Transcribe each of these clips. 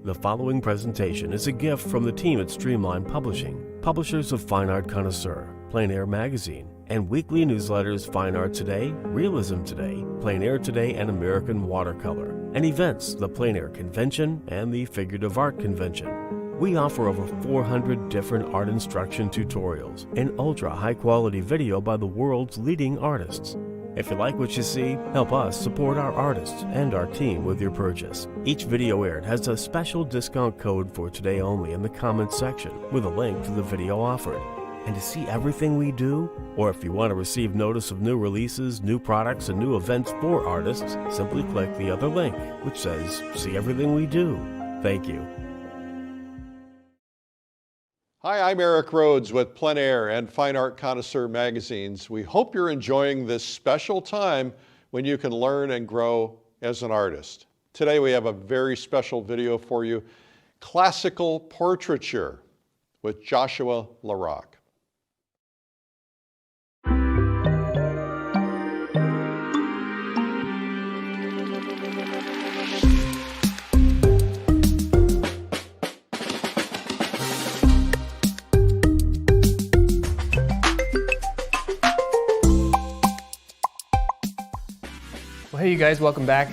The following presentation is a gift from the team at Streamline Publishing, publishers of Fine Art Connoisseur, Plein Air Magazine, and weekly newsletters Fine Art Today, Realism Today, Plein Air Today, and American Watercolor, and events, the Plein Air Convention and the Figurative Art Convention. We offer over 400 different art instruction tutorials and ultra high-quality video by the world's leading artists. If you like what you see, help us support our artists and our team with your purchase. Each video aired has a special discount code for today only in the comments section with a link to the video offered. And to see everything we do, or if you want to receive notice of new releases, new products, and new events for artists, simply click the other link, which says, "See everything we do." Thank you. Hi, I'm Eric Rhodes with Plein Air and Fine Art Connoisseur magazines. We hope you're enjoying this special time when you can learn and grow as an artist. Today we have a very special video for you, Classical Portraiture with Joshua LaRock. Well, hey you guys, welcome back.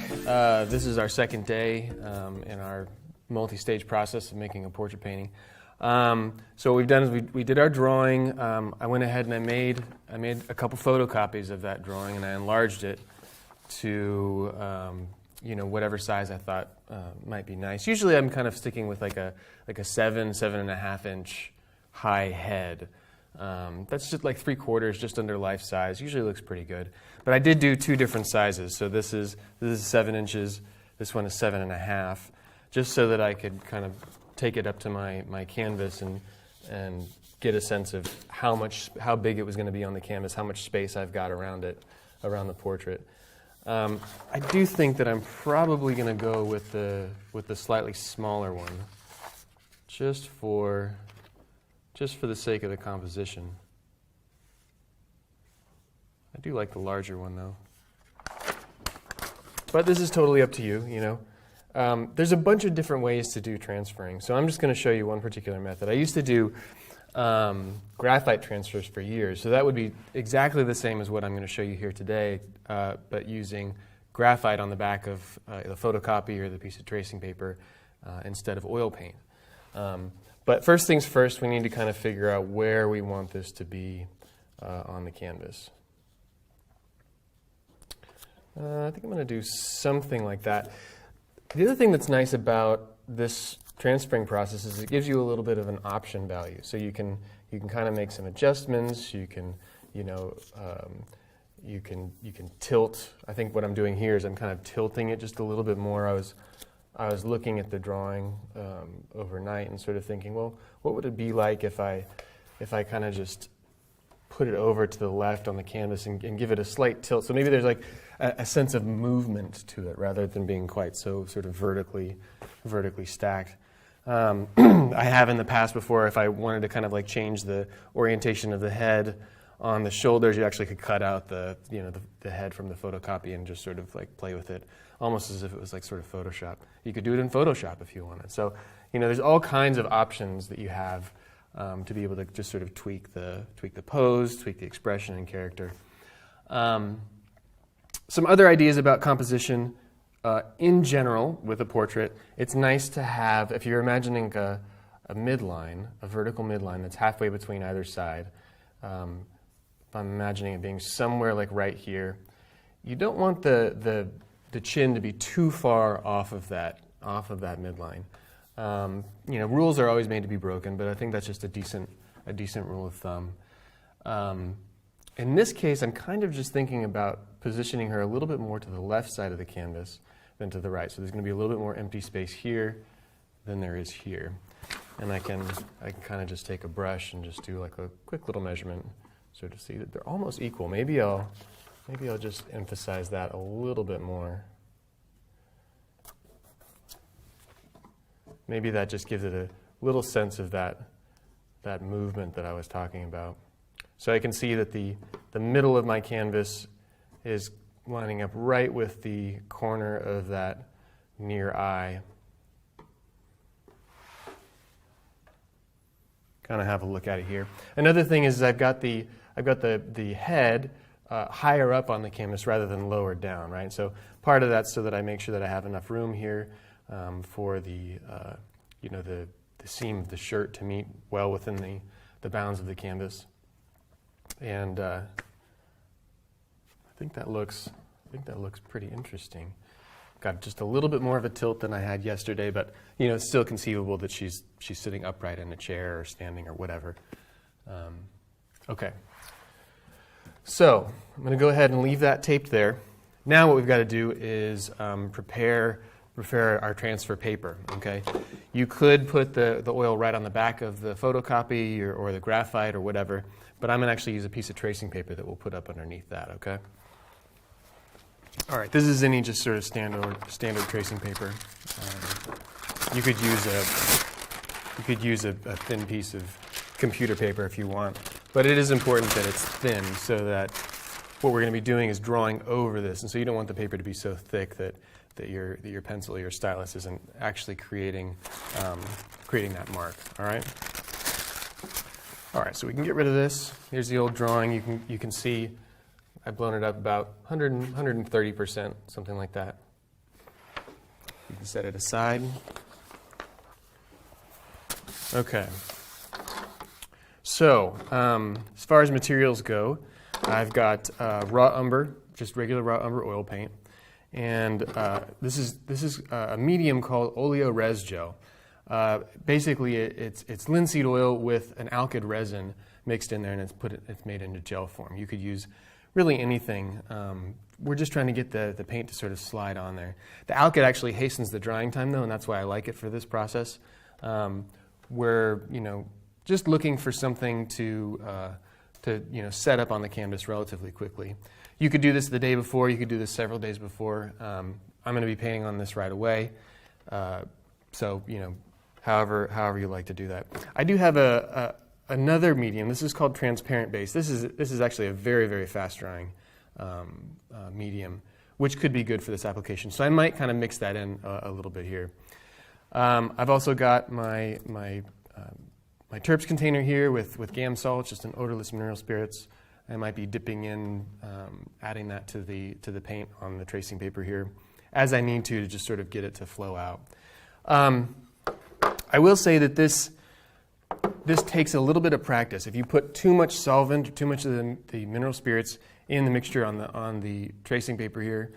This is our second day in our multi-stage process of making a portrait painting. So what we've done is we did our drawing. I went ahead and I made a couple photocopies of that drawing, and I enlarged it to whatever size I thought might be nice. Usually I'm kind of sticking with like a 7.5 inch high head. That's just like 3/4, just under life size. Usually looks pretty good. But I did do two different sizes. So this is 7 inches. This one is 7.5, just so that I could kind of take it up to my canvas and get a sense of how big it was going to be on the canvas, how much space I've got around it, around the portrait. I do think that I'm probably going to go with the slightly smaller one, just for the sake of the composition. I do like the larger one though. But this is totally up to you, There's a bunch of different ways to do transferring, so I'm just going to show you one particular method. I used to do graphite transfers for years, so that would be exactly the same as what I'm going to show you here today, but using graphite on the back of the photocopy or the piece of tracing paper instead of oil paint. But first things first, we need to kind of figure out where we want this to be on the canvas. I think I'm going to do something like that. The other thing that's nice about this transferring process is it gives you a little bit of an option value. So you can kind of make some adjustments. You can tilt. I think what I'm doing here is I'm kind of tilting it just a little bit more. I was looking at the drawing overnight and sort of thinking, well, what would it be like if I kind of just put it over to the left on the canvas and give it a slight tilt? So maybe there's like a sense of movement to it rather than being quite so sort of vertically stacked. I have in the past before, if I wanted to kind of like change the orientation of the head on the shoulders, you actually could cut out the head from the photocopy and just sort of like play with it, almost as if it was like sort of Photoshop. You could do it in Photoshop if you wanted. So, there's all kinds of options that you have to be able to just sort of tweak the pose, tweak the expression and character. Some other ideas about composition. In general, with a portrait, it's nice to have, if you're imagining a midline, a vertical midline that's halfway between either side, if I'm imagining it being somewhere like right here, you don't want the chin to be too far off of that midline. Rules are always made to be broken, but I think that's just a decent rule of thumb. In this case, I'm kind of just thinking about positioning her a little bit more to the left side of the canvas than to the right. So there's going to be a little bit more empty space here than there is here. And I can kind of just take a brush and just do like a quick little measurement, so to see that they're almost equal. Maybe I'll just emphasize that a little bit more. Maybe that just gives it a little sense of that movement that I was talking about. So I can see that the middle of my canvas is lining up right with the corner of that near eye. kind of have a look at it here. Another thing is I've got the head higher up on the canvas rather than lower down, right? So part of that's so that I make sure that I have enough room here for the seam of the shirt to meet well within the bounds of the canvas. And I think that looks pretty interesting. Got just a little bit more of a tilt than I had yesterday, but it's still conceivable that she's sitting upright in a chair or standing or whatever. Okay. So I'm going to go ahead and leave that taped there. Now what we've got to do is prepare our transfer paper. Okay. You could put the oil right on the back of the photocopy or the graphite or whatever, but I'm going to actually use a piece of tracing paper that we'll put up underneath that. Okay. All right, this is any just sort of standard tracing paper. You could use a thin piece of computer paper if you want, but it is important that it's thin so that what we're going to be doing is drawing over this, and so you don't want the paper to be so thick that your pencil or your stylus isn't actually creating that mark. All right. All right, so we can get rid of this. Here's the old drawing. You can see. I've blown it up about 130%, something like that. You can set it aside. Okay. So, as far as materials go, I've got raw umber, just regular raw umber oil paint, and this is a medium called Oleo Res Gel. Basically, it's linseed oil with an alkyd resin mixed in there, and it's made into gel form. You could use really anything. We're just trying to get the paint to sort of slide on there. The alkyd actually hastens the drying time, though, and that's why I like it for this process. We're just looking for something to set up on the canvas relatively quickly. You could do this the day before. You could do this several days before. I'm going to be painting on this right away. So however you like to do that. I do have another medium. This is called transparent base. This is actually a very, very fast drying medium, which could be good for this application. So I might kind of mix that in a little bit here. I've also got my terps container here with GAM salts, just an odorless mineral spirits. I might be dipping in, adding that to the paint on the tracing paper here as I need to just sort of get it to flow out. I will say that this takes a little bit of practice. If you put too much solvent or too much of the mineral spirits in the mixture on the tracing paper here,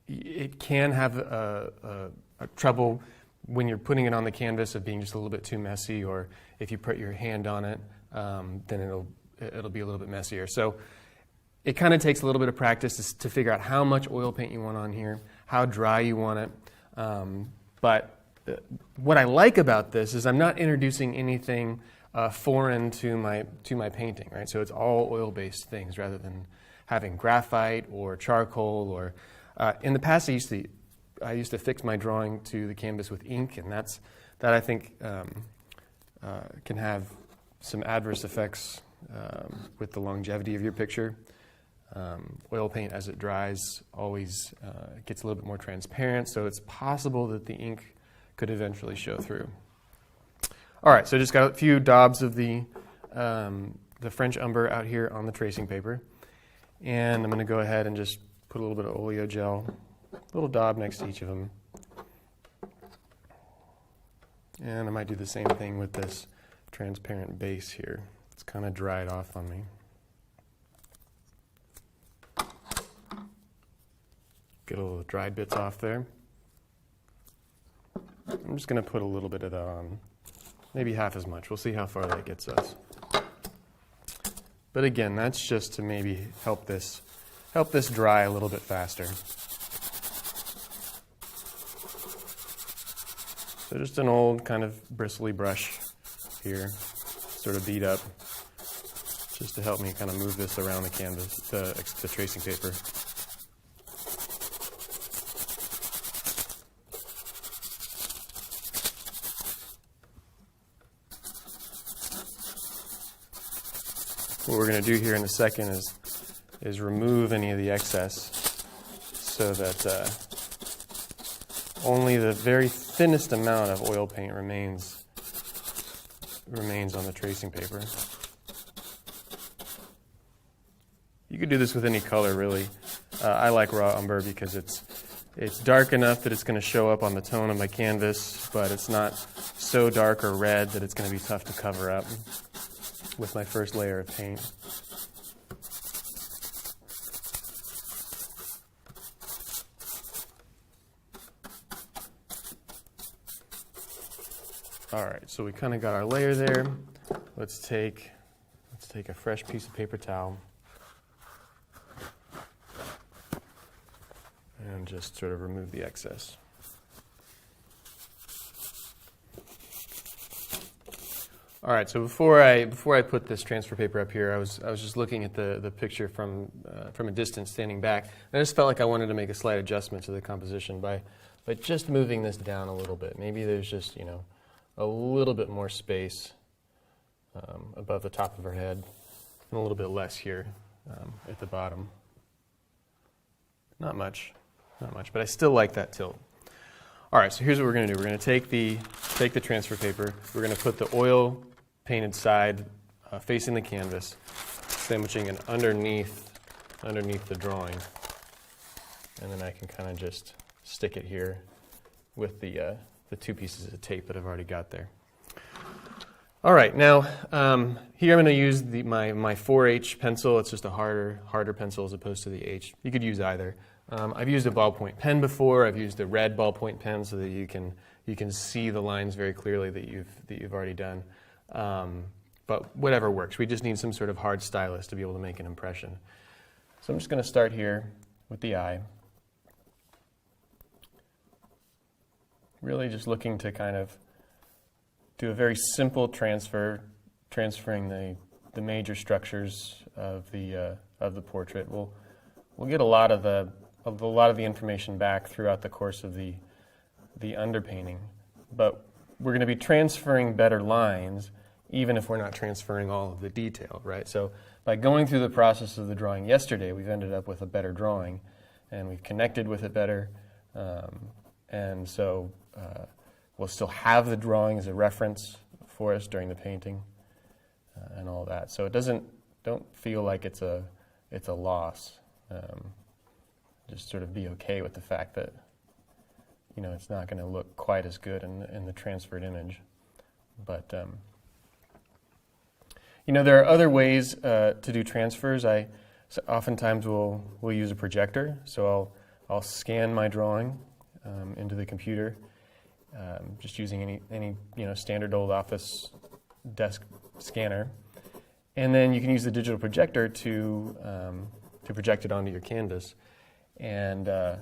it can have a trouble when you're putting it on the canvas of being just a little bit too messy, or if you put your hand on it, then it'll be a little bit messier. So it kind of takes a little bit of practice to figure out how much oil paint you want on here, how dry you want it. But what I like about this is I'm not introducing anything foreign to my painting, right? So it's all oil-based things rather than having graphite or charcoal or in the past I used to fix my drawing to the canvas with ink, and that I think can have some adverse effects with the longevity of your picture. Oil paint, as it dries, always gets a little bit more transparent, so it's possible that the ink could eventually show through. All right, so just got a few daubs of the French umber out here on the tracing paper, and I'm going to go ahead and just put a little bit of oleo gel, a little daub next to each of them, and I might do the same thing with this transparent base here. It's kind of dried off on me. Get all the dried bits off there. I'm just going to put a little bit of that on, maybe half as much. We'll see how far that gets us. But again, that's just to maybe help this dry a little bit faster. So just an old kind of bristly brush here, sort of beat up, just to help me kind of move this around the canvas, the tracing paper. What we're going to do here in a second is remove any of the excess so that only the very thinnest amount of oil paint remains remains on the tracing paper. You could do this with any color, really. I like raw umber because it's dark enough that it's going to show up on the tone of my canvas, but it's not so dark or red that it's going to be tough to cover up with my first layer of paint. All right, so we kind of got our layer there. Let's take a fresh piece of paper towel and just sort of remove the excess. All right, so before I put this transfer paper up here, I was just looking at the picture from a distance, standing back, and I just felt like I wanted to make a slight adjustment to the composition by just moving this down a little bit. Maybe there's just, a little bit more space above the top of her head, and a little bit less here at the bottom. Not much, but I still like that tilt. All right, so here's what we're going to do. We're going to take the transfer paper. We're going to put the oil painted side facing the canvas, sandwiching it underneath the drawing, and then I can kind of just stick it here with the two pieces of tape that I've already got there. All right, now here I'm going to use my 4H pencil. It's just a harder pencil as opposed to the H. You could use either. I've used a ballpoint pen before. I've used a red ballpoint pen so that you can see the lines very clearly that you've already done. But whatever works. We just need some sort of hard stylus to be able to make an impression. So I'm just going to start here with the eye. Really just looking to kind of do a very simple transferring the major structures of the portrait. We'll get a lot of the information back throughout the course of the underpainting, but we're going to be transferring better lines even if we're not transferring all of the detail, right? So by going through the process of the drawing yesterday, we've ended up with a better drawing, and we've connected with it better, and so we'll still have the drawing as a reference for us during the painting and all that. So it don't feel like it's a loss. Just sort of be okay with the fact that it's not going to look quite as good in the transferred image. But there are other ways to do transfers. Oftentimes we'll use a projector. So I'll scan my drawing into the computer, just using any standard old office desk scanner, and then you can use the digital projector to project it onto your canvas, and then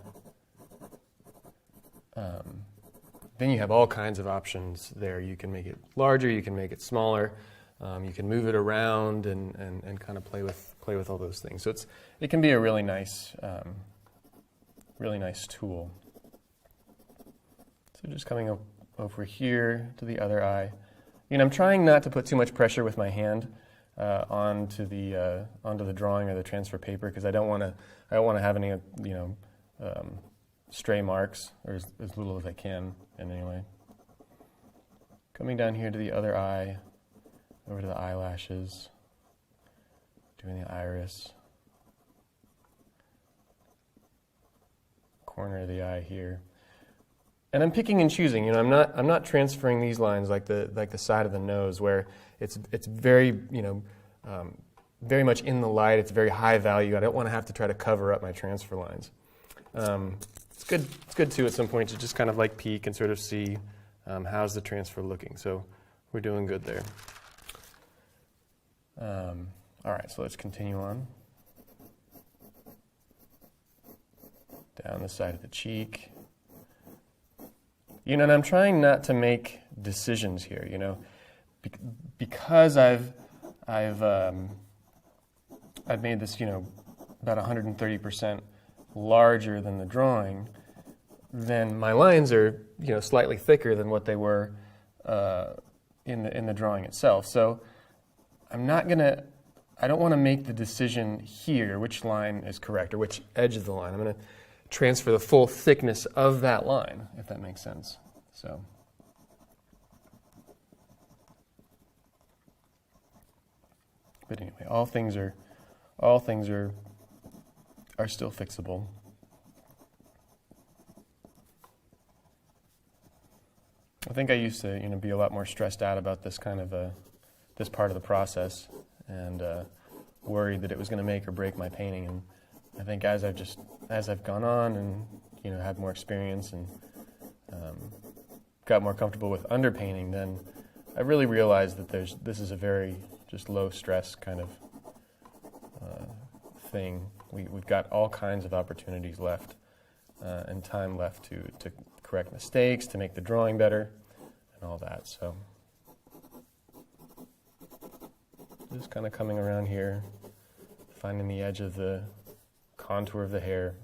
you have all kinds of options there. You can make it larger, you can make it smaller, you can move it around and kind of play with all those things. So it can be a really nice tool. So just coming over here to the other eye. I'm trying not to put too much pressure with my hand onto the drawing or the transfer paper, because I don't want to have any stray marks, or as little as I can in any way. Coming down here to the other eye, over to the eyelashes, doing the iris, corner of the eye here. And I'm picking and choosing. I'm not transferring these lines like the side of the nose, where it's very very much in the light. It's very high value. I don't want to have to try to cover up my transfer lines. It's good too at some point to just kind of like peek and sort of see how's the transfer looking. So we're doing good there. All right, so let's continue on down the side of the cheek. And I'm trying not to make decisions here, because I've made this, about 130% larger than the drawing. Then my lines are, slightly thicker than what they were in the drawing itself. So I don't want to make the decision here which line is correct or which edge of the line. I'm going to transfer the full thickness of that line, if that makes sense. So But anyway, all things are still fixable. I think I used to, be a lot more stressed out about this kind of this part of the process, and worried that it was going to make or break my painting. And I think as I've gone on and had more experience and got more comfortable with underpainting, then I really realized that this is a very just low stress kind of thing. We've got all kinds of opportunities left and time left to correct mistakes, to make the drawing better, and all that. So just kind of coming around here, finding the edge of the contour of the hair.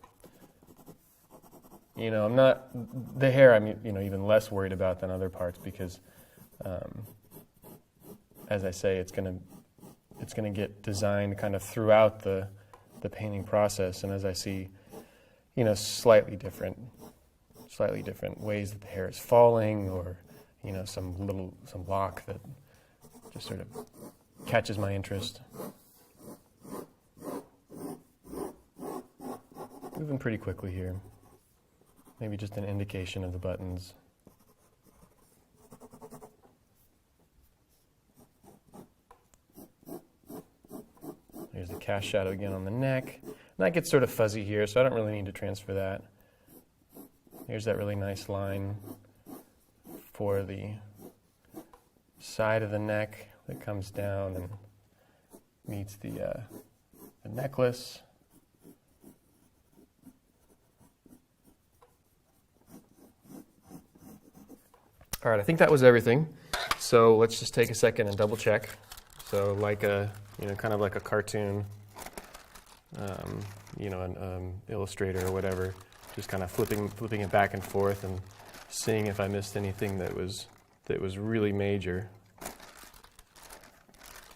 I'm not the hair. I'm even less worried about than other parts because, as I say, it's gonna get designed kind of throughout the painting process, and as I see, slightly different ways that the hair is falling, or some lock that just sort of catches my interest. Moving pretty quickly here. Maybe just an indication of the buttons. There's the cast shadow again on the neck. And that gets sort of fuzzy here, so I don't really need to transfer that. Here's that really nice line for the side of the neck that comes down and meets the necklace. All right, I think that was everything. So let's just take a second and double check. So like kind of like a cartoon, an illustrator or whatever, just kind of flipping it back and forth and seeing if I missed anything that was really major.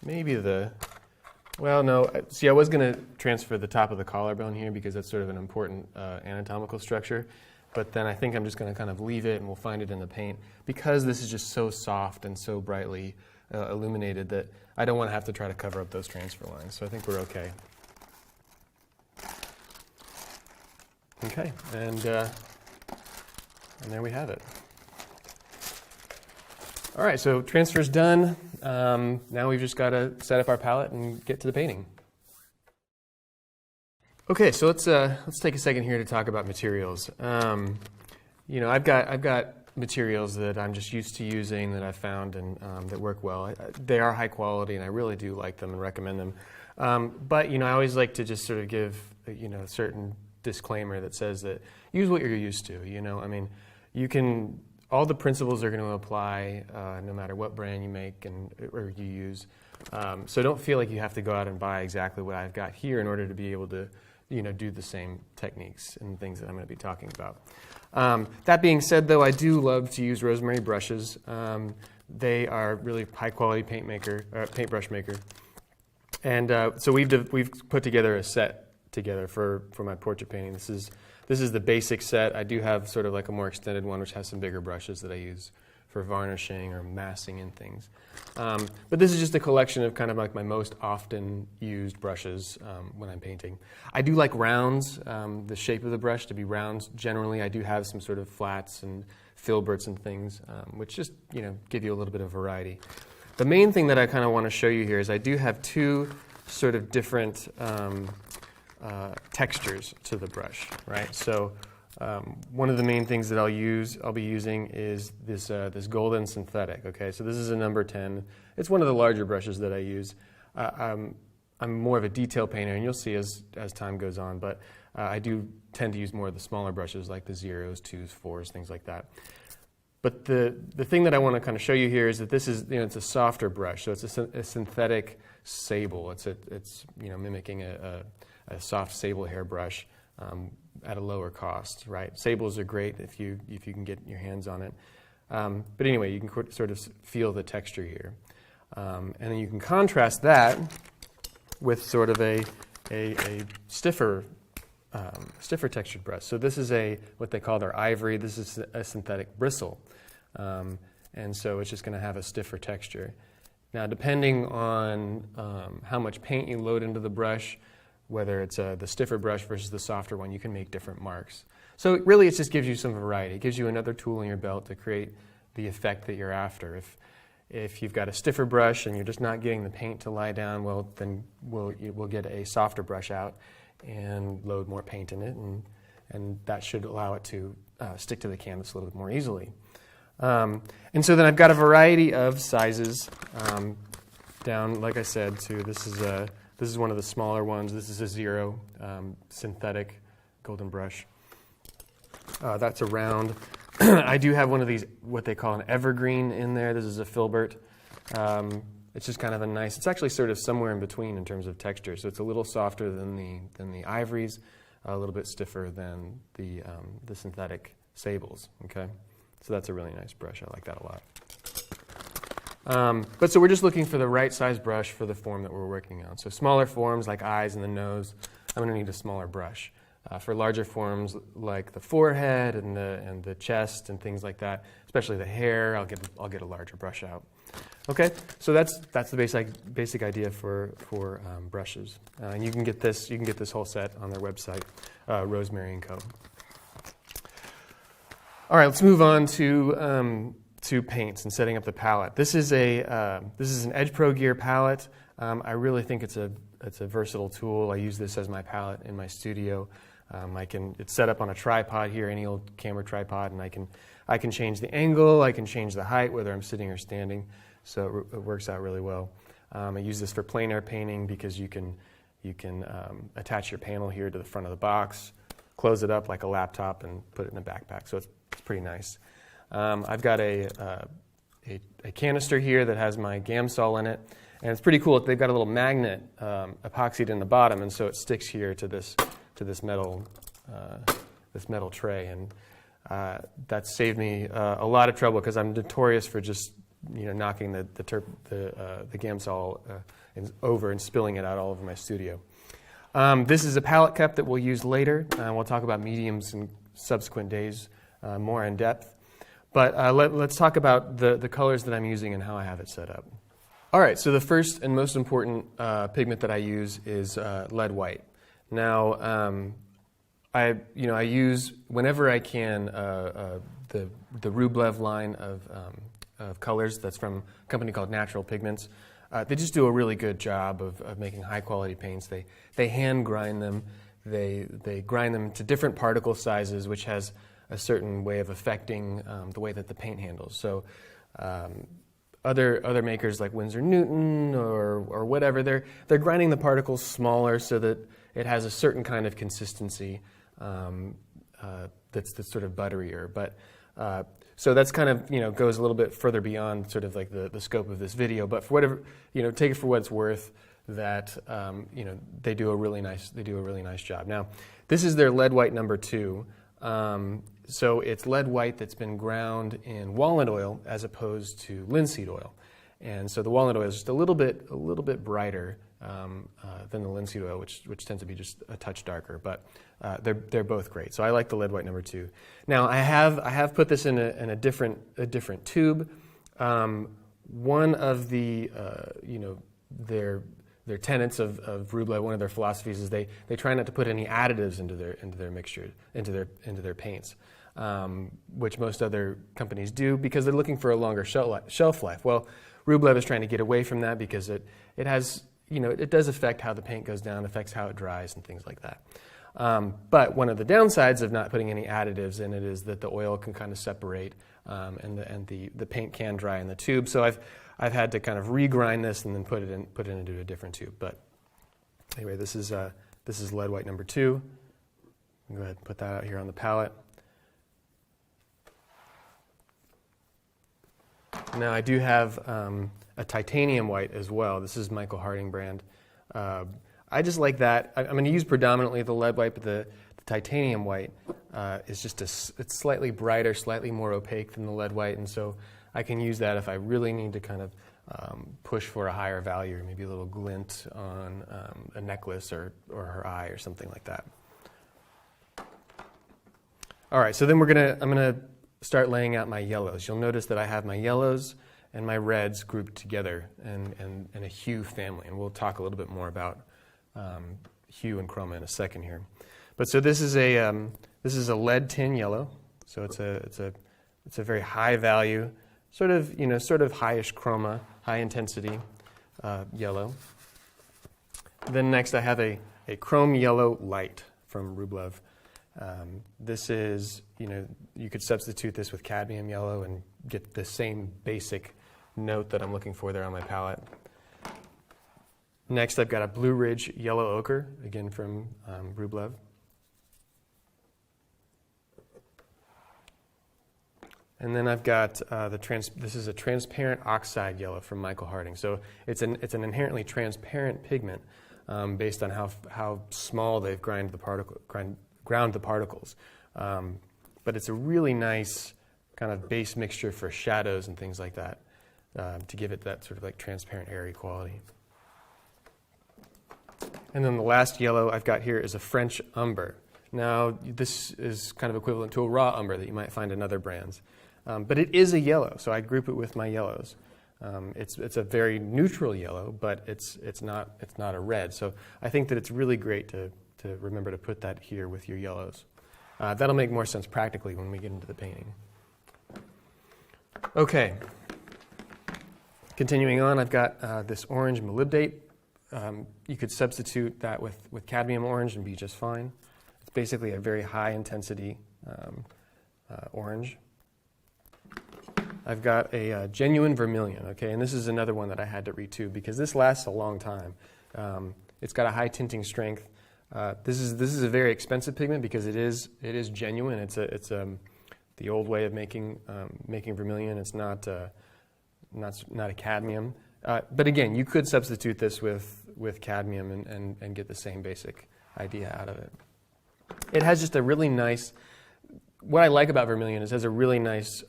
Maybe no. See, I was going to transfer the top of the collarbone here because that's sort of an important anatomical structure. But then I think I'm just going to kind of leave it, and we'll find it in the paint. Because this is just so soft and so brightly illuminated that I don't want to have to try to cover up those transfer lines. So I think we're okay. Okay, and there we have it. All right, so transfer's done. Now we've just got to set up our palette and get to the painting. Okay, so let's take a second here to talk about materials. I've got materials that I'm just used to using that I've found and that work well. They are high quality, and I really do like them and recommend them. But I always like to just sort of give a certain disclaimer that says that use what you're used to. All the principles are going to apply no matter what brand you make or you use. So don't feel like you have to go out and buy exactly what I've got here in order to be able to do the same techniques and things that I'm going to be talking about. That being said, though, I do love to use rosemary brushes. They are really high-quality paintbrush maker. And so we've put together a set together for my portrait painting. This is the basic set. I do have sort of like a more extended one, which has some bigger brushes that I use for varnishing or massing and things. But this is just a collection of kind of like my most often used brushes when I'm painting. I do like rounds, the shape of the brush to be rounds. Generally, I do have some sort of flats and filberts and things, which just give you a little bit of variety. The main thing that I kind of want to show you here is I do have two sort of different textures to the brush, right? So one of the main things that I'll be using is this golden synthetic. Okay, so this is a number 10. It's one of the larger brushes that I use. I'm more of a detail painter, and you'll see as time goes on. But I do tend to use more of the smaller brushes, like the 0s, 2s, 4s, things like that. But the thing that I want to kind of show you here is that this is it's a softer brush, so it's a synthetic sable. It's mimicking a soft sable hair brush. At a lower cost, right? Sables are great if you can get your hands on it. But anyway, you can sort of feel the texture here. And then you can contrast that with sort of a stiffer textured brush. So this is what they call their ivory. This is a synthetic bristle. And so it's just going to have a stiffer texture. Now, depending on how much paint you load into the brush, whether it's the stiffer brush versus the softer one, you can make different marks. So really it just gives you some variety. It gives you another tool in your belt to create the effect that you're after. If you've got a stiffer brush and you're just not getting the paint to lie down, well, then we'll get a softer brush out and load more paint in it, and that should allow it to stick to the canvas a little bit more easily. And so then I've got a variety of sizes down, like I said, to this is one of the smaller ones. This is a 0 synthetic golden brush. That's a round. I do have one of these, what they call an evergreen in there. This is a filbert. It's just kind of a nice, it's actually sort of somewhere in between in terms of texture. So it's a little softer than the ivories, a little bit stiffer than the synthetic sables, okay? So that's a really nice brush. I like that a lot. But so we're just looking for the right size brush for the form that we're working on. So smaller forms like eyes and the nose, I'm going to need a smaller brush. For larger forms like the forehead and the chest and things like that, especially the hair, I'll get a larger brush out. Okay, so that's the basic idea for brushes, and you can get this whole set on their website, Rosemary & Co. All right, let's move on to paints and setting up the palette. This is an Edge Pro Gear palette. I really think it's a versatile tool. I use this as my palette in my studio. It's set up on a tripod here, any old camera tripod, and I can change the angle, I can change the height, whether I'm sitting or standing. So it works out really well. I use this for plein air painting because you can attach your panel here to the front of the box, close it up like a laptop, and put it in a backpack. So it's pretty nice. I've got a canister here that has my Gamsol in it, and it's pretty cool. They've got a little magnet epoxied in the bottom, and so it sticks here to this metal tray, and that saved me a lot of trouble because I'm notorious for just knocking the Gamsol over and spilling it out all over my studio. This is a palette cup that we'll use later. We'll talk about mediums in subsequent days more in depth. But let's talk about the colors that I'm using and how I have it set up. All right, so the first and most important pigment that I use is lead white. Now, I use, whenever I can, the Rublev line of colors that's from a company called Natural Pigments. They just do a really good job of making high-quality paints. They hand grind them. They grind them to different particle sizes, which has a certain way of affecting the way that the paint handles. So other makers like Winsor Newton or whatever, they're grinding the particles smaller so that it has a certain kind of consistency that's sort of butterier. But so that's kind of goes a little bit further beyond sort of like the scope of this video. But for whatever take it for what it's worth. That they do a really nice job. Now, this is their lead white number 2. So it's lead white that's been ground in walnut oil as opposed to linseed oil, and so the walnut oil is just a little bit brighter than the linseed oil, which tends to be just a touch darker. But they're both great. So I like the lead white number 2. Now I have put this in a different tube. One of the their tenets of Rublev, one of their philosophies is they try not to put any additives into their mixture, into their paints, which most other companies do because they're looking for a longer shelf life. Well, Rublev is trying to get away from that because it has it does affect how the paint goes down, affects how it dries and things like that. But one of the downsides of not putting any additives in it is that the oil can kind of separate and the paint can dry in the tube. So I've had to kind of regrind this and then put it into a different tube. But anyway, this is lead white number 2. Go ahead and put that out here on the palette. Now I do have a titanium white as well. This is Michael Harding brand. I just like that. I'm going to use predominantly the lead white, but the titanium white is just it's slightly brighter, slightly more opaque than the lead white, and so I can use that if I really need to kind of push for a higher value, maybe a little glint on a necklace or her eye or something like that. All right, so then I'm gonna start laying out my yellows. You'll notice that I have my yellows and my reds grouped together in a hue family. And we'll talk a little bit more about hue and chroma in a second here. But so this is a lead tin yellow. So it's a very high value, sort of highish chroma, high intensity yellow. Then next I have a chrome yellow light from Rublev. This is, you could substitute this with cadmium yellow and get the same basic note that I'm looking for there on my palette. Next I've got a Blue Ridge yellow ochre, again from Rublev. And then I've got this is a transparent oxide yellow from Michael Harding. So it's an inherently transparent pigment based on how small they've ground the particles. But it's a really nice kind of base mixture for shadows and things like that to give it that sort of like transparent, airy quality. And then the last yellow I've got here is a French umber. Now, this is kind of equivalent to a raw umber that you might find in other brands. But it is a yellow, so I group it with my yellows. It's a very neutral yellow, but it's not a red. So I think that it's really great to remember to put that here with your yellows. That'll make more sense practically when we get into the painting. Okay. Continuing on, I've got this orange molybdate. You could substitute that with cadmium orange and be just fine. It's basically a very high intensity orange. I've got a genuine vermilion, okay, and this is another one that I had to retube because this lasts a long time. It's got a high tinting strength. This is a very expensive pigment because it is genuine. It's the old way of making vermilion. It's not a cadmium. But again, you could substitute this with cadmium and get the same basic idea out of it. It has just a really nice. What I like about vermilion is it has a really nice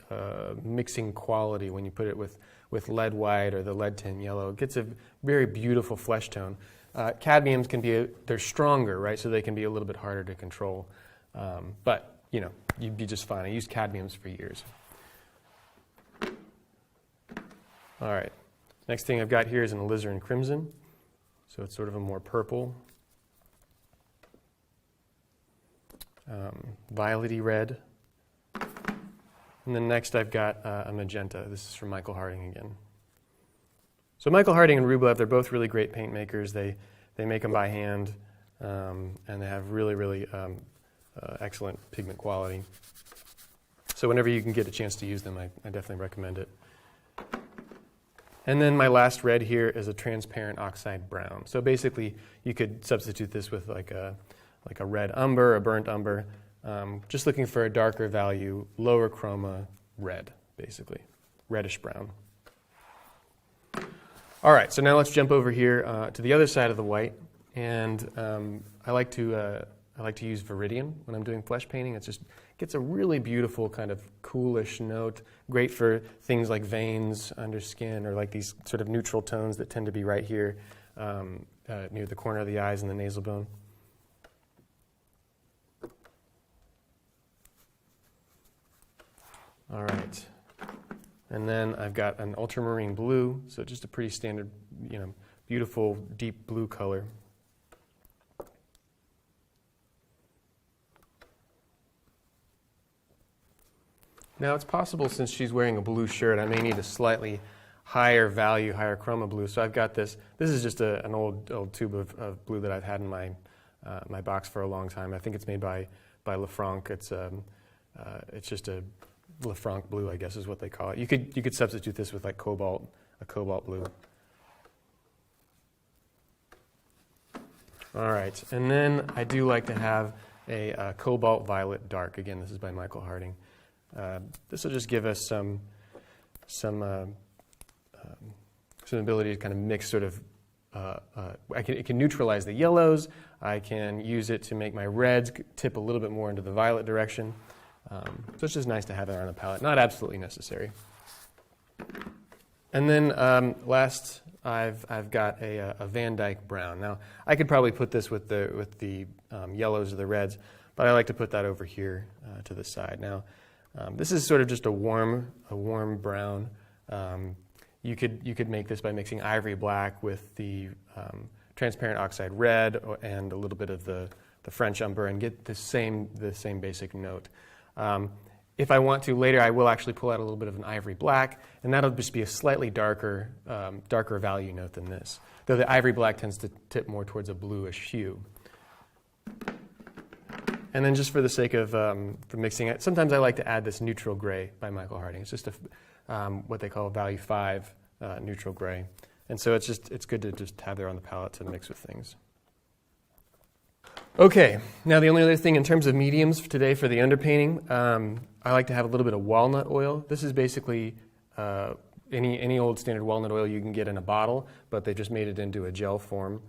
mixing quality when you put it with lead white or the lead tin yellow. It gets a very beautiful flesh tone. Cadmiums they're stronger, right? So they can be a little bit harder to control. But, you'd be just fine. I used cadmiums for years. All right. Next thing I've got here is an alizarin crimson. So it's sort of a more purple. Violety red. And then next I've got a magenta. This is from Michael Harding again. So Michael Harding and Rublev, they're both really great paint makers. They make them by hand, and they have really, really excellent pigment quality. So whenever you can get a chance to use them, I definitely recommend it. And then my last red here is a transparent oxide brown. So basically, you could substitute this with like a red umber, a burnt umber. Just looking for a darker value, lower chroma red, basically, reddish brown. All right, so now let's jump over here to the other side of the white, and I like to use Viridian when I'm doing flesh painting. It just gets a really beautiful kind of coolish note, great for things like veins under skin or like these sort of neutral tones that tend to be right here near the corner of the eyes and the nasal bone. All right, and then I've got an ultramarine blue, so just a pretty standard, beautiful deep blue color. Now it's possible, since she's wearing a blue shirt, I may need a slightly higher value, higher chroma blue. So I've got this. This is just an old tube of blue that I've had in my box for a long time. I think it's made by LaFranc. It's just a LaFranc blue, I guess is what they call it. You could substitute this with like a cobalt blue. All right, and then I do like to have a cobalt violet dark. Again, this is by Michael Harding. This will just give us some ability to kind of mix sort of. It can neutralize the yellows. I can use it to make my reds tip a little bit more into the violet direction. So it's just nice to have it on a palette. Not absolutely necessary. And then last, I've got a Van Dyke brown. Now I could probably put this with the yellows or the reds, but I like to put that over here to the side. Now this is sort of just a warm brown. You could make this by mixing ivory black with the transparent oxide red and a little bit of the French umber and get the same basic note. If I want to later, I will actually pull out a little bit of an ivory black, and that'll just be a slightly darker value note than this, though the ivory black tends to tip more towards a bluish hue. And then just for the sake of for mixing it, sometimes I like to add this neutral gray by Michael Harding. It's just what they call a value 5 neutral gray. And so it's good to just have there on the palette to mix with things. Okay, now the only other thing in terms of mediums today for the underpainting, I like to have a little bit of walnut oil. This is basically any old standard walnut oil you can get in a bottle, but they just made it into a gel form.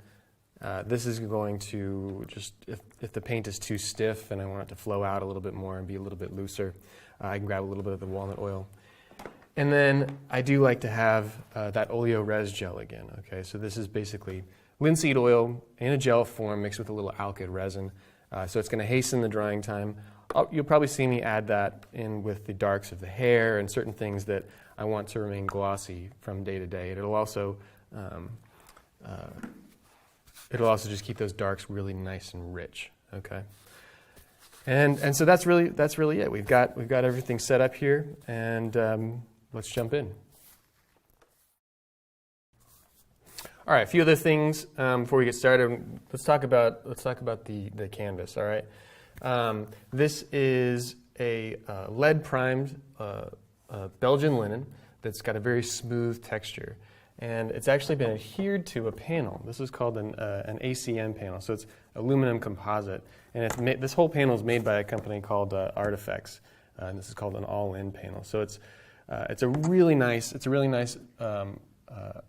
This is going to just, if the paint is too stiff and I want it to flow out a little bit more and be a little bit looser, I can grab a little bit of the walnut oil. And then I do like to have that oleo res gel again. Okay, so this is basically linseed oil in a gel form mixed with a little alkyd resin. So it's going to hasten the drying time. You'll probably see me add that in with the darks of the hair and certain things that I want to remain glossy from day to day. It'll also just keep those darks really nice and rich. Okay, and so that's really it. We've got everything set up here, and let's jump in. All right, a few other things before we get started. Let's talk about the canvas. All right, this is a lead primed Belgian linen that's got a very smooth texture, and it's actually been adhered to a panel. This is called an ACM panel, so it's aluminum composite, and this whole panel is made by a company called Artifacts, and this is called an all-in panel. So it's a really nice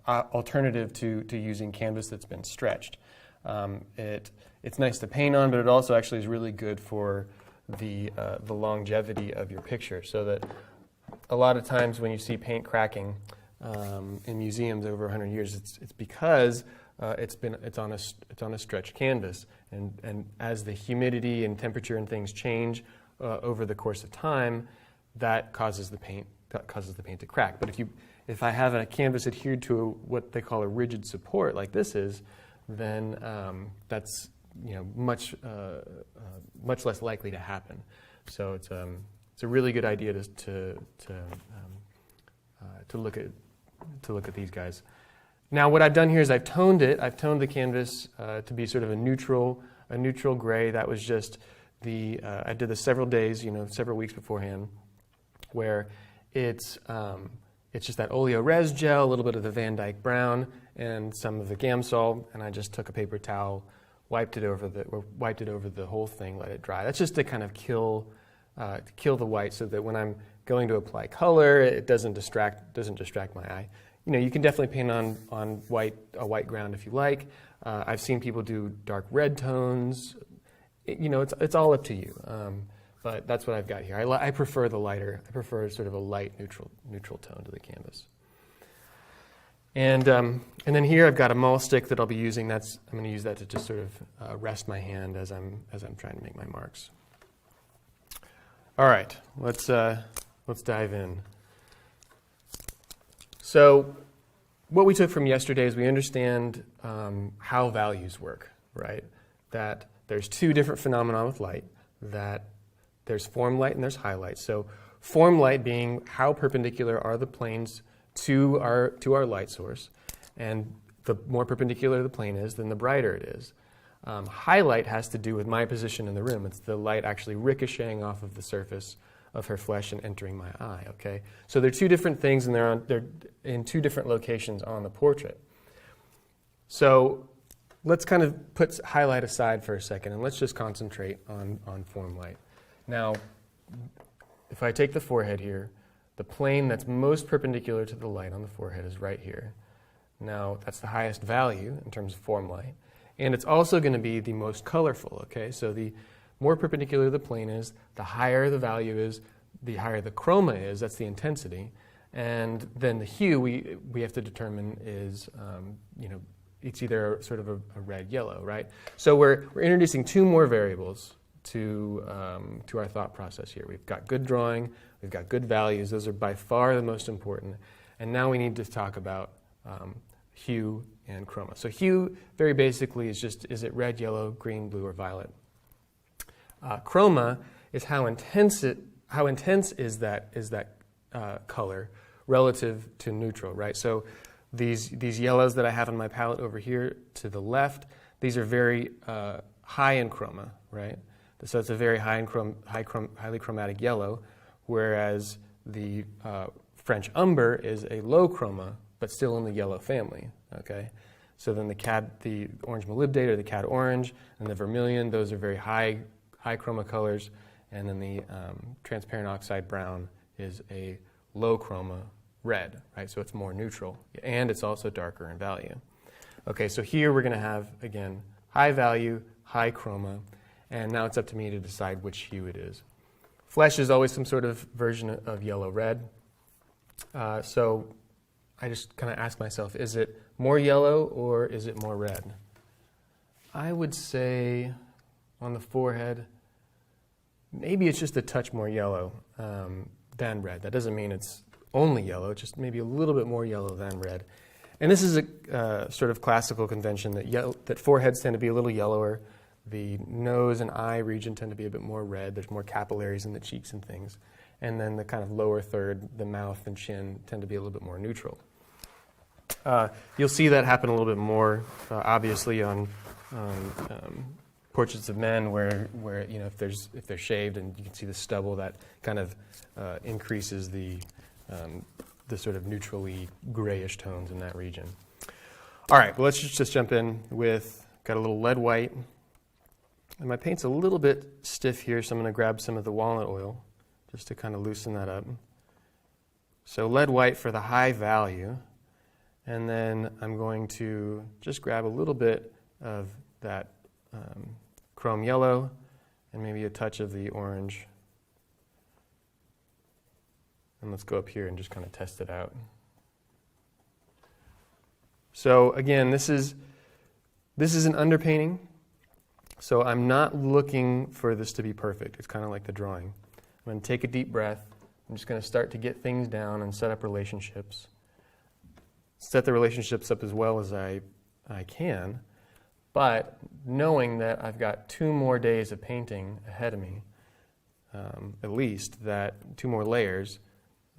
alternative to using canvas that's been stretched. It's nice to paint on, but it also actually is really good for the longevity of your picture. So that a lot of times when you see paint cracking in museums over 100 years, it's because it's on a stretched canvas, and as the humidity and temperature and things change over the course of time, that causes the paint to crack. But if I have a canvas adhered to what they call a rigid support, like this is, then that's much less likely to happen. So it's a really good idea to look at these guys. Now what I've done here is I've toned the canvas to be sort of a neutral gray. That was just I did this several days, several weeks beforehand, where it's just that oleo res gel, a little bit of the Van Dyke brown, and some of the Gamsol, and I just took a paper towel, wiped it over the whole thing, let it dry. That's just to kind of kill the white, so that when I'm going to apply color, it doesn't distract my eye. You can definitely paint on a white ground if you like. I've seen people do dark red tones. It's all up to you. But that's what I've got here. I prefer the lighter. I prefer sort of a light neutral tone to the canvas. And then here I've got a maul stick that I'll be using. I'm going to use that to just sort of rest my hand as I'm trying to make my marks. All right, let's dive in. So what we took from yesterday is we understand how values work, right? That there's two different phenomena with light. That there's form light and there's highlight. So form light being how perpendicular are the planes to our light source, and the more perpendicular the plane is, then the brighter it is. Highlight has to do with my position in the room. It's the light actually ricocheting off of the surface of her flesh and entering my eye. Okay, so they're two different things, and they're in two different locations on the portrait. So let's kind of put highlight aside for a second, and let's just concentrate on form light. Now, if I take the forehead here, the plane that's most perpendicular to the light on the forehead is right here. Now, that's the highest value in terms of form light, and it's also going to be the most colorful, okay? So the more perpendicular the plane is, the higher the value is, the higher the chroma is, that's the intensity, and then the hue we have to determine is, it's either sort of a red-yellow, right? So we're introducing two more variables to our thought process here. We've got good drawing, we've got good values. Those are by far the most important. And now we need to talk about hue and chroma. So hue, very basically, is it red, yellow, green, blue, or violet? Chroma is how intense is that color relative to neutral, right? So these yellows that I have on my palette over here to the left, these are very high in chroma, right? So it's a very highly chromatic yellow, whereas the French umber is a low chroma, but still in the yellow family, okay? So then the orange molybdate or the cad orange and the vermilion, those are very high chroma colors, and then the transparent oxide brown is a low chroma red, right? So it's more neutral, and it's also darker in value. Okay, so here we're going to have, again, high value, high chroma, and now it's up to me to decide which hue it is. Flesh is always some sort of version of yellow-red. So I just kind of ask myself, is it more yellow or is it more red? I would say on the forehead, maybe it's just a touch more yellow than red. That doesn't mean it's only yellow, just maybe a little bit more yellow than red. And this is a sort of classical convention that foreheads tend to be a little yellower. The nose and eye region tend to be a bit more red. There's more capillaries in the cheeks and things. And then the kind of lower third, the mouth and chin, tend to be a little bit more neutral. You'll see that happen a little bit more, obviously, on portraits of men where you know, if they're shaved and you can see the stubble, that kind of increases the sort of neutrally grayish tones in that region. All right, well, let's just jump in with, got a little lead white. And my paint's a little bit stiff here, so I'm going to grab some of the walnut oil just to kind of loosen that up. So lead white for the high value. And then I'm going to just grab a little bit of that chrome yellow and maybe a touch of the orange. And let's go up here and just kind of test it out. So again, this is an underpainting. So I'm not looking for this to be perfect. It's kind of like the drawing. I'm going to take a deep breath. I'm just going to start to get things down and set up relationships. Set the relationships up as well as I can, but knowing that I've got 2 more days of painting ahead of me, at least, that 2 more layers,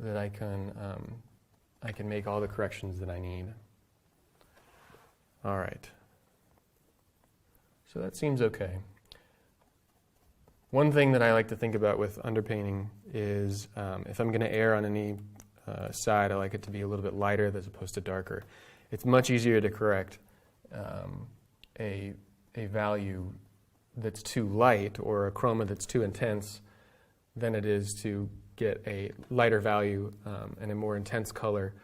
that I can make all the corrections that I need. All right. So that seems okay. One thing that I like to think about with underpainting is if I'm going to err on any side, I like it to be a little bit lighter as opposed to darker. It's much easier to correct a value that's too light or a chroma that's too intense than it is to get a lighter value and a more intense color,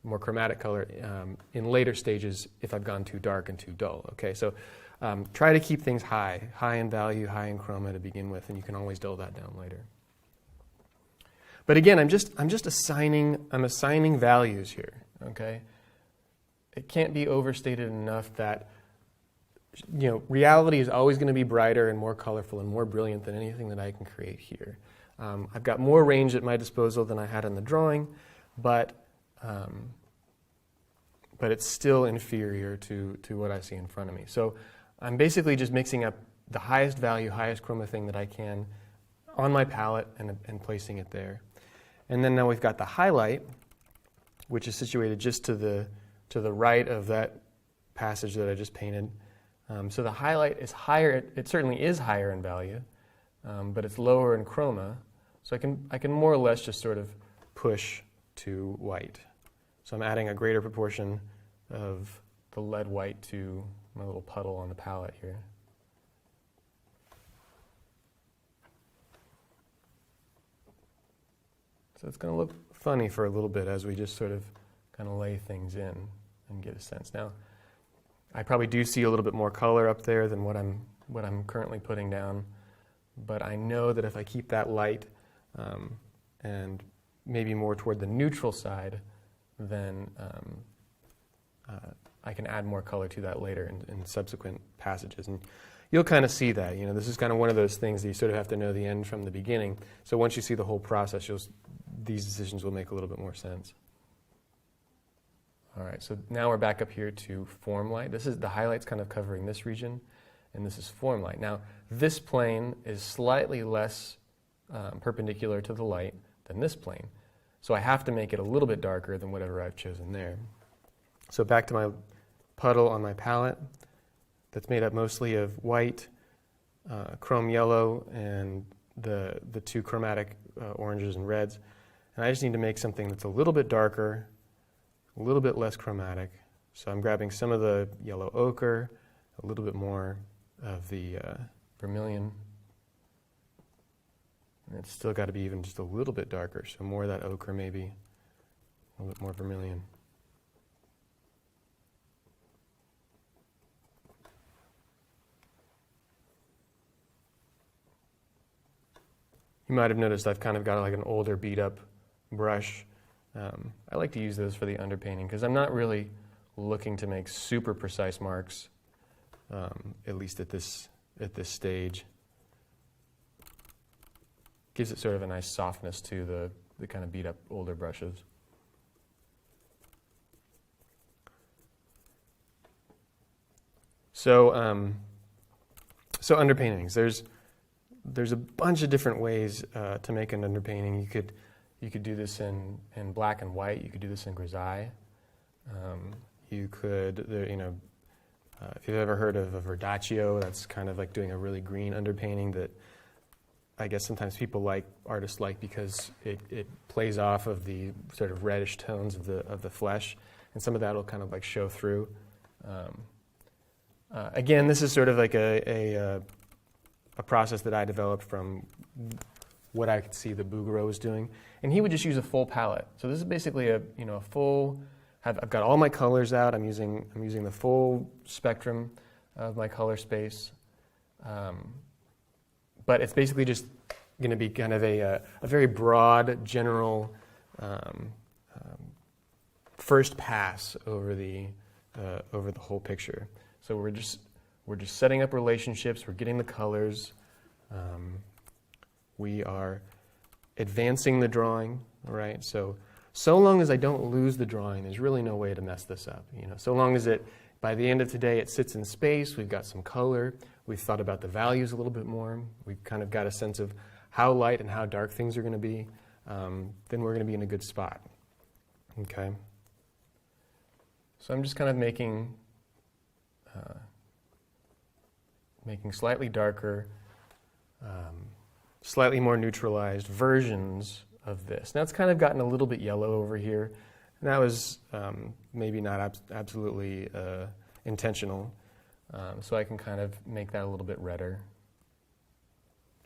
more chromatic color in later stages if I've gone too dark and too dull. Okay, so try to keep things high in value, high in chroma to begin with, and you can always dull that down later. But again, I'm just assigning values here. Okay, it can't be overstated enough that reality is always going to be brighter and more colorful and more brilliant than anything that I can create here. I've got more range at my disposal than I had in the drawing, but it's still inferior to what I see in front of me. So I'm basically just mixing up the highest value, highest chroma thing that I can on my palette and placing it there. And then now we've got the highlight, which is situated just to the right of that passage that I just painted. So the highlight is higher. It certainly is higher in value, but it's lower in chroma. So I can more or less just sort of push to white. So I'm adding a greater proportion of the lead white to my little puddle on the palette here. So it's going to look funny for a little bit as we just sort of kind of lay things in and get a sense. Now, I probably do see a little bit more color up there than what I'm currently putting down, but I know that if I keep that light and maybe more toward the neutral side, then I can add more color to that later in subsequent passages. And you'll kind of see that. This is kind of one of those things that you sort of have to know the end from the beginning. So once you see the whole process, these decisions will make a little bit more sense. All right, so now we're back up here to form light. This is the highlights kind of covering this region, and this is form light. Now, this plane is slightly less perpendicular to the light than this plane. So I have to make it a little bit darker than whatever I've chosen there. So back to my puddle on my palette that's made up mostly of white, chrome yellow, and the two chromatic oranges and reds. And I just need to make something that's a little bit darker, a little bit less chromatic. So I'm grabbing some of the yellow ochre, a little bit more of the vermilion. And it's still got to be even just a little bit darker, so more of that ochre maybe, a little bit more vermilion. You might have noticed I've kind of got like an older beat up brush. I like to use those for the underpainting because I'm not really looking to make super precise marks, at least at this stage. Gives it sort of a nice softness to the kind of beat up older brushes. So underpaintings. There's a bunch of different ways to make an underpainting. You could do this in black and white. You could do this in grisaille. You could, if you've ever heard of a verdaccio, that's kind of like doing a really green underpainting that I guess sometimes artists like because it plays off of the sort of reddish tones of the flesh, and some of that will kind of like show through. Again, this is sort of like a process that I developed from what I could see the Bouguereau was doing, and he would just use a full palette. So this is basically a full. I've got all my colors out. I'm using the full spectrum of my color space, but it's basically just going to be kind of a very broad, general first pass over the whole picture. So we're just setting up relationships. We're getting the colors. We are advancing the drawing. All right. So long as I don't lose the drawing, there's really no way to mess this up. So long as by the end of today, it sits in space. We've got some color. We've thought about the values a little bit more. We've kind of got a sense of how light and how dark things are going to be. Then we're going to be in a good spot. Okay. So I'm just kind of making slightly darker, slightly more neutralized versions of this. Now it's kind of gotten a little bit yellow over here. And that was maybe not absolutely intentional. So I can kind of make that a little bit redder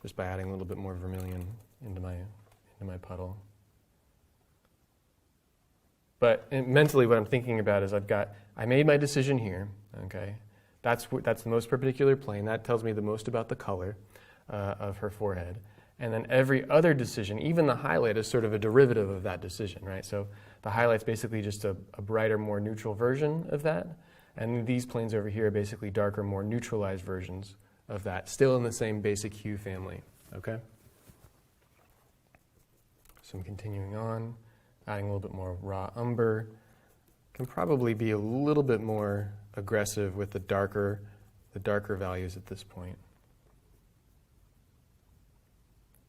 just by adding a little bit more vermilion into my puddle. But mentally what I'm thinking about is I made my decision here, okay? That's the most perpendicular plane. That tells me the most about the color of her forehead. And then every other decision, even the highlight, is sort of a derivative of that decision, right? So the highlight's basically just a brighter, more neutral version of that. And these planes over here are basically darker, more neutralized versions of that, still in the same basic hue family, okay? So I'm continuing on, adding a little bit more raw umber. Can probably be a little bit more aggressive with the darker values at this point.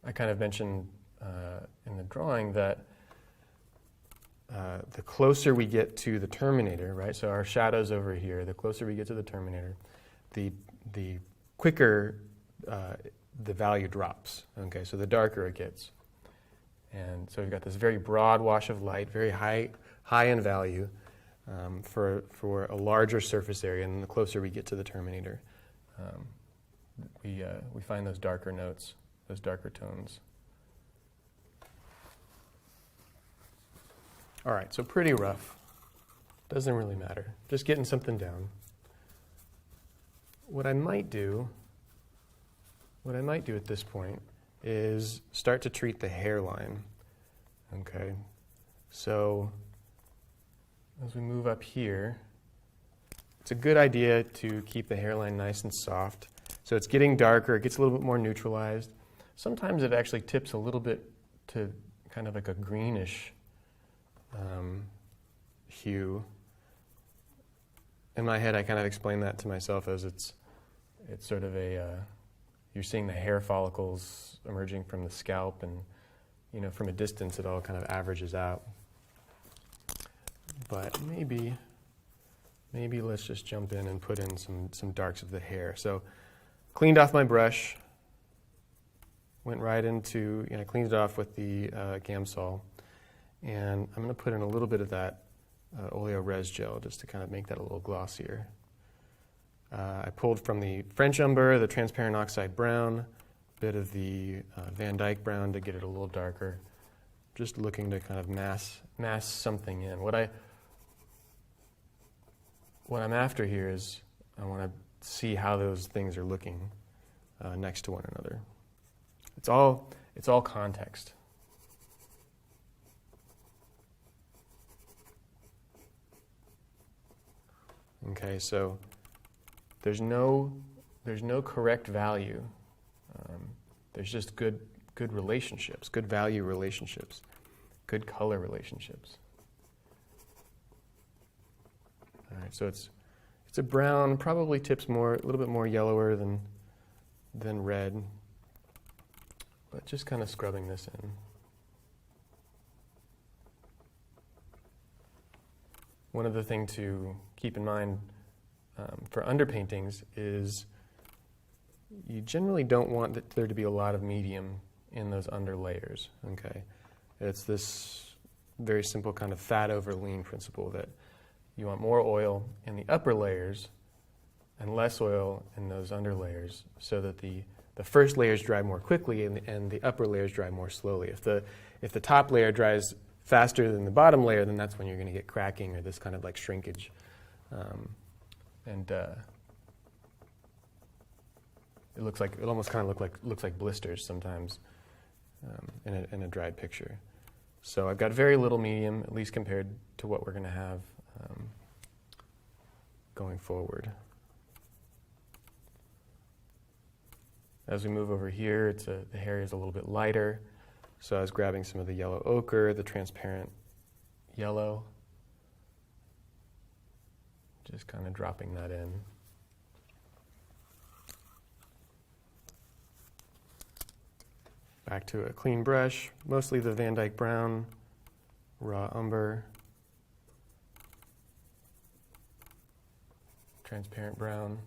I kind of mentioned in the drawing that the closer we get to the terminator, right? So our shadow's over here. The closer we get to the terminator, the quicker the value drops. Okay, so the darker it gets. And so we've got this very broad wash of light, very high in value for a larger surface area. And the closer we get to the terminator, we find those darker notes, those darker tones. All right, so pretty rough. Doesn't really matter. Just getting something down. What I might do at this point is start to treat the hairline. Okay, so as we move up here, it's a good idea to keep the hairline nice and soft. So it's getting darker, it gets a little bit more neutralized. Sometimes it actually tips a little bit to kind of like a greenish hue. in my head, I kind of explain that to myself as it's sort of you're seeing the hair follicles emerging from the scalp, and from a distance it all kind of averages out. But maybe let's just jump in and put in some darks of the hair. So cleaned off my brush, went right into, I cleaned it off with the Gamsol, and I'm going to put in a little bit of that Oleo Res Gel just to kind of make that a little glossier. I pulled from the French Umber, the Transparent Oxide Brown, a bit of the Van Dyke Brown to get it a little darker. Just looking to kind of mass something in. What I'm after here is I want to see how those things are looking next to one another. It's all context. Okay, so there's no correct value. There's just good relationships, good value relationships, good color relationships. All right, so it's a brown, probably tips a little bit more yellower than red, but just kind of scrubbing this in. One other thing to keep in mind for underpaintings is you generally don't want there to be a lot of medium in those under layers. Okay, it's this very simple kind of fat over lean principle that you want more oil in the upper layers and less oil in those under layers, so that the first layers dry more quickly and the upper layers dry more slowly. If the top layer dries faster than the bottom layer, then that's when you're going to get cracking or this kind of like shrinkage. It almost kind of looks like blisters sometimes in a dried picture. So I've got very little medium, at least compared to what we're going to have going forward. As we move over here, the hair is a little bit lighter. So I was grabbing some of the yellow ochre, the transparent yellow, just kind of dropping that in. Back to a clean brush, mostly the Van Dyke Brown, raw umber, transparent brown.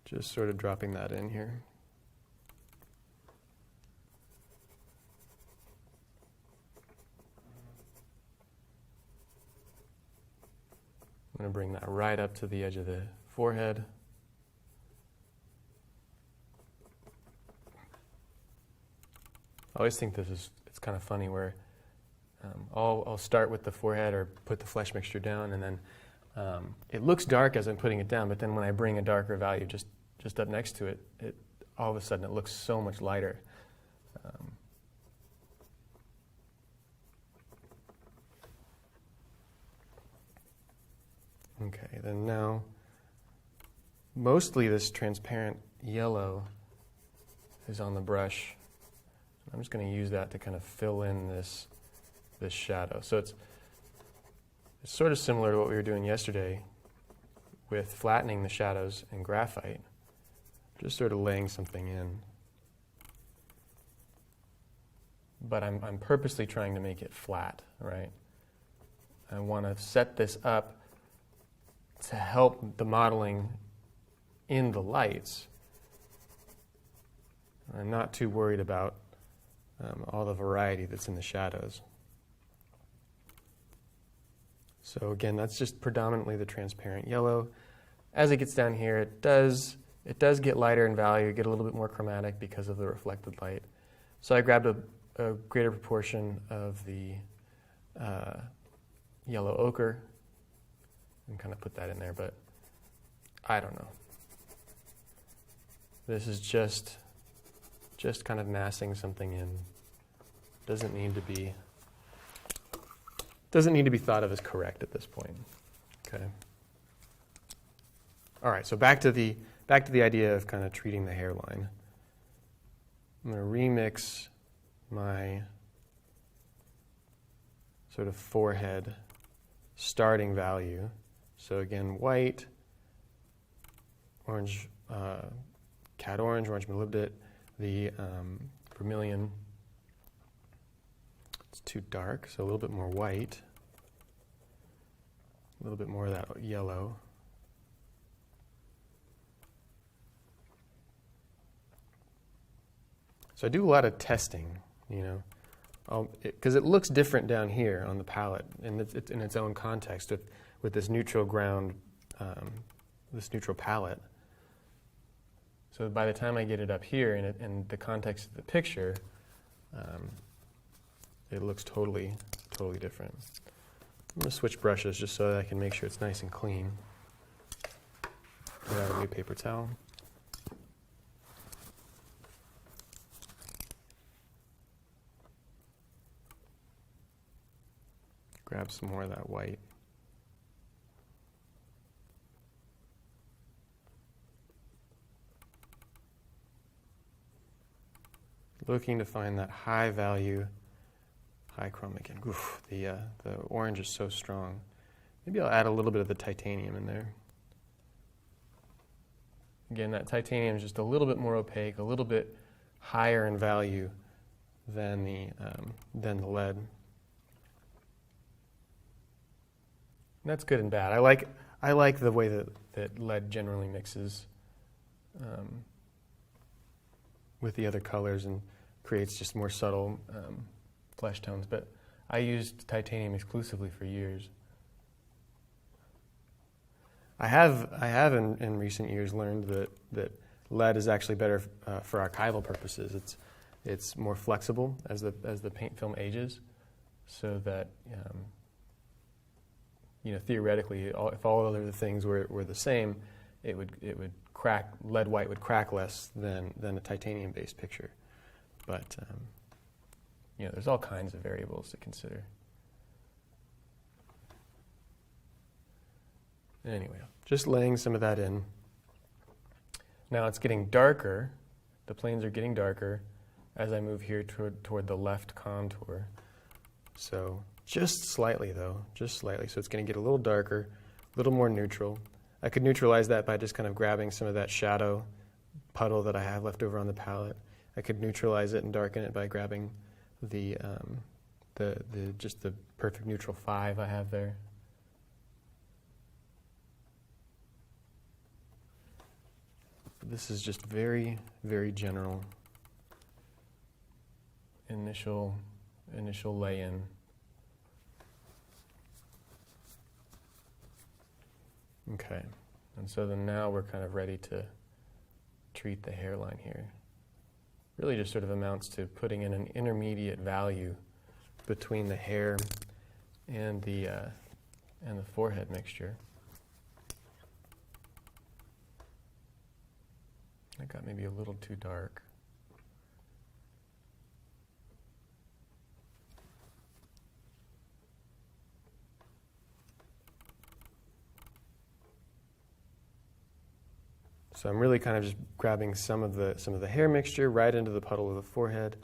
Just sort of dropping that in here. I'm going to bring that right up to the edge of the forehead. I always think it's kind of funny where I'll start with the forehead or put the flesh mixture down, and then it looks dark as I'm putting it down, but then when I bring a darker value just up next to it, all of a sudden it looks so much lighter. Okay, then now mostly this transparent yellow is on the brush. I'm just going to use that to kind of fill in this shadow. So it's sort of similar to what we were doing yesterday with flattening the shadows in graphite, just sort of laying something in. But I'm purposely trying to make it flat, right? I want to set this up to help the modeling in the lights. I'm not too worried about all the variety that's in the shadows. So again, that's just predominantly the transparent yellow. As it gets down here, it does get lighter in value, get a little bit more chromatic because of the reflected light. So I grabbed a greater proportion of the yellow ochre and kind of put that in there, but I don't know. This is just kind of massing something in. Doesn't need to be thought of as correct at this point. Okay. All right, so back to the back to the idea of kind of treating the hairline. I'm going to remix my sort of forehead starting value. So again, white, orange, cat orange, orange molybdate, the vermilion. It's too dark, so a little bit more white, a little bit more of that yellow. So I do a lot of testing, you know, because it looks different down here on the palette, and it's in its own context with this neutral ground, this neutral palette. So by the time I get it up here in the context of the picture, it looks totally different. I'm going to switch brushes just so that I can make sure it's nice and clean. Get out a new paper towel. Grab some more of that white. Looking to find that high value, high chroma again. Oof, the orange is so strong. Maybe I'll add a little bit of the titanium in there. Again, that titanium is just a little bit more opaque, a little bit higher in value than the lead. And that's good and bad. I like the way that lead generally mixes with the other colors and creates just more subtle flesh tones. But I used titanium exclusively for years. I have in recent years learned that lead is actually better for archival purposes. It's more flexible as the paint film ages, so that theoretically, if all other things were the same, it would crack. Lead white would crack less than a titanium-based picture. But there's all kinds of variables to consider. Anyway, just laying some of that in. Now it's getting darker. The planes are getting darker as I move here toward the left contour. So just slightly, though, just slightly. So it's going to get a little darker, a little more neutral. I could neutralize that by just kind of grabbing some of that shadow puddle that I have left over on the palette. I could neutralize it and darken it by grabbing the perfect neutral 5 I have there. This is just very, very general initial lay-in. Okay, and so then now we're kind of ready to treat the hairline here. Really just sort of amounts to putting in an intermediate value between the hair and the forehead mixture. I got maybe a little too dark. So I'm really kind of just grabbing some of the hair mixture right into the puddle of the forehead,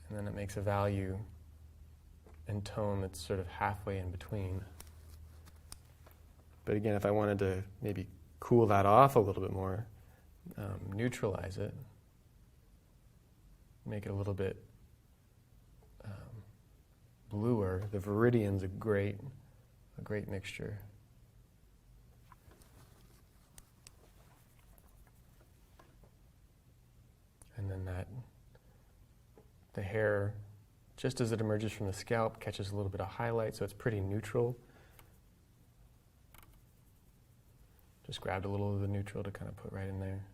and then it makes a value and tone that's sort of halfway in between. But again, if I wanted to maybe cool that off a little bit more, neutralize it, make it a little bit bluer, the Viridian's a great mixture. And then the hair, just as it emerges from the scalp, catches a little bit of highlight, so it's pretty neutral. Just grabbed a little of the neutral to kind of put right in there.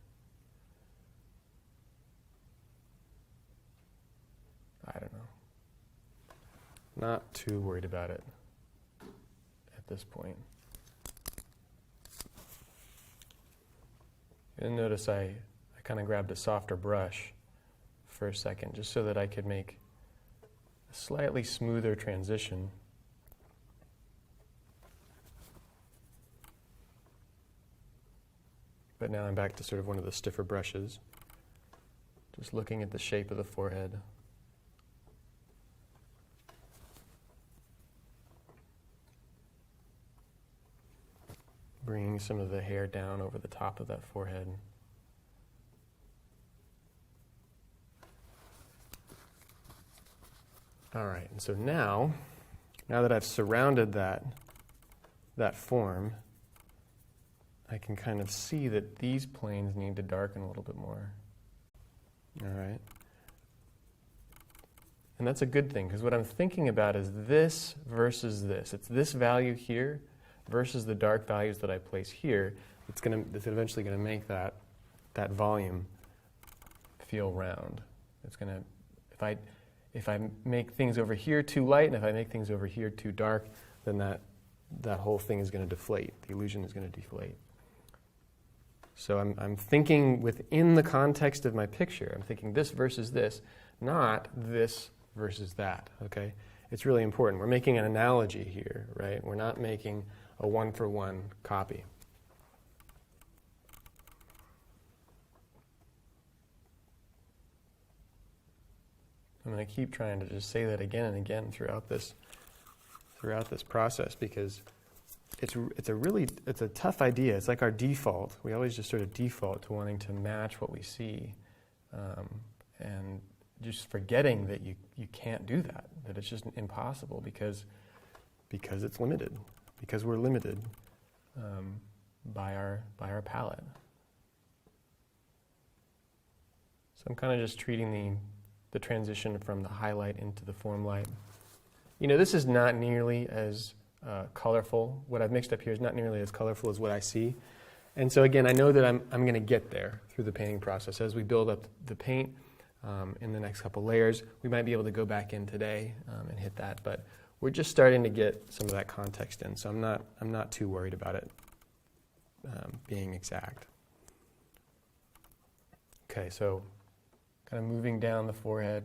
I don't know. Not too worried about it at this point. And notice I kind of grabbed a softer brush for a second, just so that I could make a slightly smoother transition. But now I'm back to sort of one of the stiffer brushes. Just looking at the shape of the forehead. Bringing some of the hair down over the top of that forehead. All right, and so now that I've surrounded that form, I can kind of see that these planes need to darken a little bit more. All right. And that's a good thing, because what I'm thinking about is this versus this. It's this value here versus the dark values that I place here. It's eventually going to make that volume feel round. It's going to, if I make things over here too light and if I make things over here too dark, then that whole thing is going to deflate. The illusion is going to deflate. So I'm thinking within the context of my picture. I'm thinking this versus this, not this versus that, okay? It's really important. We're making an analogy here, right? We're not making a one-for-one copy. I'm going to keep trying to just say that again and again throughout this process, because it's a tough idea. It's like our default. We always just sort of default to wanting to match what we see, and just forgetting that you can't do that. That it's just impossible because it's limited, because we're limited by our palette. So I'm kind of just treating the transition from the highlight into the form light. You know, this is not nearly as colorful. What I've mixed up here is not nearly as colorful as what I see. And so again, I know that I'm going to get there through the painting process. As we build up the paint in the next couple layers, we might be able to go back in today and hit that. But we're just starting to get some of that context in, so I'm not too worried about it being exact. Okay, so kind of moving down the forehead.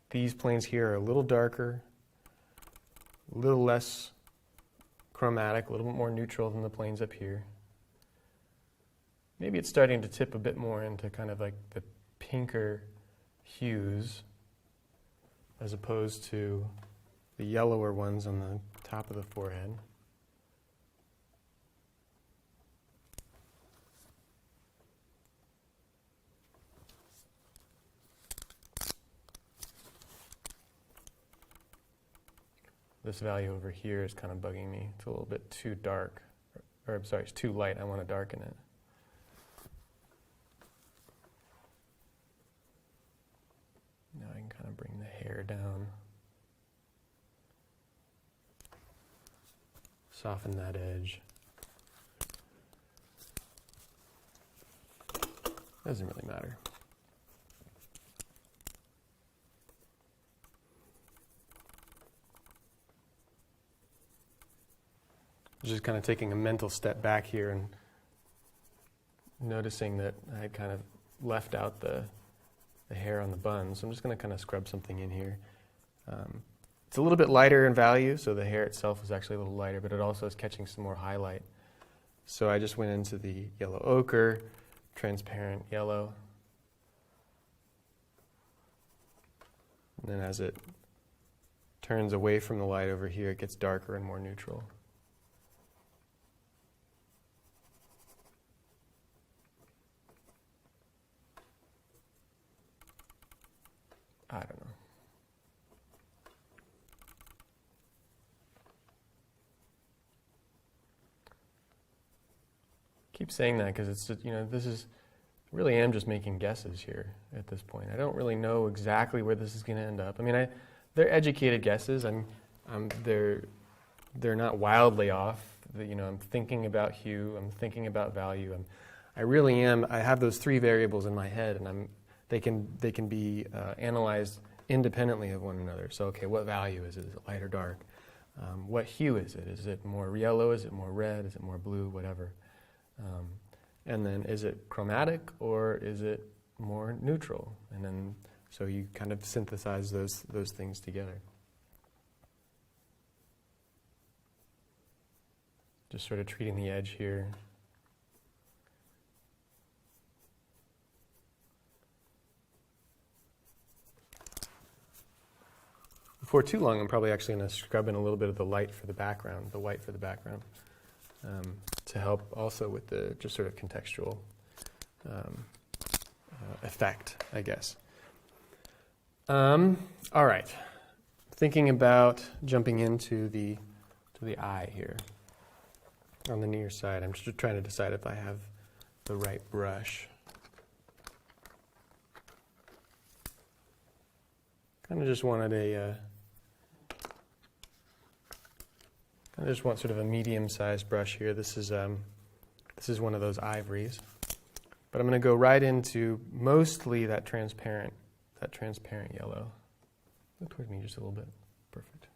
These planes here are a little darker, a little less chromatic, a little bit more neutral than the planes up here. Maybe it's starting to tip a bit more into kind of like the pinker hues as opposed to the yellower ones on the top of the forehead. This value over here is kind of bugging me. It's a little bit too dark. Or I'm sorry, it's too light. I want to darken it. Now I can kind of bring the hair down. Soften that edge. Doesn't really matter. Just kind of taking a mental step back here and noticing that I had kind of left out the hair on the bun. So I'm just going to kind of scrub something in here. It's a little bit lighter in value, so the hair itself is actually a little lighter, but it also is catching some more highlight. So I just went into the yellow ochre, transparent yellow. And then as it turns away from the light over here, it gets darker and more neutral. I don't know. Keep saying that because it's, this is, really am just making guesses here at this point. I don't really know exactly where this is going to end up. I mean, they're educated guesses. They're not wildly off. I'm thinking about hue. I'm thinking about value. I really am. I have those three variables in my head, and they can be analyzed independently of one another. So, okay, what value is it? Is it light or dark? What hue is it? Is it more yellow? Is it more red? Is it more blue? Whatever. And then is it chromatic or is it more neutral? And then so you kind of synthesize those things together. Just sort of treating the edge here before too long, I'm probably actually going to scrub in a little bit of the light for the background, the white for the background, to help also with the just sort of contextual effect, I guess. All right. Thinking about jumping into the eye here on the near side. I'm just trying to decide if I have the right brush. Kind of just wanted I just want sort of a medium-sized brush here. This is one of those ivories, but I'm going to go right into mostly that transparent yellow. Look toward me just a little bit. Perfect.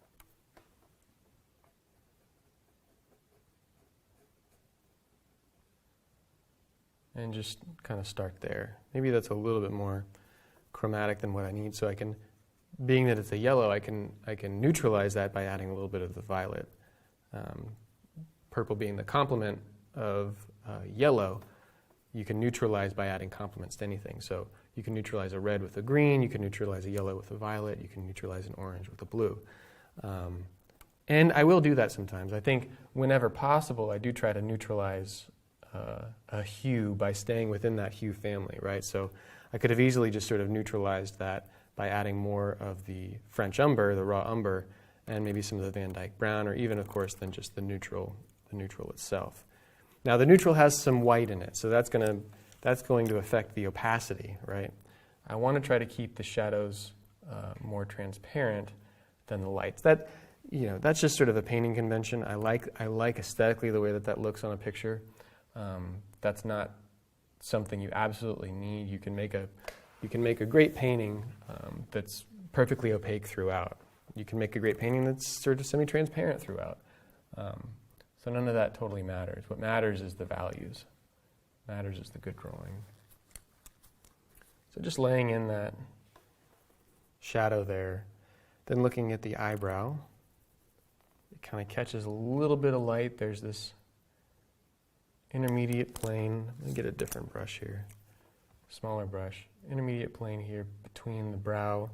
And just kind of start there. Maybe that's a little bit more chromatic than what I need, so I can, being that it's a yellow, I can neutralize that by adding a little bit of the violet. Purple being the complement of yellow, you can neutralize by adding complements to anything. So you can neutralize a red with a green, you can neutralize a yellow with a violet, you can neutralize an orange with a blue. And I will do that sometimes. I think whenever possible, I do try to neutralize a hue by staying within that hue family, right? So I could have easily just sort of neutralized that by adding more of the French umber, the raw umber, and maybe some of the Van Dyke brown, or even, of course, then just the neutral itself. Now, the neutral has some white in it, so that's going to affect the opacity, right? I want to try to keep the shadows more transparent than the lights. That's just sort of a painting convention. I like aesthetically the way that looks on a picture. That's not something you absolutely need. You can make a great painting that's perfectly opaque throughout. You can make a great painting that's sort of semi-transparent throughout. So none of that totally matters. What matters is the values. Matters is the good drawing. So just laying in that shadow there, then looking at the eyebrow, it kind of catches a little bit of light. There's this intermediate plane. Let me get a different brush here, smaller brush. Intermediate plane here between the brow,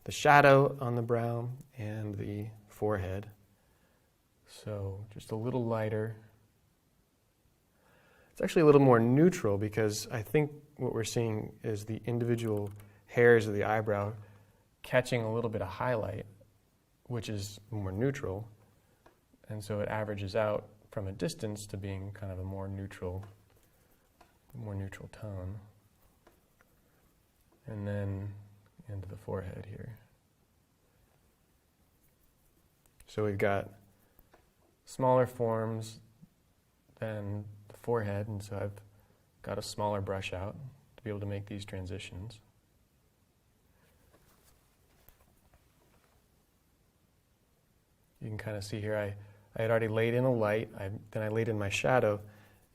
the shadow on the brow, and the forehead. So just a little lighter. It's actually a little more neutral because I think what we're seeing is the individual hairs of the eyebrow catching a little bit of highlight, which is more neutral. And so it averages out from a distance to being kind of a more neutral tone. And then into the forehead here. So we've got smaller forms than the forehead, and so I've got a smaller brush out to be able to make these transitions. You can kind of see here I had already laid in a light, then I laid in my shadow,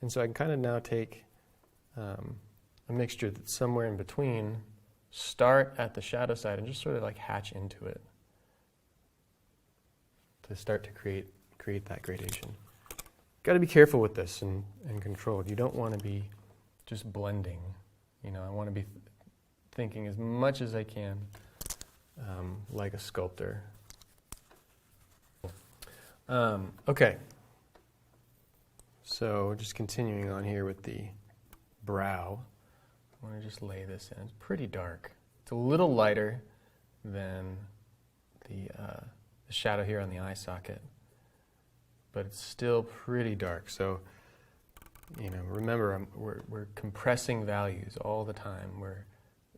and so I can kind of now take a mixture that's somewhere in between, start at the shadow side and just sort of like hatch into it to start to create that gradation. Got to be careful with this and controlled. You don't want to be just blending. I want to be thinking as much as I can like a sculptor. Okay. So just continuing on here with the brow. I want to just lay this in. It's pretty dark. It's a little lighter than the shadow here on the eye socket, but it's still pretty dark. So, remember, we're compressing values all the time. We're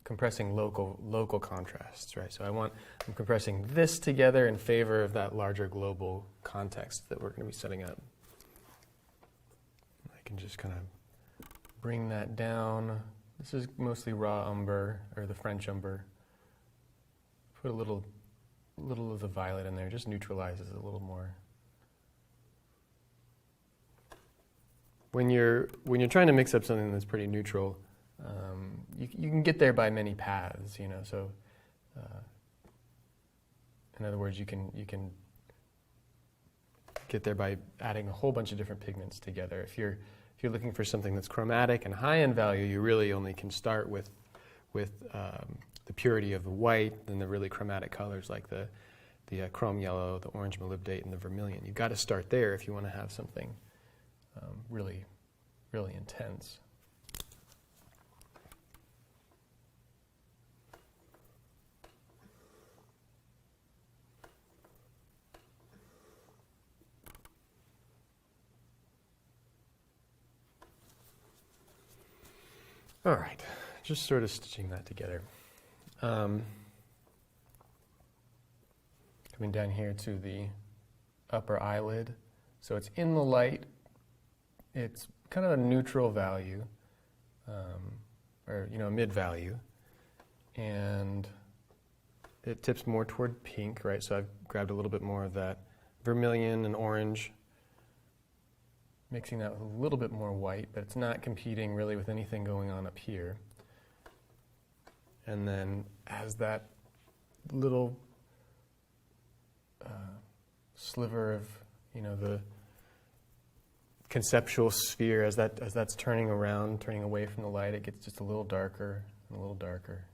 compressing local contrasts, right? So I'm compressing this together in favor of that larger global context that we're going to be setting up. I can just kind of bring that down. This is mostly raw umber, or the French umber. Put a little of the violet in there, just neutralizes it a little more. When you're trying to mix up something that's pretty neutral, you can get there by many paths, So, in other words, you can get there by adding a whole bunch of different pigments together. If you're looking for something that's chromatic and high in value, you really only can start with the purity of the white and the really chromatic colors like the chrome yellow, the orange molybdate, and the vermilion. You've got to start there if you want to have something really, really intense. All right, just sort of stitching that together. Coming down here to the upper eyelid. So it's in the light. It's kind of a neutral value, or a mid value. And it tips more toward pink, right? So I've grabbed a little bit more of that vermilion and orange, mixing that with a little bit more white, but it's not competing really with anything going on up here. And then as that little sliver of, the conceptual sphere, as that's turning around, turning away from the light, it gets just a little darker and a little darker.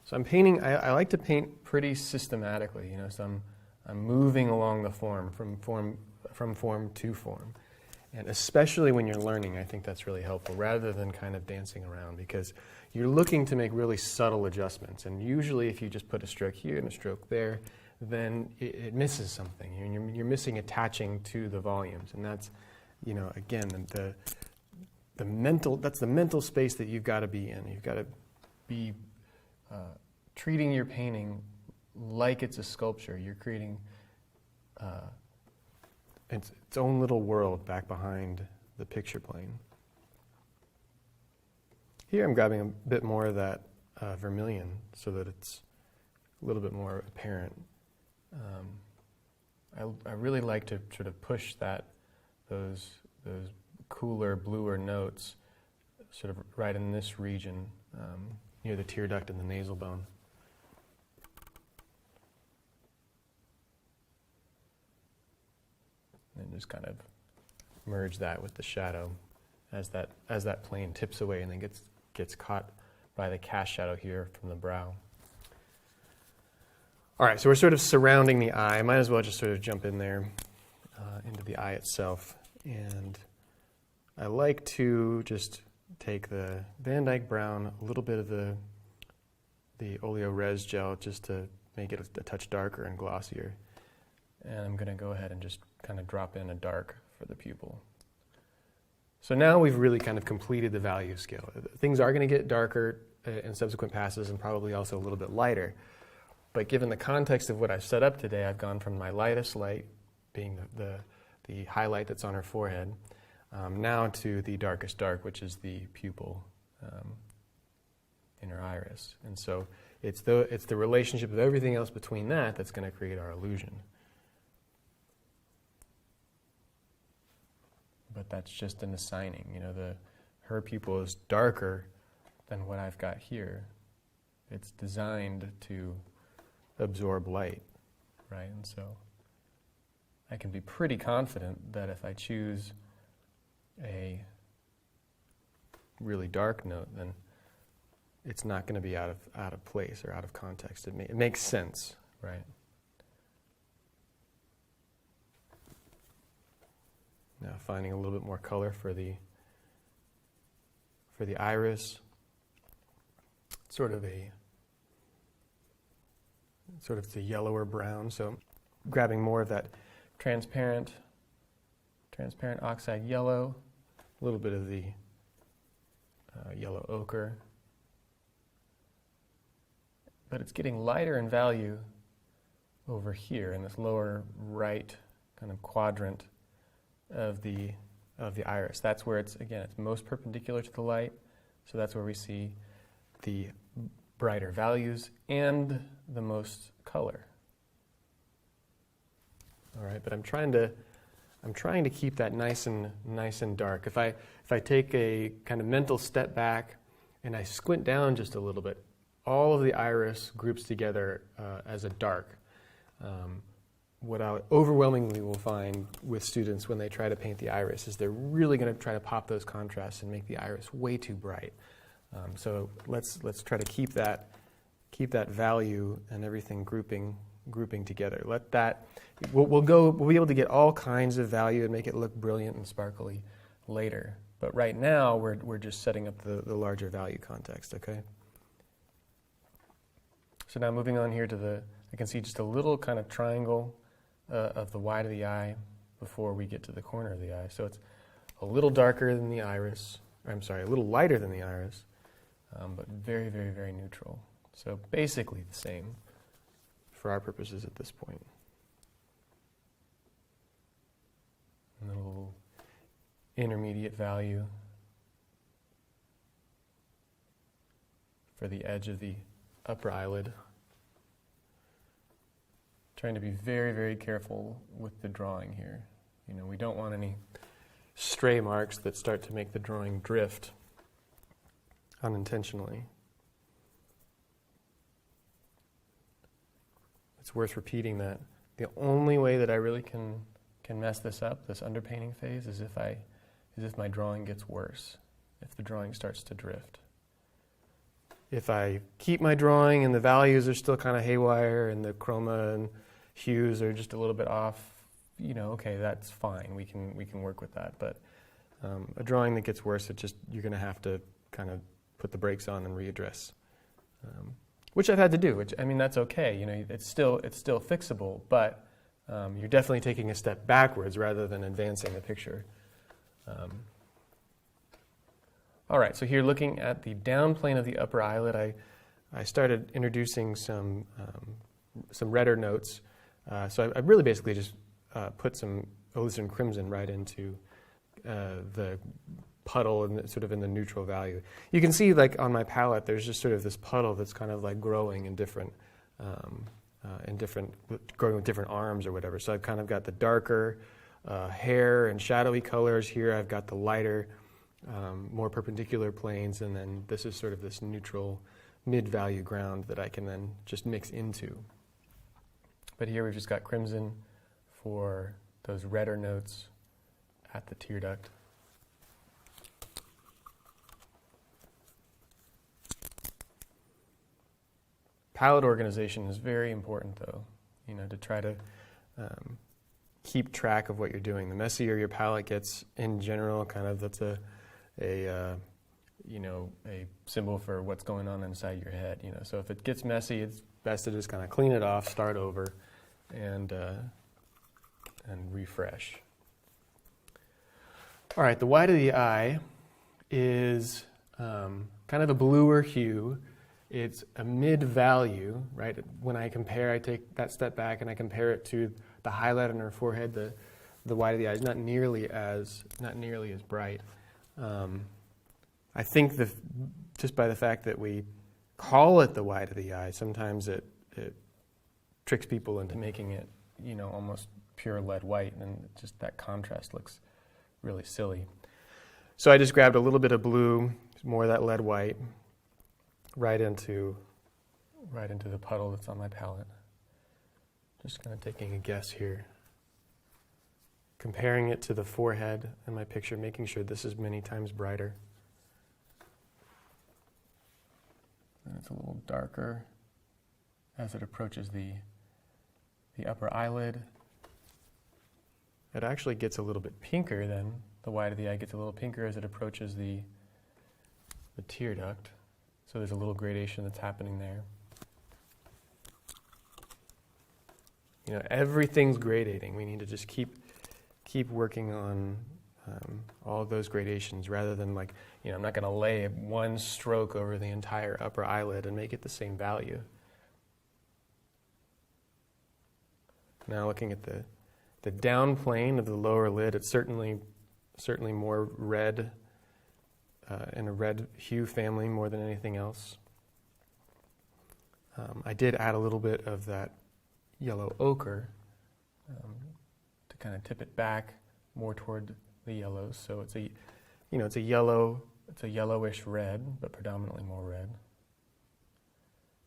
So I'm painting, I like to paint pretty systematically, so I'm moving along the form, from form to form. And especially when you're learning, I think that's really helpful, rather than kind of dancing around, because you're looking to make really subtle adjustments. And usually if you just put a stroke here and a stroke there, then it misses something. You're missing attaching to the volumes. And that's, again, the mental space that you've got to be in. You've got to be treating your painting like it's a sculpture. You're creating its own little world back behind the picture plane. Here I'm grabbing a bit more of that vermilion so that it's a little bit more apparent. I really like to sort of push those cooler, bluer notes sort of right in this region, near the tear duct and the nasal bone. And just kind of merge that with the shadow as that plane tips away and then gets caught by the cast shadow here from the brow. All right, so we're sort of surrounding the eye. I might as well just sort of jump in there into the eye itself. And I like to just take the Van Dyke Brown, a little bit of the Oleo Res gel just to make it a touch darker and glossier. And I'm going to go ahead and just kind of drop in a dark for the pupil. So now we've really kind of completed the value scale. Things are going to get darker in subsequent passes and probably also a little bit lighter. But given the context of what I've set up today, I've gone from my lightest light, being the highlight that's on her forehead, now to the darkest dark, which is the pupil in her iris. And so it's the relationship of everything else between that's going to create our illusion. But that's just an assigning. Her pupil is darker than what I've got here. It's designed to absorb light, right? And so I can be pretty confident that if I choose a really dark note, then it's not going to be out of place or out of context. It makes sense, right? Now finding a little bit more color for the iris, sort of the yellower brown. So grabbing more of that transparent oxide yellow, a little bit of the yellow ochre, but it's getting lighter in value over here in this lower right kind of quadrant of the iris. That's where it's most perpendicular to the light, so that's where we see the brighter values and the most color. All right, but I'm trying to keep that nice and dark. If I take a kind of mental step back and I squint down just a little bit, all of the iris groups together as a dark. What I overwhelmingly will find with students when they try to paint the iris is they're really going to try to pop those contrasts and make the iris way too bright. So let's try to keep that value and everything grouping together. Let that we'll be able to get all kinds of value and make it look brilliant and sparkly later. But right now we're just setting up the larger value context. Okay. So now moving on here I can see just a little kind of triangle of the wide of the eye before we get to the corner of the eye. So it's a little darker than the iris. A little lighter than the iris, but very, very, very neutral. So basically the same for our purposes at this point. And then a little intermediate value for the edge of the upper eyelid. Trying to be very, very careful with the drawing here. We don't want any stray marks that start to make the drawing drift unintentionally. It's worth repeating that the only way that I really can mess this up, this underpainting phase, is if my drawing gets worse, if the drawing starts to drift. If I keep my drawing and the values are still kind of haywire and the chroma and hues are just a little bit off, okay, that's fine. We can work with that. But a drawing that gets worse, you're going to have to kind of put the brakes on and readdress, which I've had to do. That's okay. It's still fixable, but you're definitely taking a step backwards rather than advancing the picture. All right, so here looking at the down plane of the upper eyelid, I started introducing some redder notes. So I really basically just put some alizarin crimson right into the puddle and sort of in the neutral value. You can see like on my palette there's just sort of this puddle that's kind of like growing in different growing with different arms or whatever. So I've kind of got the darker hair and shadowy colors here. I've got the lighter, more perpendicular planes, and then this is sort of this neutral mid-value ground that I can then just mix into. But here we've just got crimson for those redder notes at the tear duct. Palette organization is very important, though, to try to keep track of what you're doing. The messier your palette gets in general, kind of that's a symbol for what's going on inside your head. So if it gets messy, it's best to just kind of clean it off, start over, and refresh. All right, the white of the eye is kind of a bluer hue. It's a mid-value, right? When I compare, I take that step back and I compare it to the highlight on her forehead. The white of the eye is not nearly as bright. I think just by the fact that we call it the white of the eye, sometimes it tricks people into making it, almost pure lead white, and just that contrast looks really silly. So I just grabbed a little bit of blue, more of that lead white, right into the puddle that's on my palette. Just kind of taking a guess here. Comparing it to the forehead in my picture, making sure this is many times brighter. And it's a little darker as it approaches the upper eyelid. It actually gets a little bit pinker then. The white of the eye gets a little pinker as it approaches the tear duct. So there's a little gradation that's happening there. Everything's gradating. We need to just keep working on all of those gradations rather than I'm not going to lay one stroke over the entire upper eyelid and make it the same value. Now looking at the down plane of the lower lid, it's certainly more red, in a red hue family more than anything else. I did add a little bit of that yellow ochre to kind of tip it back more toward the yellows. So it's a yellowish red, but predominantly more red.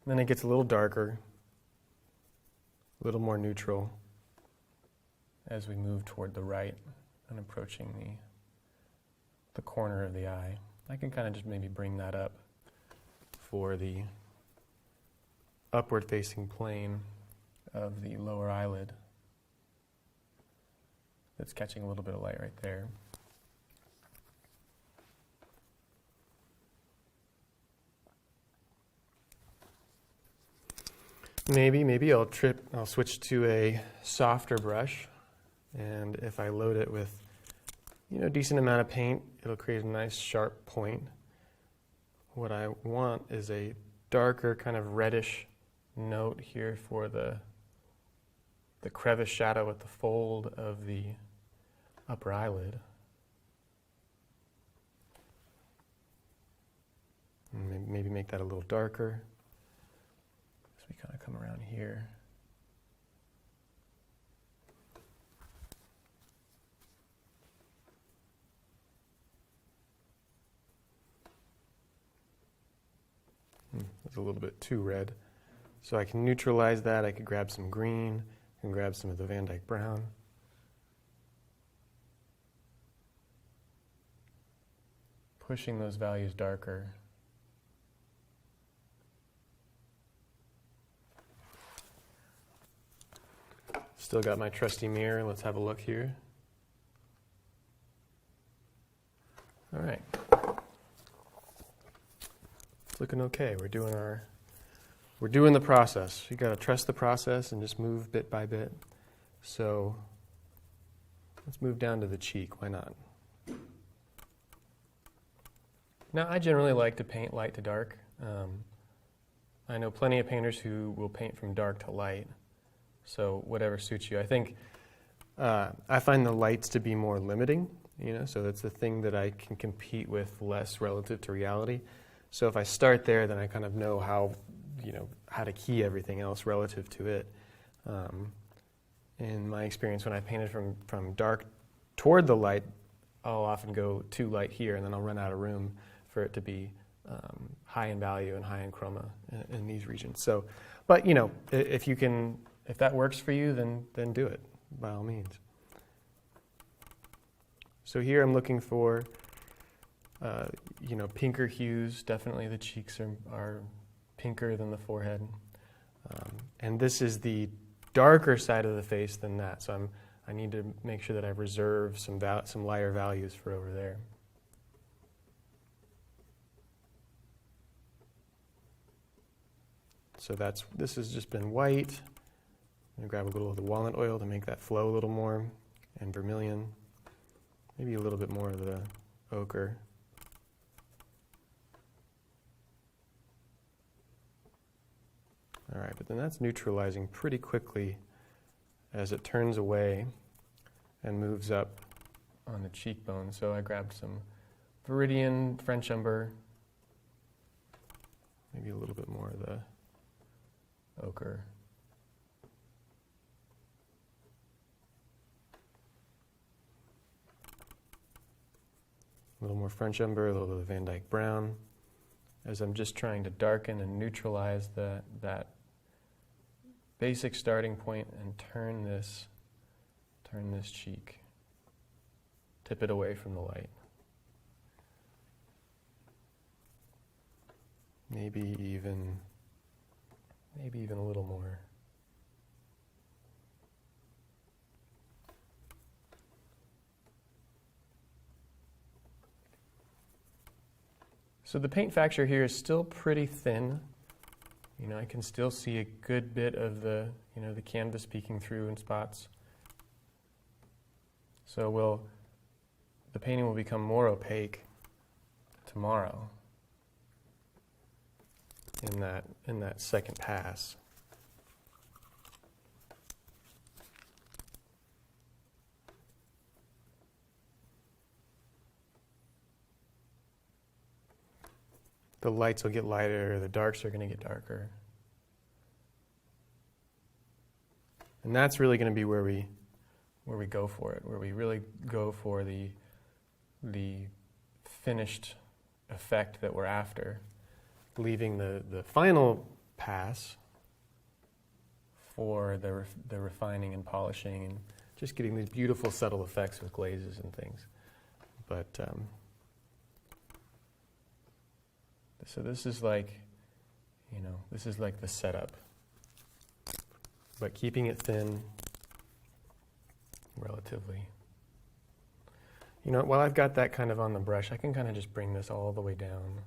And then it gets a little darker, a little more neutral as we move toward the right and approaching the corner of the eye. I can kind of just maybe bring that up for the upward facing plane of the lower eyelid. That's catching a little bit of light right there. Maybe I'll switch to a softer brush, and if I load it with, a decent amount of paint, it'll create a nice sharp point. What I want is a darker kind of reddish note here for the crevice shadow at the fold of the upper eyelid. And maybe make that a little darker. We kind of come around here. It's a little bit too red. So I can neutralize that. I could grab some green and grab some of the Van Dyke brown. Pushing those values darker. Still got my trusty mirror. Let's have a look here. All right. It's looking okay. We're doing the process. You got to trust the process and just move bit by bit. So let's move down to the cheek. Why not? Now, I generally like to paint light to dark. I know plenty of painters who will paint from dark to light. So whatever suits you. I think I find the lights to be more limiting, so that's the thing that I can compete with less relative to reality. So if I start there, then I kind of know how to key everything else relative to it. In my experience, when I painted from dark toward the light, I'll often go too light here, and then I'll run out of room for it to be high in value and high in chroma in these regions. So, but if that works for you, then do it, by all means. So here I'm looking for, pinker hues. Definitely the cheeks are pinker than the forehead. And this is the darker side of the face than that. So I need to make sure that I reserve some lighter values for over there. So this has just been white. I'm going to grab a little of the walnut oil to make that flow a little more, and vermilion, maybe a little bit more of the ochre. All right, but then that's neutralizing pretty quickly as it turns away and moves up on the cheekbone. So I grabbed some Viridian, French umber, maybe a little bit more of the ochre. A little more French umber, a little bit of Van Dyke brown, as I'm just trying to darken and neutralize that basic starting point and turn this cheek. Tip it away from the light. Maybe even a little more. So the paint facture here is still pretty thin. I can still see a good bit of the canvas peeking through in spots. So the painting will become more opaque tomorrow in that second pass. The lights will get lighter, the darks are going to get darker. And that's really going to be where we go for it, where we really go for the finished effect that we're after, leaving the final pass for the refining and polishing and just getting these beautiful subtle effects with glazes and things. But so this is like This is like the setup. But keeping it thin, relatively. While I've got that kind of on the brush, I can kind of just bring this all the way down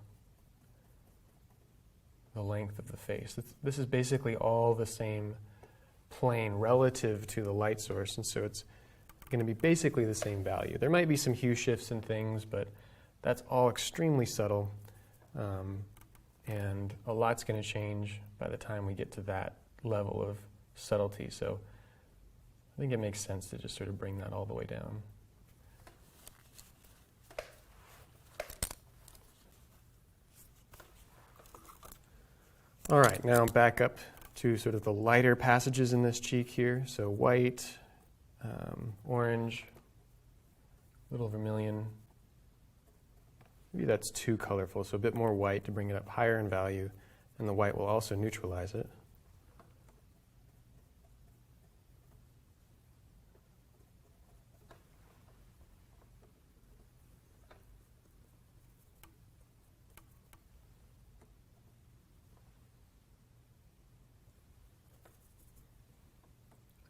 the length of the face. This is basically all the same plane relative to the light source, and so it's going to be basically the same value. There might be some hue shifts and things, but that's all extremely subtle, and a lot's going to change by the time we get to that level of subtlety. So I think it makes sense to just sort of bring that all the way down. All right, now back up to sort of the lighter passages in this cheek here. So white, orange, a little vermilion. Maybe that's too colorful, so a bit more white to bring it up higher in value, and the white will also neutralize it.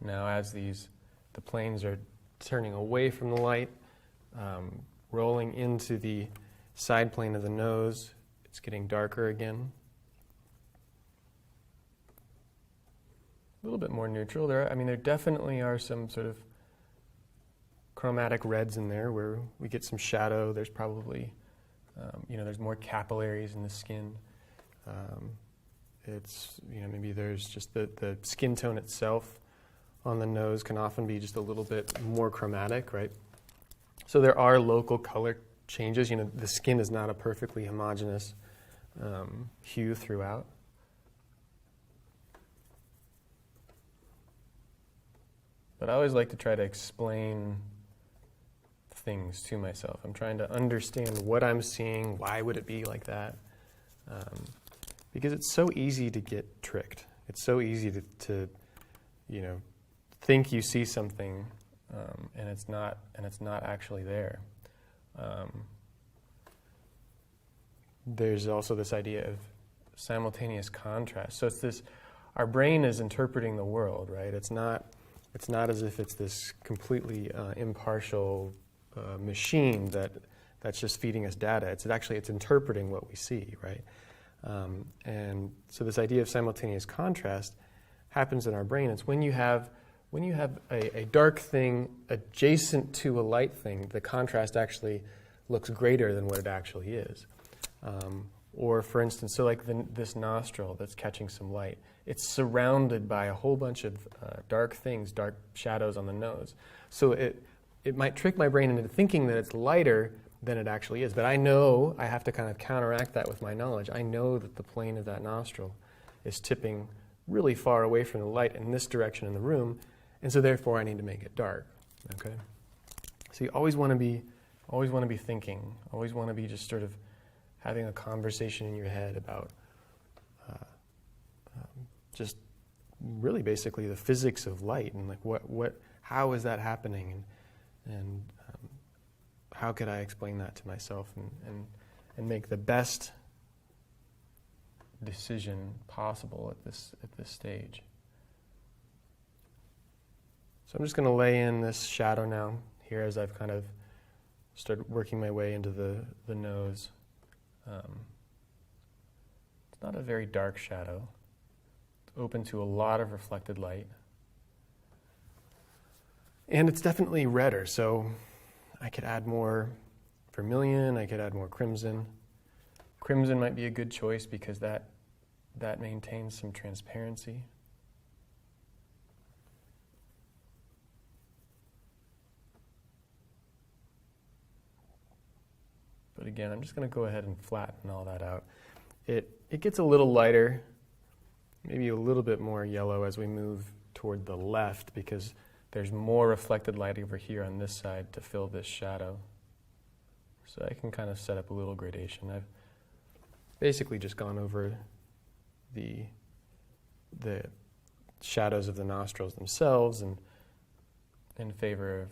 Now as the planes are turning away from the light, rolling into the side plane of the nose, it's getting darker again. A little bit more neutral. There definitely are some sort of chromatic reds in there where we get some shadow. There's probably, there's more capillaries in the skin. Maybe there's just the skin tone itself on the nose can often be just a little bit more chromatic, right? So there are local color changes. The skin is not a perfectly homogeneous hue throughout. But I always like to try to explain things to myself. I'm trying to understand what I'm seeing, why would it be like that? Because it's so easy to get tricked. It's so easy to think you see something and it's not actually there. There's also this idea of simultaneous contrast. So it's this, our brain is interpreting the world, right? It's not as if it's this completely impartial machine that's just feeding us data. It's interpreting what we see, right? And so this idea of simultaneous contrast happens in our brain. It's when you have a dark thing adjacent to a light thing, the contrast actually looks greater than what it actually is. Or for instance, so like this nostril that's catching some light, it's surrounded by a whole bunch of dark things, dark shadows on the nose. So it might trick my brain into thinking that it's lighter than it actually is. But I know I have to kind of counteract that with my knowledge. I know that the plane of that nostril is tipping really far away from the light in this direction in the room, and so therefore I need to make it dark. Okay? So you always want to be thinking, always want to be just sort of having a conversation in your head about just really basically the physics of light and like how is that happening, and how could I explain that to myself and make the best decision possible at this stage. So I'm just going to lay in this shadow now here as I've kind of started working my way into the nose. It's not a very dark shadow. It's open to a lot of reflected light. And it's definitely redder, so I could add more vermilion, I could add more crimson. Crimson might be a good choice because that maintains some transparency. But again, I'm just going to go ahead and flatten all that out. It gets a little lighter, maybe a little bit more yellow as we move toward the left because there's more reflected light over here on this side to fill this shadow. So I can kind of set up a little gradation. I've basically just gone over the shadows of the nostrils themselves and in favor of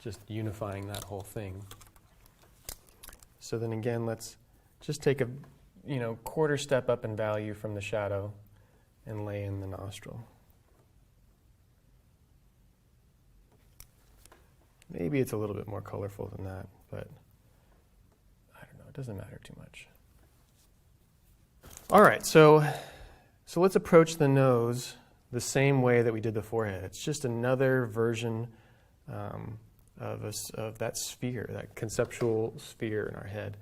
just unifying that whole thing. So then again, let's just take quarter step up in value from the shadow and lay in the nostril. Maybe it's a little bit more colorful than that, but I don't know, it doesn't matter too much. All right, so let's approach the nose the same way that we did the forehead. It's just another version of that sphere, that conceptual sphere in our head.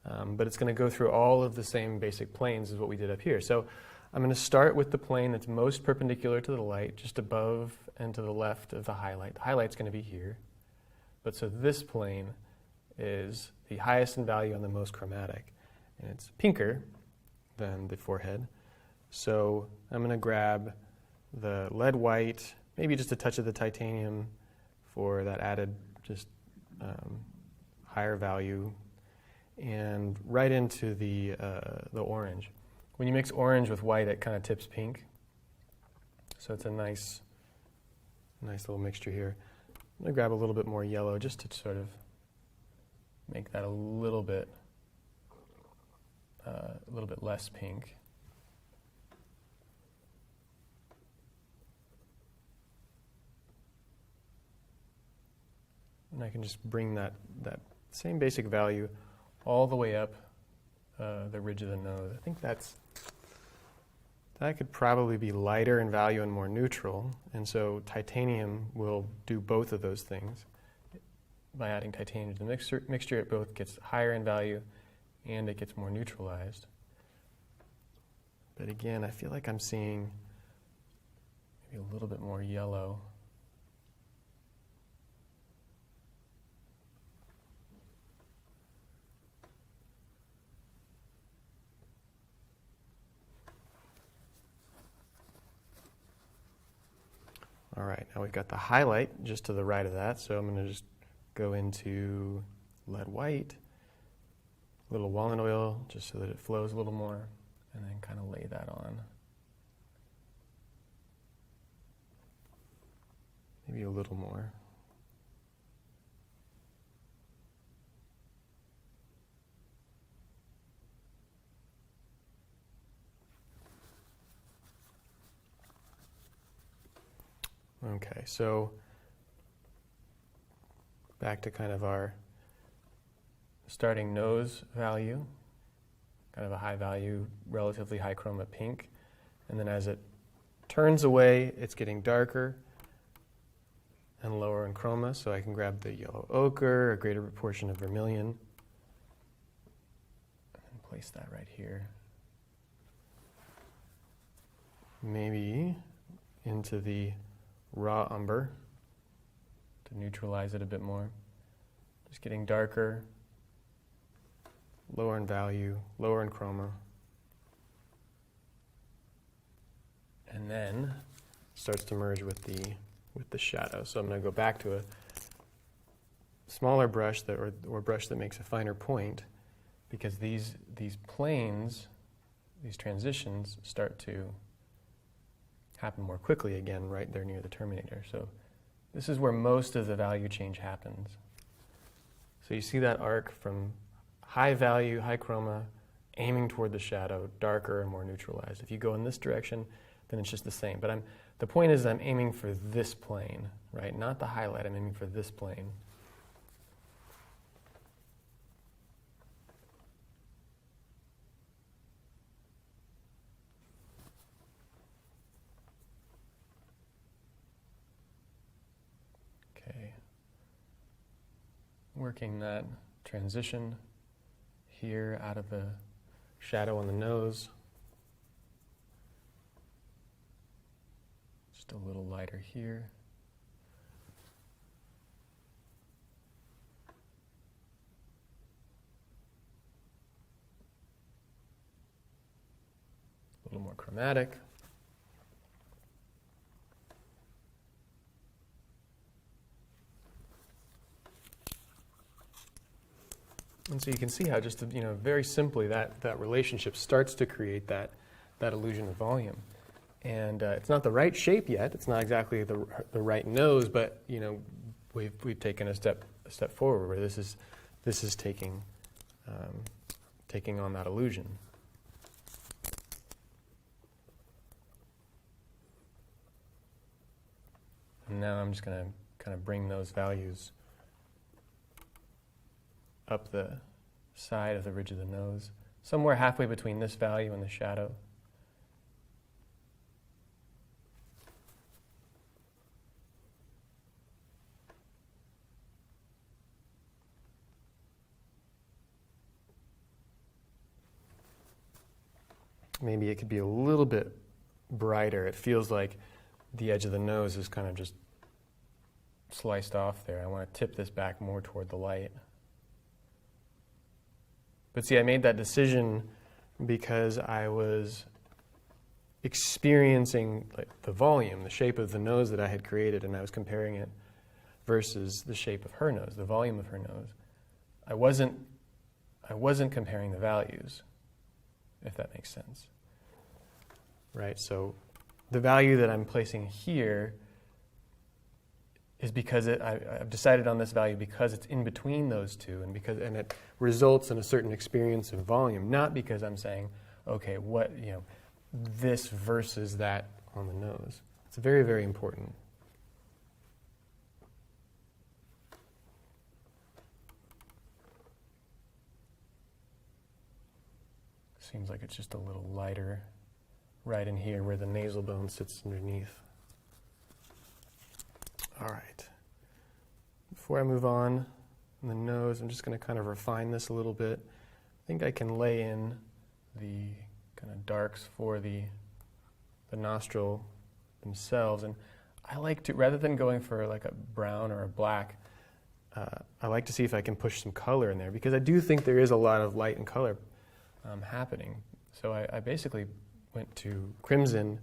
But it's going to go through all of the same basic planes as what we did up here. So I'm going to start with the plane that's most perpendicular to the light, just above and to the left of the highlight. The highlight's going to be here. But so this plane is the highest in value and the most chromatic. And it's pinker than the forehead. So I'm going to grab the lead white, maybe just a touch of the titanium for that added just higher value, and right into the orange. When you mix orange with white, it kind of tips pink. So it's a nice little mixture here. I'm going to grab a little bit more yellow just to sort of make that a little bit less pink. And I can just bring that same basic value all the way up the ridge of the nose. I think that could probably be lighter in value and more neutral. And so titanium will do both of those things. By adding titanium to the mixture, it both gets higher in value and it gets more neutralized. But again, I feel like I'm seeing maybe a little bit more yellow. All right, now we've got the highlight just to the right of that, so I'm going to just go into lead white, a little walnut oil, just so that it flows a little more, and then kind of lay that on. Maybe a little more. Okay, so back to kind of our starting nose value, kind of a high value, relatively high chroma pink. And then as it turns away, it's getting darker and lower in chroma. So I can grab the yellow ochre, a greater proportion of vermilion, and place that right here. Maybe into the raw umber to neutralize it a bit more. Just getting darker, lower in value, lower in chroma. And then starts to merge with the shadow. So I'm going to go back to a smaller brush or brush that makes a finer point, because these planes, these transitions start to happen more quickly again right there near the terminator. So this is where most of the value change happens. So you see that arc from high value, high chroma, aiming toward the shadow, darker and more neutralized. If you go in this direction, then it's just the same. But the point is I'm aiming for this plane, right? Not the highlight, I'm aiming for this plane. Working that transition here out of the shadow on the nose. Just a little lighter here. A little more chromatic. And so you can see how just very simply that relationship starts to create that illusion of volume. And it's not the right shape yet. It's not exactly the right nose, but we've taken a step forward where this is taking on that illusion. And now I'm just going to kind of bring those values up the side of the ridge of the nose, somewhere halfway between this value and the shadow. Maybe it could be a little bit brighter. It feels like the edge of the nose is kind of just sliced off there. I want to tip this back more toward the light. But see, I made that decision because I was experiencing like the volume, the shape of the nose that I had created, and I was comparing it versus the shape of her nose, the volume of her nose. I wasn't comparing the values, if that makes sense. Right? So the value that I'm placing here is because I've decided on this value because it's in between those two, and it results in a certain experience of volume, not because I'm saying, okay, what, this versus that on the nose. It's very, very important. Seems like it's just a little lighter right in here where the nasal bone sits underneath. All right. Before I move on the nose, I'm just going to kind of refine this a little bit. I think I can lay in the kind of darks for the nostril themselves. And I like to, rather than going for like a brown or a black, I like to see if I can push some color in there, because I do think there is a lot of light and color happening. So I basically went to crimson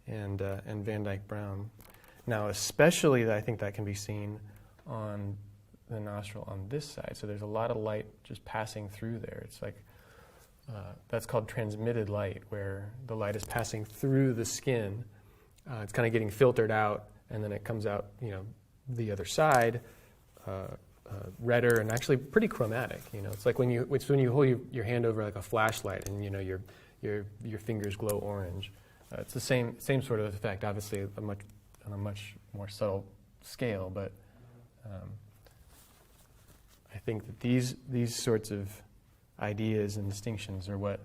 and Van Dyke brown. Now, especially I think that can be seen on the nostril on this side. So there's a lot of light just passing through there. It's like, that's called transmitted light, where the light is passing through the skin. It's kind of getting filtered out, and then it comes out, the other side, redder and actually pretty chromatic. It's like when you hold your hand over like a flashlight, and your fingers glow orange. It's the same sort of effect, obviously on a much more subtle scale, but I think that these sorts of ideas and distinctions are what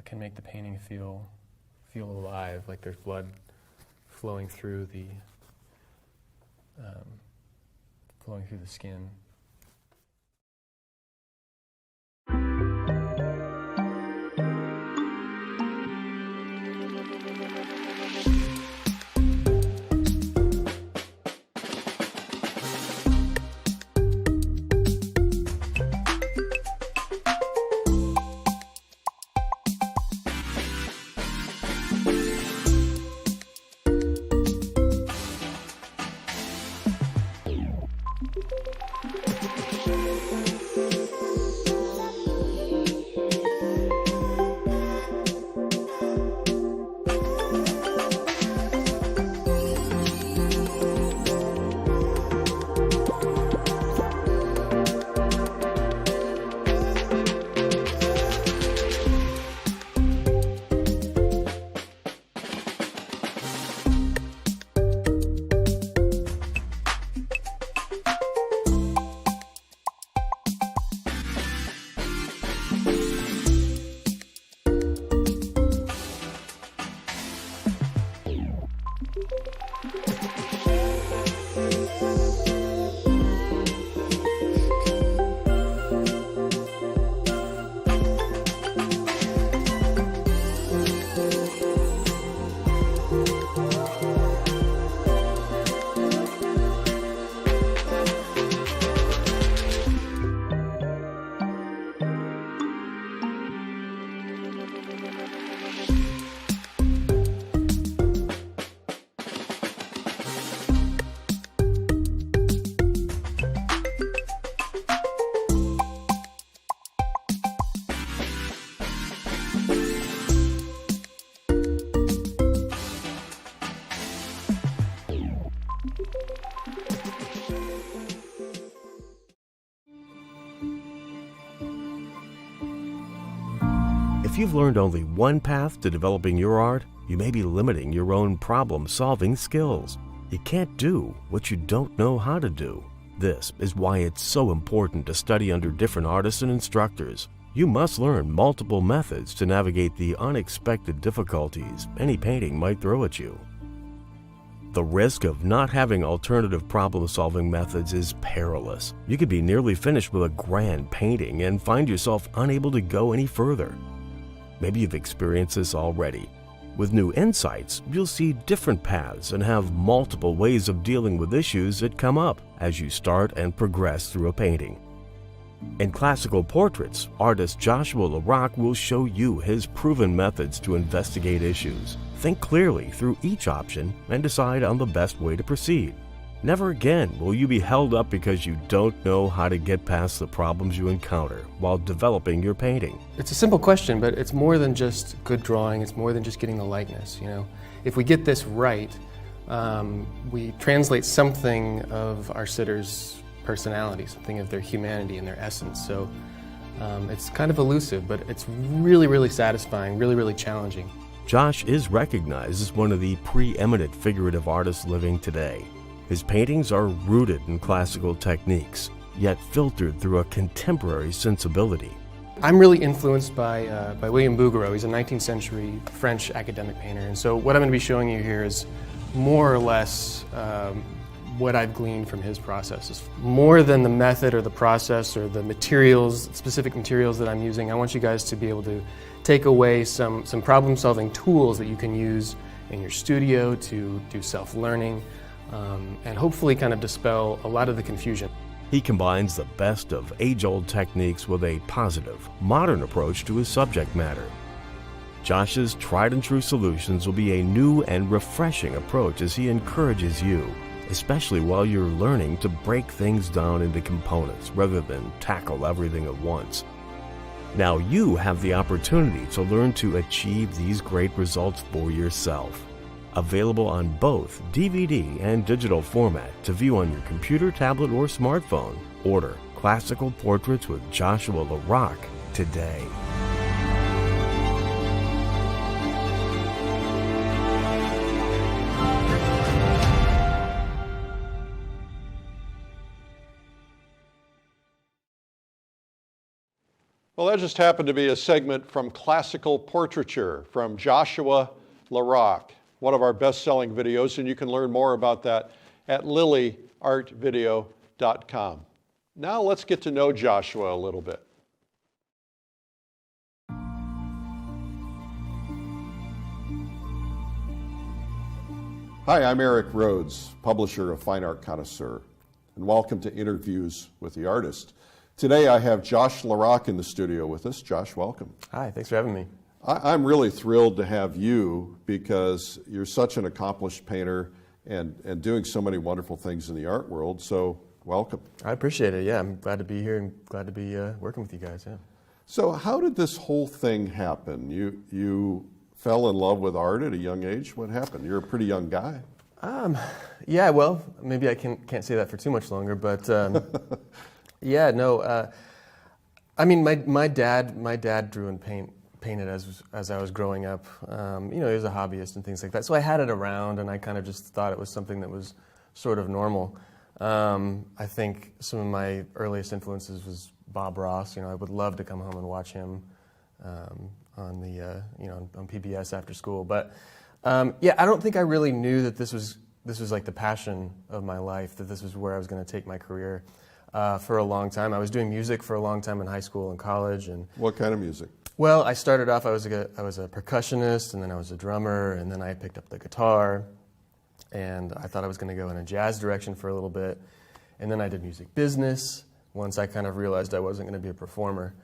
can make the painting feel alive, like there's blood flowing through the skin. If you've learned only one path to developing your art, you may be limiting your own problem-solving skills. You can't do what you don't know how to do. This is why it's so important to study under different artists and instructors. You must learn multiple methods to navigate the unexpected difficulties any painting might throw at you. The risk of not having alternative problem-solving methods is perilous. You could be nearly finished with a grand painting and find yourself unable to go any further. Maybe you've experienced this already. With new insights, you'll see different paths and have multiple ways of dealing with issues that come up as you start and progress through a painting. In classical portraits, artist Joshua LaRock will show you his proven methods to investigate issues. Think clearly through each option and decide on the best way to proceed. Never again will you be held up because you don't know how to get past the problems you encounter while developing your painting. It's a simple question, but it's more than just good drawing. It's more than just getting the likeness. If we get this right, we translate something of our sitters' personality, something of their humanity and their essence. So it's kind of elusive, but it's really, really satisfying, really, really challenging. Josh is recognized as one of the preeminent figurative artists living today. His paintings are rooted in classical techniques, yet filtered through a contemporary sensibility. I'm really influenced by William Bouguereau. He's a 19th century French academic painter. And so what I'm going to be showing you here is more or less what I've gleaned from his processes. More than the method or the process or the materials, specific materials that I'm using, I want you guys to be able to take away some problem-solving tools that you can use in your studio to do self-learning and hopefully kind of dispel a lot of the confusion. He combines the best of age-old techniques with a positive, modern approach to his subject matter. Josh's tried-and-true solutions will be a new and refreshing approach as he encourages you, especially while you're learning to break things down into components rather than tackle everything at once. Now you have the opportunity to learn to achieve these great results for yourself. Available on both DVD and digital format to view on your computer, tablet, or smartphone. Order Classical Portraits with Joshua LaRock today. Well, that just happened to be a segment from Classical Portraiture from Joshua LaRock, one of our best-selling videos, and you can learn more about that at lilyartvideo.com. Now let's get to know Joshua a little bit. Hi, I'm Eric Rhodes, publisher of Fine Art Connoisseur, and welcome to Interviews with the Artist. Today I have Josh LaRock in the studio with us. Josh, welcome. Hi, thanks for having me. I'm really thrilled to have you because you're such an accomplished painter and doing so many wonderful things in the art world, so welcome. I appreciate it, yeah. I'm glad to be here and glad to be working with you guys, yeah. So how did this whole thing happen? You fell in love with art at a young age? What happened? You're a pretty young guy. Yeah, well, maybe I can't say that for too much longer, but yeah, no. I mean, my dad drew and painted as I was growing up. He was a hobbyist and things like that. So I had it around, and I kind of just thought it was something that was sort of normal. I think some of my earliest influences was Bob Ross. I would love to come home and watch him on the on PBS after school. But yeah, I don't think I really knew that this was like the passion of my life. That this was where I was going to take my career. For a long time. I was doing music for a long time in high school and college. And what kind of music? Well, I started off, I was a percussionist, and then I was a drummer, and then I picked up the guitar, and I thought I was going to go in a jazz direction for a little bit, and then I did music business once I kind of realized I wasn't going to be a performer.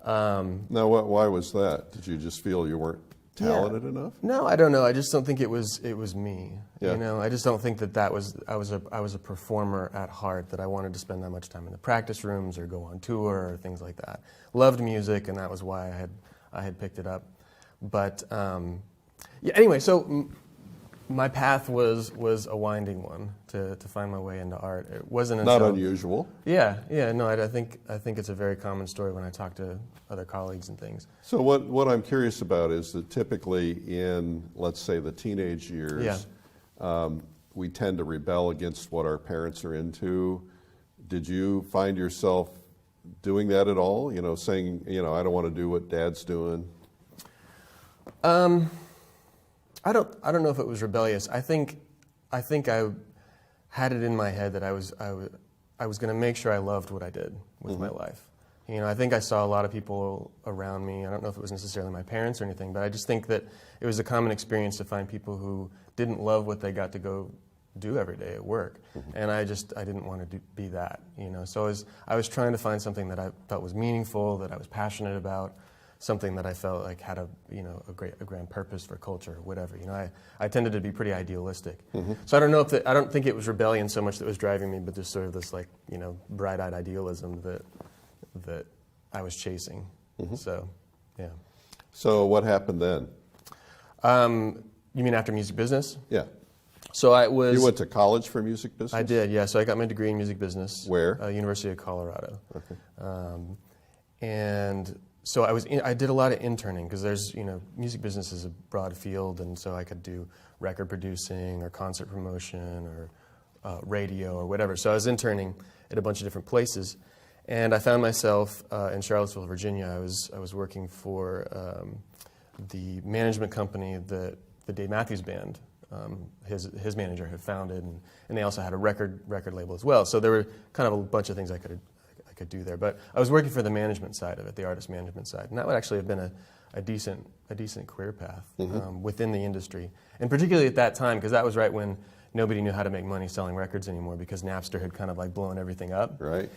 Now, why was that? Did you just feel you weren't talented enough? No, I don't know. I just don't think it was me. Yeah. I just don't think that was I was a performer at heart, that I wanted to spend that much time in the practice rooms or go on tour or things like that. Loved music, and that was why I had picked it up. But yeah. Anyway, so my path was a winding one to find my way into art. It wasn't not unusual. Yeah. No, I think it's a very common story when I talk to other colleagues and things. So what I'm curious about is that typically in, let's say, the teenage years, we tend to rebel against what our parents are into. Did you find yourself doing that at all? You know, saying, you know, I don't want to do what Dad's doing. I don't know if it was rebellious. I think I had it in my head that I was going to make sure I loved what I did with my life. You know, I think I saw a lot of people around me. I don't know if it was necessarily my parents or anything, but I just think that it was a common experience to find people who didn't love what they got to go do every day at work. And I didn't want to be that, you know. So I was trying to find something that I felt was meaningful, that I was passionate about, something that I felt like had a grand purpose for culture, whatever. You know, I tended to be pretty idealistic. So I don't know if I don't think it was rebellion so much that was driving me, but just sort of this, like, you know, bright-eyed idealism that I was chasing. So, yeah. So what happened then? You mean after music business? Yeah. So I was. You went to college for music business? I did, yeah. So I got my degree in music business. Where? University of Colorado. Okay. And so I did a lot of interning because there's, you know, music business is a broad field, and so I could do record producing or concert promotion or radio or whatever. So I was interning at a bunch of different places, and I found myself in Charlottesville, Virginia. I was working for the management company that the Dave Matthews Band, his manager, had founded, and they also had a record label as well. So there were kind of a bunch of things I could do there. But I was working for the management side of it, the artist management side, and that would actually have been a decent career path within the industry, and particularly at that time, because that was right when nobody knew how to make money selling records anymore, because Napster had kind of like blown everything up. Right.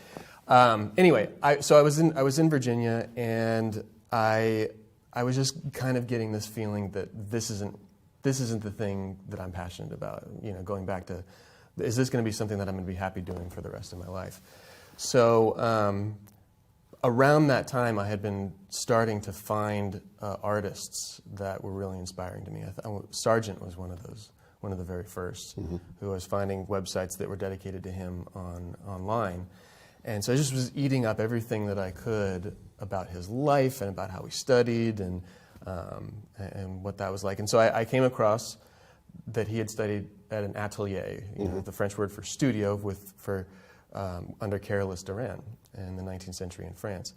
Anyway, so I was in Virginia, and I was just kind of getting this feeling that this isn't the thing that I'm passionate about. You know, going back to, is this going to be something that I'm going to be happy doing for the rest of my life? So around that time, I had been starting to find artists that were really inspiring to me. Sargent was one of the very first, who I was finding websites that were dedicated to him online. And so I just was eating up everything that I could about his life and about how he studied and what that was like. And so I came across that he had studied at an atelier, you know, the French word for studio, under Carolus Duran in the 19th century in France.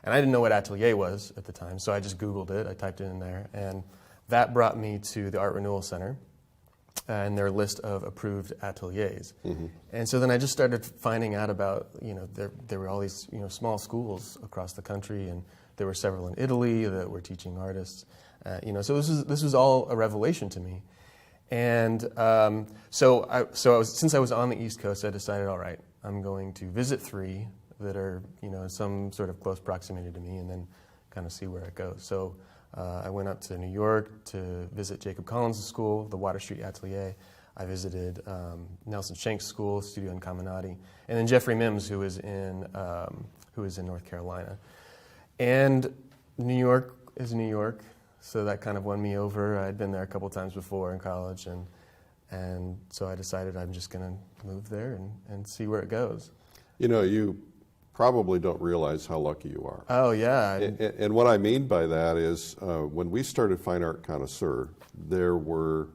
And I didn't know what atelier was at the time, so I just Googled it. I typed it in there, and that brought me to the Art Renewal Center and their list of approved ateliers. And so then I just started finding out about, you know, there were all these, you know, small schools across the country, and there were several in Italy that were teaching artists. You know, so this was all a revelation to me. And since I was on the East Coast, I decided, all right, I'm going to visit 3 that are, you know, some sort of close proximity to me, and then kind of see where it goes. So I went up to New York to visit Jacob Collins' school, the Water Street Atelier. I visited Nelson Schenk's school, Studio Incaminati, and then Jeffrey Mims, who is in North Carolina. And New York is New York, so that kind of won me over. I'd been there a couple times before in college, and so I decided I'm just going to move there and see where it goes. You know, you probably don't realize how lucky you are. Oh, yeah. And what I mean by that is when we started Fine Art Connoisseur, there were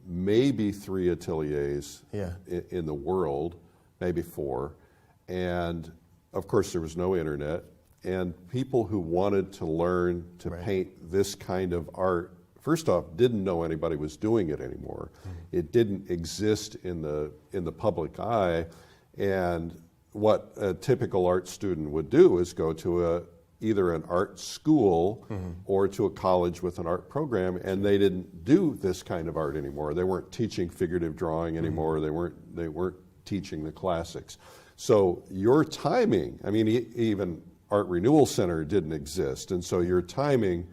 maybe 3 ateliers in the world, maybe 4. And, of course, there was no internet. And people who wanted to learn to paint this kind of art, first off, didn't know anybody was doing it anymore. It didn't exist in the public eye. And what a typical art student would do is go to either an art school or to a college with an art program, and they didn't do this kind of art anymore. They weren't teaching figurative drawing anymore. They weren't teaching the classics. So your timing, I mean, even Art Renewal Center didn't exist, and so your timing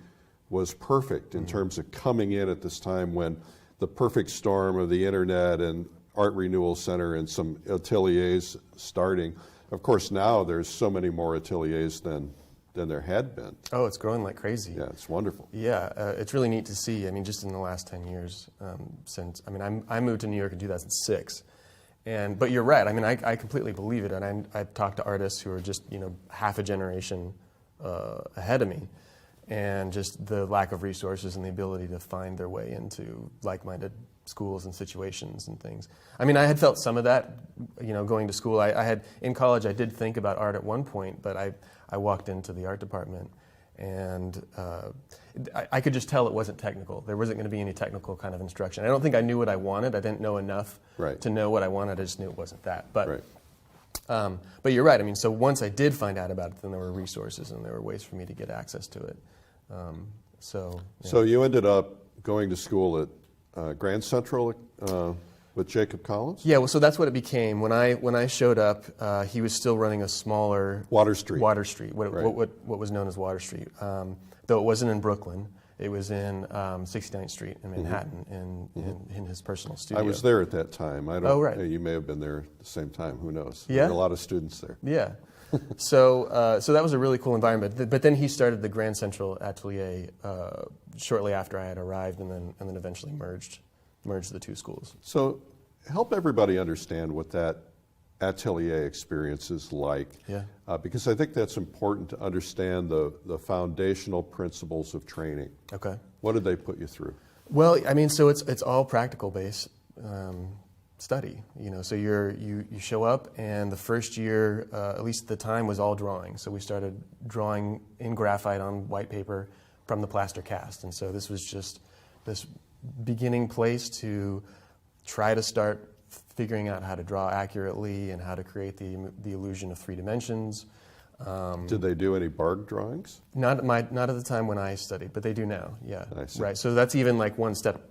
was perfect in terms of coming in at this time when the perfect storm of the internet and Art Renewal Center and some ateliers starting. Of course, now there's so many more ateliers than there had been. Oh, it's growing like crazy. Yeah, it's wonderful. Yeah, it's really neat to see. I mean, just in the last 10 years I moved to New York in 2006. But you're right. I mean, I completely believe it, and I've talked to artists who are just, you know, half a generation ahead of me, and just the lack of resources and the ability to find their way into like-minded schools and situations and things. I mean, I had felt some of that, going to school. I had, in college, I did think about art at one point, but I walked into the art department, and I could just tell it wasn't technical. There wasn't going to be any technical kind of instruction. I don't think I knew what I wanted. I didn't know enough to know what I wanted. I just knew it wasn't that. But but you're right. I mean, so once I did find out about it, then there were resources and there were ways for me to get access to it. So you ended up going to school at Grand Central with Jacob Collins? Yeah, well, so that's what it became. When I showed up, he was still running a smaller Water Street, what was known as Water Street. Though it wasn't in Brooklyn, it was in 69th Street in Manhattan, in his personal studio. I was there at that time. I don't. Oh, right. You may have been there at the same time. Who knows? Yeah. There were a lot of students there. Yeah. So that was a really cool environment. But then he started the Grand Central Atelier shortly after I had arrived, and then eventually merged the two schools. So help everybody understand what that atelier experience is like. Yeah. Because I think that's important to understand the foundational principles of training. Okay. What did they put you through? Well, I mean, so it's all practical based study. So you show up, and the first year, at least at the time, was all drawing. So we started drawing in graphite on white paper from the plaster cast, and so this was just this beginning place to try to start figuring out how to draw accurately and how to create the illusion of 3 dimensions. Did they do any Barg drawings? Not at the time when I studied, but they do now. Yeah, I see. Right. So that's even like one step,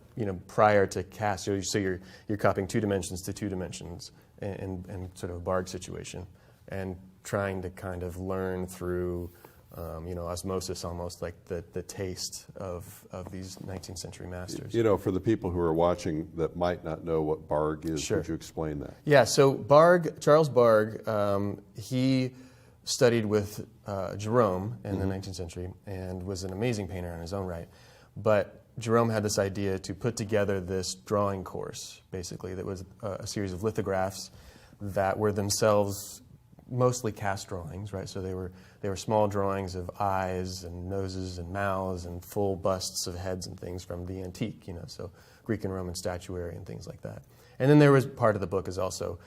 prior to cast. So you're copying 2 dimensions to 2 dimensions in sort of a Barg situation, and trying to kind of learn through, osmosis, almost like the taste of these 19th century masters. For the people who are watching that might not know what Barg is, Sure. Would you explain that? Yeah, so Charles Barg, he studied with Jerome in the 19th century and was an amazing painter in his own right. But Jerome had this idea to put together this drawing course, basically, that was a series of lithographs that were themselves mostly cast drawings, right? So they were small drawings of eyes and noses and mouths and full busts of heads and things from the antique, so Greek and Roman statuary and things like that. And then there was part of the book is also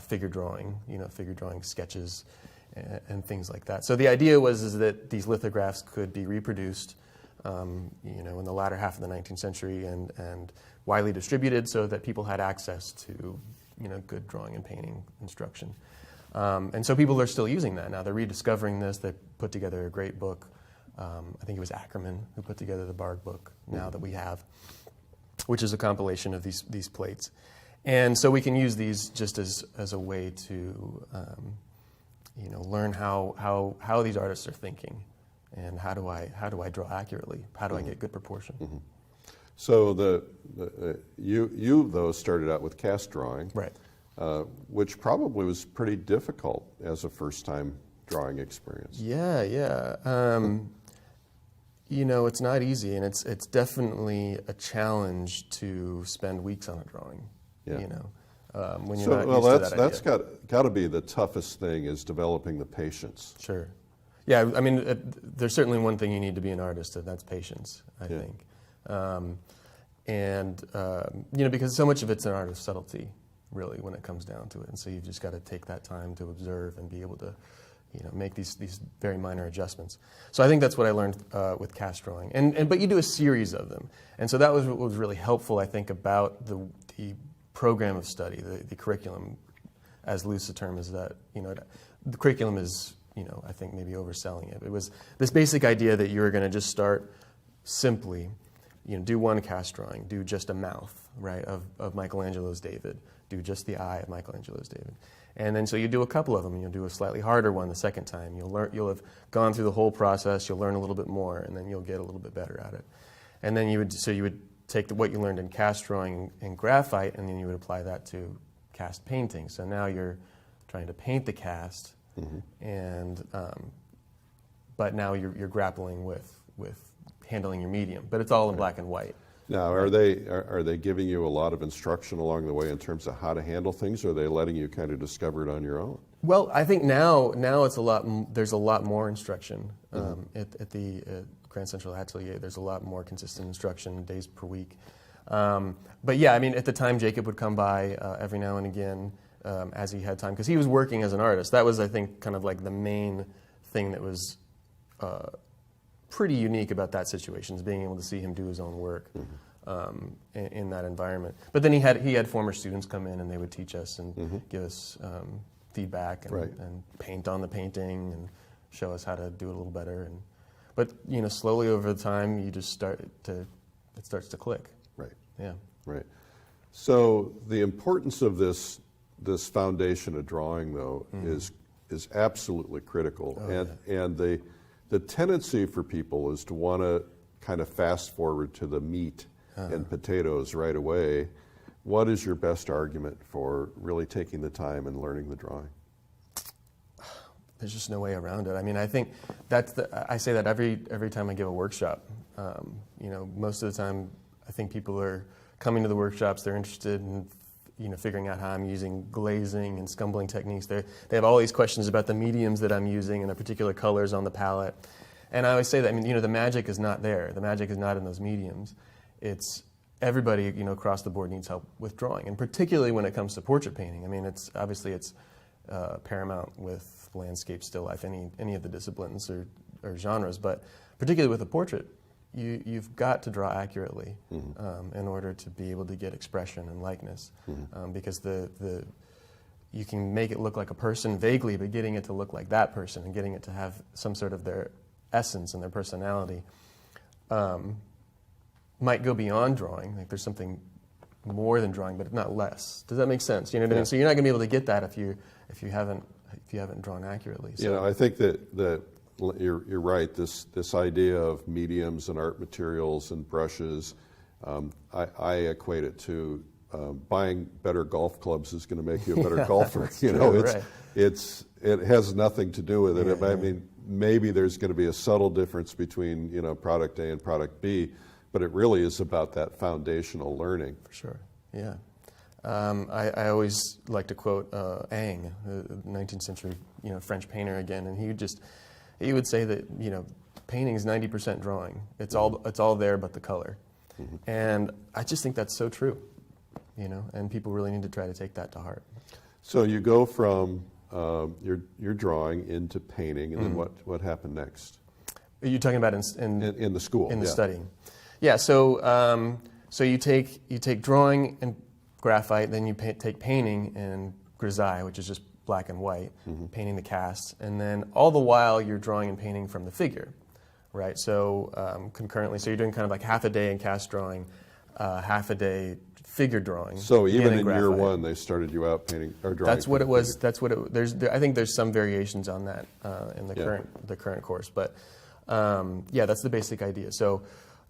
figure drawing sketches and things like that. So the idea was that these lithographs could be reproduced, in the latter half of the 19th century and widely distributed, so that people had access to, good drawing and painting instruction. And so people are still using that now. They're rediscovering this. They put together a great book. I think it was Ackerman who put together the Barg book now that we have, which is a compilation of these plates. And so we can use these just as a way to learn how these artists are thinking, and how do I draw accurately? How do I get good proportion? Mm-hmm. So you though started out with cast drawing, Right. Which probably was pretty difficult as a first-time drawing experience. Yeah. It's not easy, and it's definitely a challenge to spend weeks on a drawing. Yeah. When you're not used to that that's idea. got to be the toughest thing, is developing the patience. Sure. Yeah, I mean, there's certainly one thing you need to be an artist, and that's patience, I think. Because so much of it's an art of subtlety, really, when it comes down to it. And so you've just got to take that time to observe and be able to, make these very minor adjustments. So I think that's what I learned with cast drawing. But you do a series of them. And so that was what was really helpful, I think, about the program of study, the curriculum, as loose a term as that. The curriculum is, I think maybe overselling it. It was this basic idea that you were going to just start simply, do one cast drawing, do just a mouth, right, of Michelangelo's David, do just the eye of Michelangelo's David. And then so you do a couple of them, and you'll do a slightly harder one the second time. You'll have gone through the whole process, you'll learn a little bit more, and then you'll get a little bit better at it. And then you would take what you learned in cast drawing and graphite, and then you would apply that to cast painting. So now you're trying to paint the cast, and but now you're grappling with handling your medium. But it's all in black and white. Now, are they giving you a lot of instruction along the way in terms of how to handle things, or are they letting you kind of discover it on your own? Well, I think now it's there's a lot more instruction at the Grand Central Atelier. There's a lot more consistent instruction, days per week. But yeah, I mean, at the time, Jacob would come by every now and again as he had time, because he was working as an artist. That was, I think, kind of like the main thing that was pretty unique about that situation, is being able to see him do his own work in that environment. But then he had former students come in, and they would teach us and give us feedback and paint on the painting and show us how to do it a little better. But slowly over the time, you just it starts to click. Right. Yeah. Right. So the importance of this foundation of drawing, though, is absolutely critical. And the tendency for people is to want to kind of fast forward to the meat and potatoes right away. What is your best argument for really taking the time and learning the drawing? There's just no way around it. I mean, I think I say that every time I give a workshop. Most of the time, I think people are coming to the workshops. They're interested in figuring out how I'm using glazing and scumbling techniques. They have all these questions about the mediums that I'm using and the particular colors on the palette. And I always say that, I mean, the magic is not there. The magic is not in those mediums. It's everybody, across the board needs help with drawing, and particularly when it comes to portrait painting. I mean, it's paramount with landscape, still life, any of the disciplines or genres, but particularly with a portrait, you've got to draw accurately in order to be able to get expression and likeness, because you can make it look like a person vaguely, but getting it to look like that person and getting it to have some sort of their essence and their personality might go beyond drawing. Like there's something more than drawing, but not less. Does that make sense? You know what I mean? So you're not going to be able to get that if you haven't drawn accuratally. So. I think that you're right. This idea of mediums and art materials and brushes, I equate it to buying better golf clubs is going to make you a better golfer. It has nothing to do with it. I mean, maybe there's going to be a subtle difference between product A and product B, but it really is about that foundational learning. For sure. Yeah. I always like to quote Ingres, the 19th century French painter again, and he would say that painting is 90% drawing. It's all there but the color, and I just think that's so true, and people really need to try to take that to heart. So you go from your drawing into painting, and then what happened next? Are you talking about in the school? In the studying? Yeah. So you take drawing and graphite, then you take painting and grisaille, which is just black and white, painting the casts, and then all the while you're drawing and painting from the figure, right? So concurrently, so you're doing kind of like half a day in cast drawing, half a day figure drawing. So even in year one, they started you out painting or drawing. That's what it was. I think there's some variations on that in the current course, but that's the basic idea. So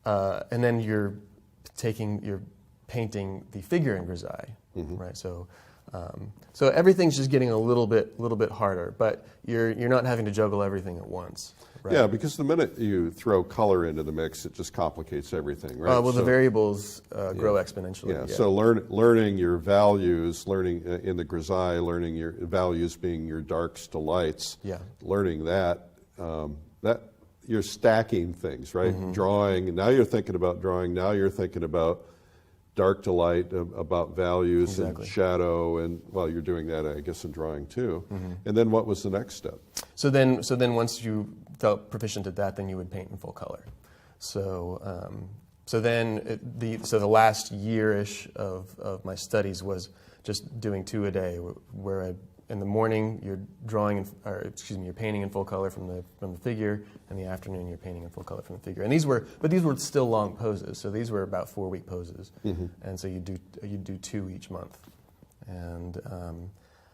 and then you're painting the figure in grisaille, right? So everything's just getting a little bit harder, but you're not having to juggle everything at once. Right? Yeah, because the minute you throw color into the mix, it just complicates everything, right? The variables grow exponentially. Yeah. So learning your values, learning in the grisaille, learning your values being your darks to lights. Yeah. Learning that you're stacking things, right? Drawing. Now you're thinking about drawing. Now you're thinking about dark to light, about values and shadow, and you're doing that, I guess, in drawing too. And then what was the next step? So then once you felt proficient at that, then you would paint in full color. So the last year-ish of my studies was just doing 2 a day, where in the morning you're you're painting in full color from the figure, and in the afternoon you're painting in full color from the figure. And these were still long poses, so these were about 4-week poses, and so you do 2 each month, and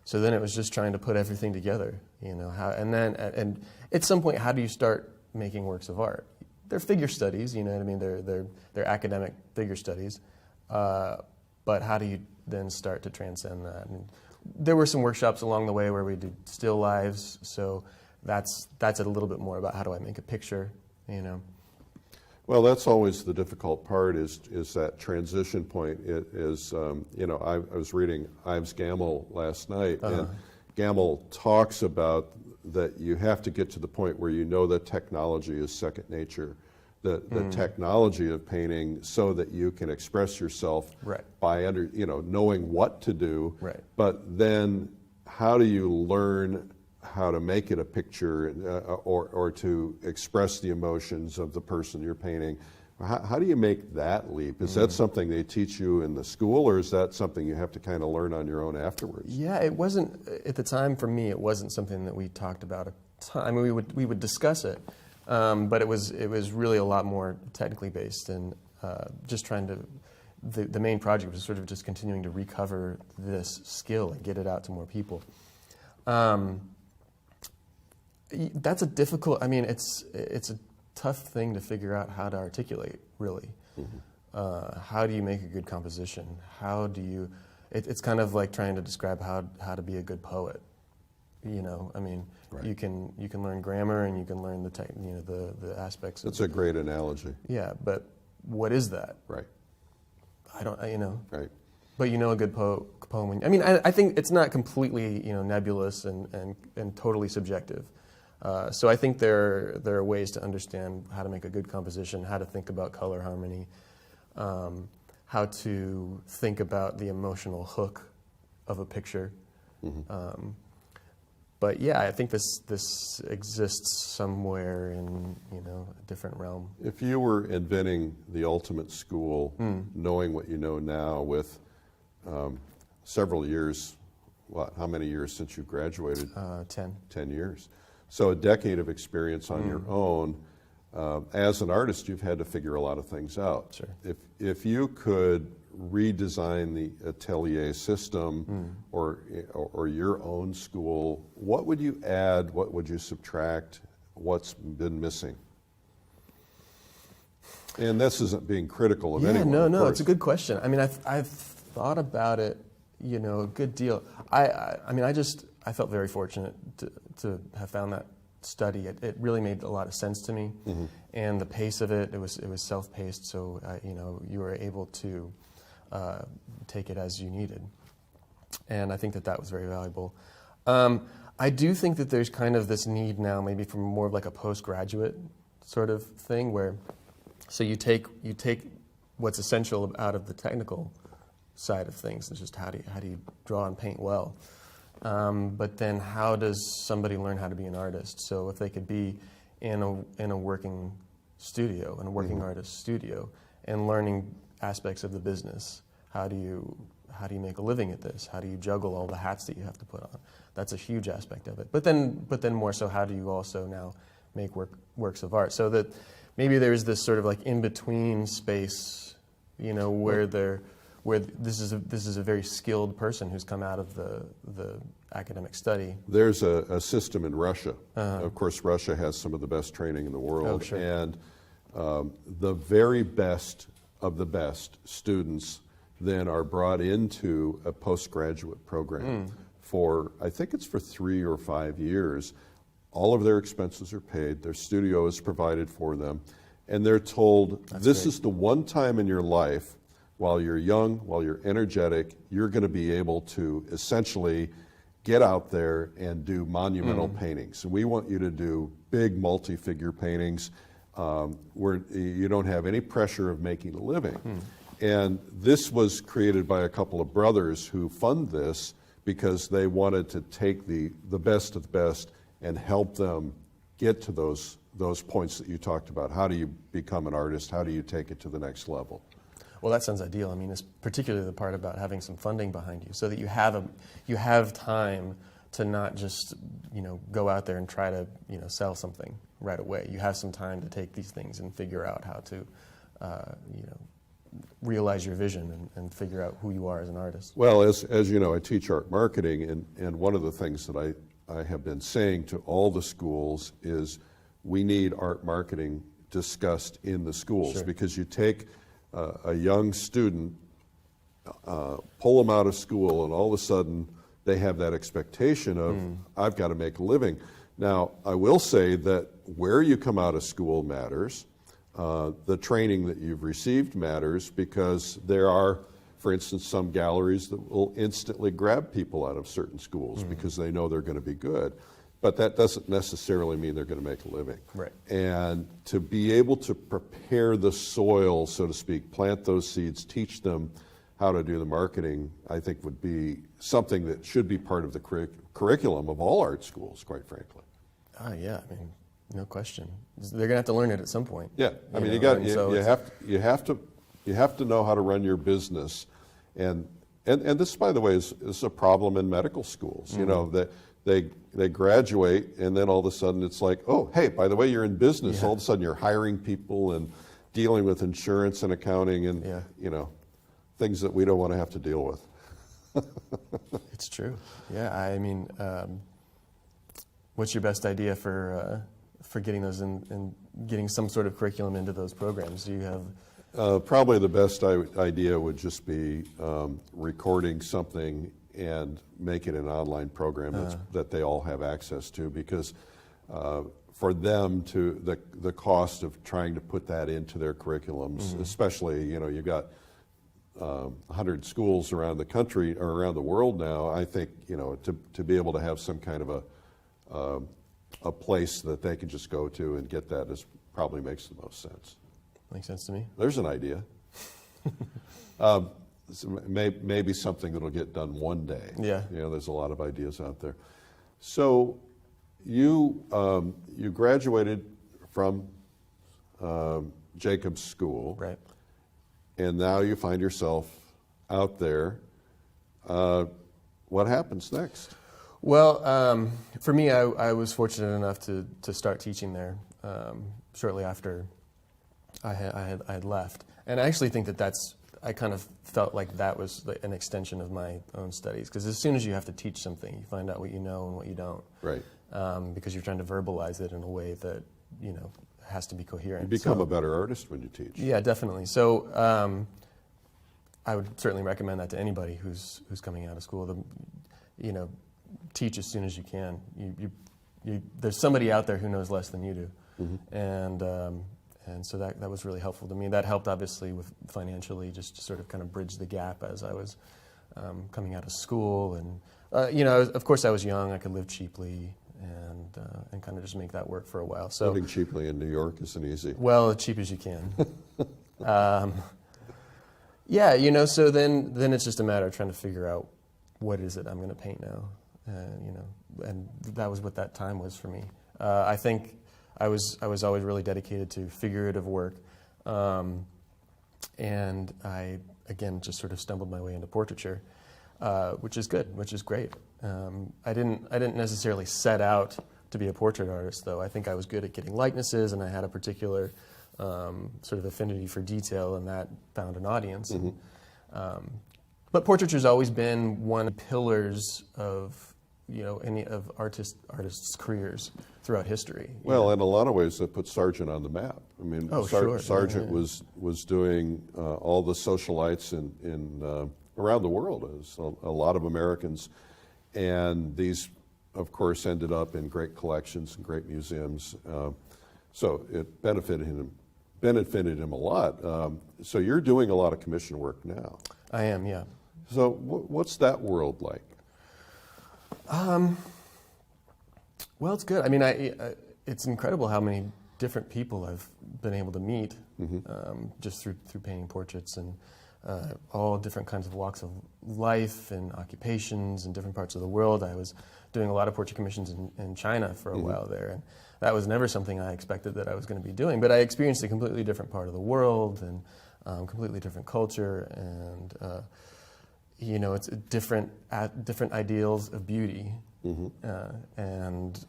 so then it was just trying to put everything together, and at some point, how do you start making works of art? They're figure studies, you know what I mean? They're academic figure studies, but how do you then start to transcend that? And there were some workshops along the way where we did still lives, so that's a little bit more about how do I make a picture, Well, that's always the difficult part is that transition point. It is, I was reading Ives Gammell last night, and Gammell talks about that you have to get to the point where that technology is second nature, the technology of painting so that you can express yourself Right. by knowing what to do. Right. But then how do you learn how to make it a picture or to express the emotions of the person you're painting? How do you make that leap? Is that something they teach you in the school, or is that something you have to kind of learn on your own afterwards? Yeah, it wasn't, at the time for me, it wasn't something that we talked about a ton. I mean, we would discuss it, but it was really a lot more technically based, and just trying to, the main project was sort of just continuing to recover this skill and get it out to more people. That's a difficult, I mean, it's a tough thing to figure out how to articulate, really. How do you make a good composition? How do you, it's kind of like trying to describe how to be a good poet. You know, I mean, Right. you can learn grammar and you can learn the aspects. That's a great analogy. Yeah, but what is that? Right. I don't, Right. But a good poem. I mean, I think it's not completely nebulous and totally subjective. So I think there are ways to understand how to make a good composition, how to think about color harmony, how to think about the emotional hook of a picture. But yeah, I think this exists somewhere in a different realm. If you were inventing the ultimate school, knowing what you know now with several years, how many years since you graduated? 10. 10 years. So a decade of experience on your own. As an artist, you've had to figure a lot of things out. Sure. If you could redesign the atelier system or your own school, what would you add? What would you subtract? What's been missing? And this isn't being critical of anyone. No, it's a good question. I mean, I've thought about it, a good deal. I felt very fortunate to have found that study. It really made a lot of sense to me, and the pace of it was self-paced, so you were able to take it as you needed, and I think that was very valuable. I do think that there's kind of this need now, maybe for more of like a postgraduate sort of thing, where so you take what's essential out of the technical side of things, it's just how do you draw and paint well. But then how does somebody learn how to be an artist? So if they could be in a working studio, in a working artist studio, and learning aspects of the business, how do you make a living at this? How do you juggle all the hats that you have to put on? That's a huge aspect of it. But then more so, how do you also now make works of art? So that maybe there's this sort of like in-between space, where this is a very skilled person who's come out of the academic study. There's a system in Russia. Of course, Russia has some of the best training in the world. Oh, sure. And the very best of the best students then are brought into a postgraduate program for, I think it's for 3 or 5 years. All of their expenses are paid. Their studio is provided for them. And they're told, this is the one time in your life, while you're young, while you're energetic, you're going to be able to essentially get out there and do monumental paintings. And we want you to do big multi-figure paintings where you don't have any pressure of making a living. And this was created by a couple of brothers who fund this because they wanted to take the best of the best and help them get to those points that you talked about. How do you become an artist? How do you take it to the next level? Well, that sounds ideal. I mean, it's particularly the part about having some funding behind you, so that you have time to not just go out there and try to sell something right away. You have some time to take these things and figure out how to realize your vision and figure out who you are as an artist. Well, as you know, I teach art marketing, and one of the things that I have been saying to all the schools is we need art marketing discussed in the schools. Sure. Because you take a young student, pull them out of school, and all of a sudden they have that expectation of, I've got to make a living. Now, I will say that where you come out of school matters. The training that you've received matters, because there are, for instance, some galleries that will instantly grab people out of certain schools because they know they're going to be good. but that doesn't necessarily mean they're going to make a living. Right. And to be able to prepare the soil, so to speak, plant those seeds, teach them how to do the marketing, I think would be something that should be part of the curriculum of all art schools, quite frankly. Yeah, I mean, no question. They're gonna have to learn it at some point. Yeah, I mean, you have to know how to run your business, and this, by the way, is a problem in medical schools. You know, that they graduate, and then all of a sudden it's like, oh, hey, by the way, you're in business. All of a sudden you're hiring people and dealing with insurance and accounting and you know, things that we don't want to have to deal with. It's true. Yeah, I mean, what's your best idea for getting those and getting some sort of curriculum into those programs? Do you have? Probably the best idea would just be recording something and make it an online program that they all have access to, because for them the cost of trying to put that into their curriculums, especially, you know, you've got 100 schools around the country or around the world now. I think, you know, to be able to have some kind of a place that they can just go to and get that probably makes the most sense. Makes sense to me. There's an idea. So maybe something that'll get done one day. Yeah. You know, there's a lot of ideas out there. So you graduated from Jacobs School. Right. And now you find yourself out there. What happens next? Well, for me, I was fortunate enough to start teaching there shortly after I had left, and I actually think I kind of felt like that was an extension of my own studies, because as soon as you have to teach something, you find out what you know and what you don't. Right. Because you're trying to verbalize it in a way that, you know, has to be coherent. You become a better artist when you teach. Yeah, definitely. So I would certainly recommend that to anybody who's coming out of school. You know, teach as soon as you can. There's somebody out there who knows less than you do, and so that was really helpful to me. That helped, obviously, with financially, just to sort of kind of bridge the gap as I was coming out of school. And you know, of course, I was young. I could live cheaply and kind of just make that work for a while. So living cheaply in New York isn't easy. Well, as cheap as you can. Yeah, you know. So then it's just a matter of trying to figure out what is it I'm going to paint now. You know, and that was what that time was for me. I think I was always really dedicated to figurative work, and I again just sort of stumbled my way into portraiture, which is good, which is great. I didn't necessarily set out to be a portrait artist, though. I think I was good at getting likenesses, and I had a particular sort of affinity for detail, and that found an audience. But portraiture's always been one of the pillars of, you know, any of artists' careers throughout history. Well, in a lot of ways, that put Sargent on the map. I mean, Sargent was doing all the socialites in around the world. It was a lot of Americans, and these, of course, ended up in great collections and great museums. So it benefited him a lot. So you're doing a lot of commission work now. I am, yeah. So what's that world like? Well, it's good. I mean, it's incredible how many different people I've been able to meet just through painting portraits, and all different kinds of walks of life and occupations in different parts of the world. I was doing a lot of portrait commissions in China for a while there, and that was never something I expected that I was going to be doing. But I experienced a completely different part of the world and completely different culture, and you know, it's different ideals of beauty, and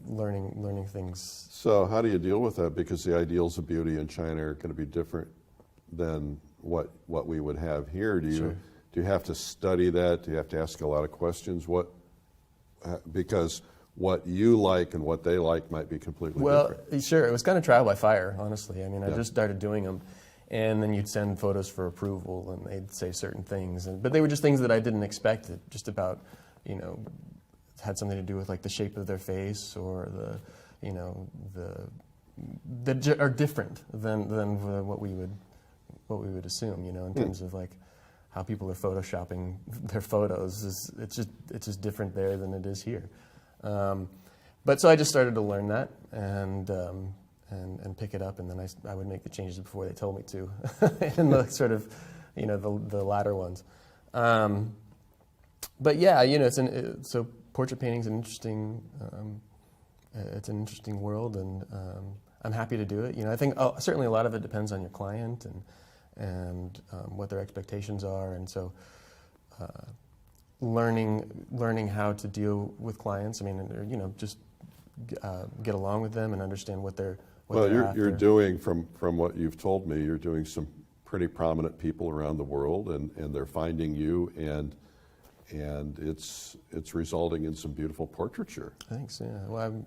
learning things. So how do you deal with that? Because the ideals of beauty in China are going to be different than what we would have here. Do you have to study that? Do you have to ask a lot of questions? Because what you like and what they like might be completely different. Well, sure. It was kind of trial by fire, honestly. I mean, I just started doing them. And then you'd send photos for approval, and they'd say certain things, but they were just things that I didn't expect. Just about, you know, had something to do with like the shape of their face, or the, you know, that are different than what we would assume, you know, in terms of like how people are photoshopping their photos. It's just different there than it is here. But so I just started to learn that and pick it up, and then I would make the changes before they told me to, and the sort of, the latter ones. But yeah, so portrait painting is an interesting, it's an interesting world, and I'm happy to do it. I think certainly a lot of it depends on your client and what their expectations are, and so learning how to deal with clients. I mean, just get along with them and understand what they're. You're doing, from what you've told me, you're doing some pretty prominent people around the world, and they're finding you, and it's resulting in some beautiful portraiture. Thanks. Yeah. Well,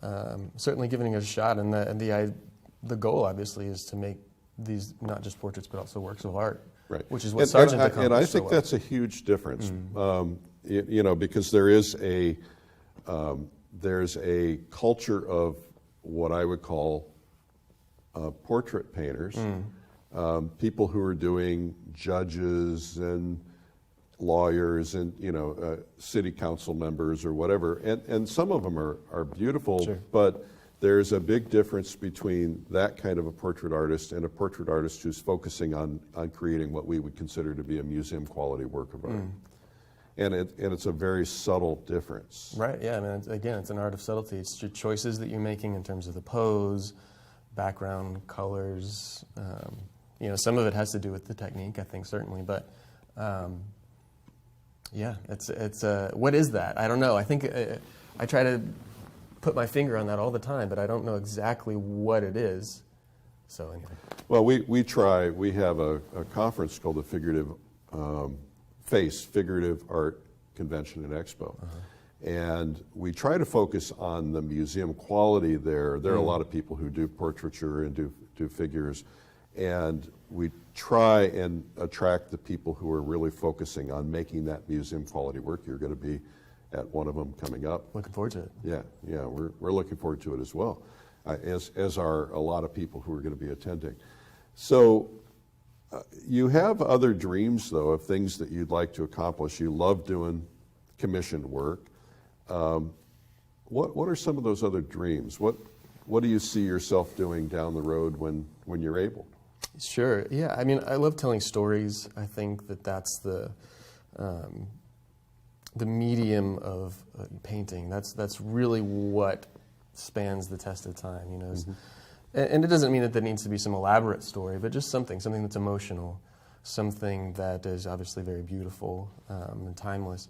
I'm certainly giving it a shot, and the goal obviously is to make these not just portraits but also works of art. Right. Which is what Sargent accomplished. And I think that's a huge difference, because there's a culture of what I would call portrait painters, people who are doing judges and lawyers and city council members or whatever, and some of them are beautiful, sure. But there's a big difference between that kind of a portrait artist and a portrait artist who's focusing on creating what we would consider to be a museum quality work of art. And it's a very subtle difference. Right, yeah, I mean, again, it's an art of subtlety. It's your choices that you're making in terms of the pose, background, colors. Some of it has to do with the technique, I think, certainly, but yeah, it's what is that? I don't know. I think I try to put my finger on that all the time, but I don't know exactly what it is. So anyway. Well, we have a conference called the Figurative Art Convention and Expo. And we try to focus on the museum quality there. There are a lot of people who do portraiture and do figures, and we try and attract the people who are really focusing on making that museum quality work. You're going to be at one of them coming up. Looking forward to it. Yeah, we're looking forward to it as well, as are a lot of people who are going to be attending. So you have other dreams, though, of things that you'd like to accomplish. You love doing commissioned work. What are some of those other dreams? What do you see yourself doing down the road when you're able? Sure. Yeah. I mean, I love telling stories. I think that's the medium of painting. That's really what spans the test of time. And it doesn't mean that there needs to be some elaborate story, but just something that's emotional, something that is obviously very beautiful and timeless.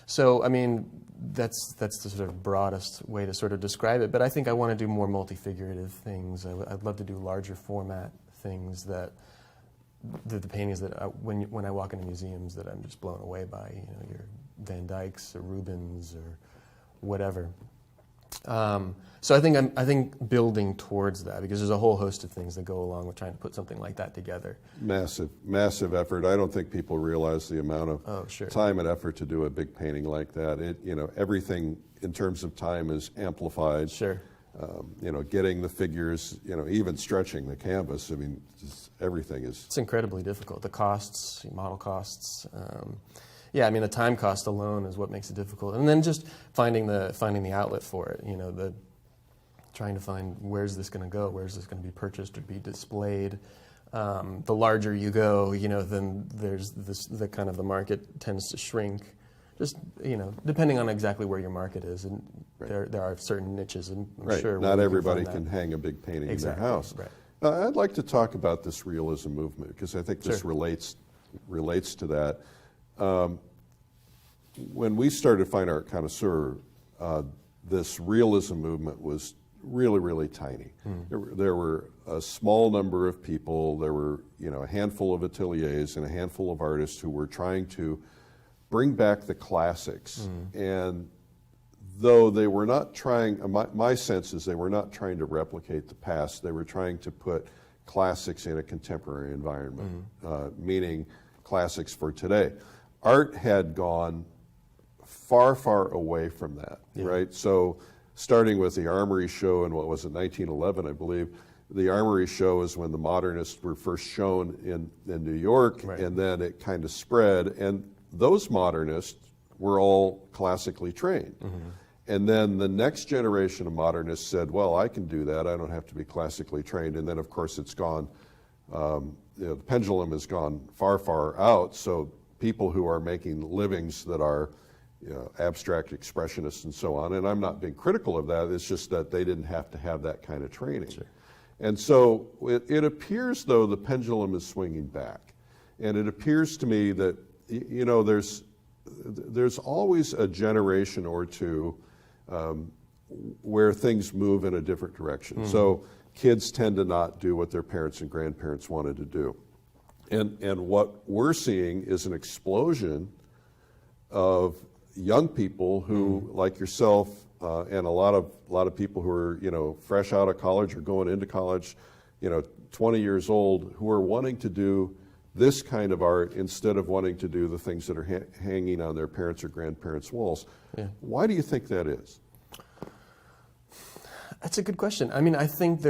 So, I mean, that's the sort of broadest way to sort of describe it. But I think I want to do more multi-figurative things. I'd love to do larger format things that the paintings that when I walk into museums that I'm just blown away by. Your Van Dycks or Rubens or whatever. So I think building towards that, because there's a whole host of things that go along with trying to put something like that together. Massive effort. I don't think people realize the amount of time and effort to do a big painting like that. Everything in terms of time is amplified. Sure. Getting the figures, even stretching the canvas. I mean, everything is. It's incredibly difficult. The costs, model costs. Yeah, I mean, the time cost alone is what makes it difficult, and then just finding the outlet for it. Trying to find where's this going to go, where's this going to be purchased or be displayed. The larger you go, then there's the kind of the market tends to shrink. Just depending on exactly where your market is, and right. there are certain niches, and I'm right. sure not everybody can hang a big painting in their house. Right. I'd like to talk about this realism movement, because I think this relates to that. When we started Fine Art Connoisseur, this realism movement was really, really tiny. There were a small number of people. There were, a handful of ateliers and a handful of artists who were trying to bring back the classics. And though they were not trying, my sense is they were not trying to replicate the past. They were trying to put classics in a contemporary environment, meaning classics for today. Art had gone far, far away from that, right? So starting with the Armory Show in, 1911, I believe. The Armory Show is when the modernists were first shown in New York, and then it kind of spread. And those modernists were all classically trained. And then the next generation of modernists said, well, I can do that. I don't have to be classically trained. And then, of course, it's gone, the pendulum has gone far, far out. So people who are making livings that are abstract expressionists and so on, and I'm not being critical of that, it's just that they didn't have to have that kind of training. Sure. And so it appears, though, the pendulum is swinging back. And it appears to me that, there's always a generation or two where things move in a different direction. Mm-hmm. So kids tend to not do what their parents and grandparents wanted to do. And what we're seeing is an explosion of young people who, like yourself, and a lot of people who are fresh out of college or going into college, 20 years old, who are wanting to do this kind of art instead of wanting to do the things that are hanging on their parents' or grandparents' walls. Yeah. Why do you think that is? That's a good question. I mean, I think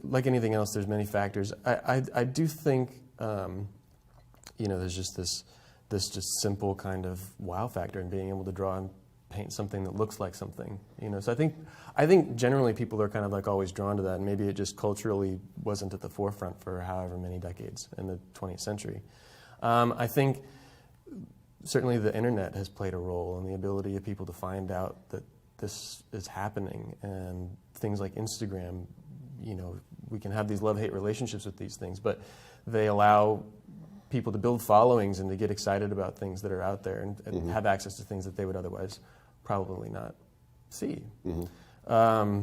like anything else, there's many factors. I do think there's just this just simple kind of wow factor in being able to draw and paint something that looks like something. So I think generally people are kind of like always drawn to that, and maybe it just culturally wasn't at the forefront for however many decades in the 20th century. I think certainly the internet has played a role in the ability of people to find out that this is happening, and things like Instagram, we can have these love-hate relationships with these things, but they allow people to build followings and to get excited about things that are out there and mm-hmm. have access to things that they would otherwise probably not see. Mm-hmm.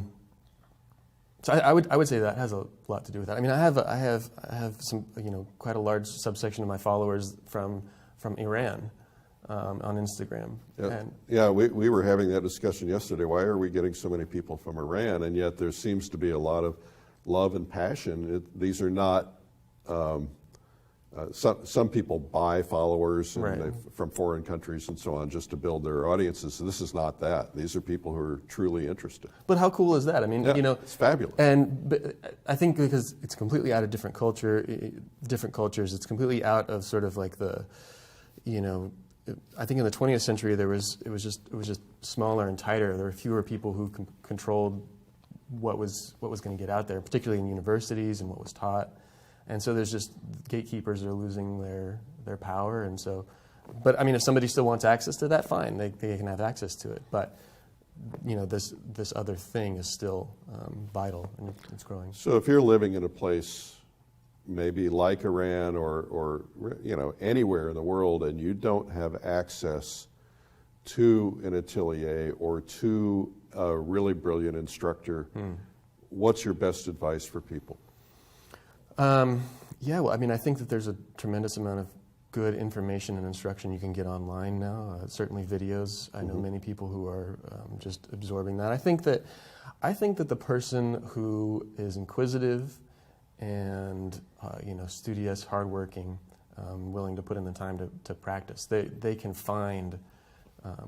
So I would say that has a lot to do with that. I mean, I have some quite a large subsection of my followers from Iran on Instagram. Yeah, we were having that discussion yesterday. Why are we getting so many people from Iran? And yet there seems to be a lot of love and passion. These are not. Some people buy followers and from foreign countries and so on just to build their audiences. So this is not that. These are people who are truly interested. But how cool is that? I mean, it's fabulous. But I think because it's completely out of different cultures, it's completely out of sort of like the, I think in the 20th century it was just smaller and tighter. There were fewer people who controlled what was going to get out there, particularly in universities and what was taught. And so there's just gatekeepers are losing their power, and so, but I mean, if somebody still wants access to that, fine, they can have access to it. But this other thing is still vital, and it's growing. So if you're living in a place, maybe like Iran or anywhere in the world, and you don't have access to an atelier or to a really brilliant instructor, what's your best advice for people? Well, I mean, I think that there's a tremendous amount of good information and instruction you can get online now. Certainly videos. I know many people who are just absorbing that. I think that the person who is inquisitive and studious, hardworking, willing to put in the time to practice, they can find,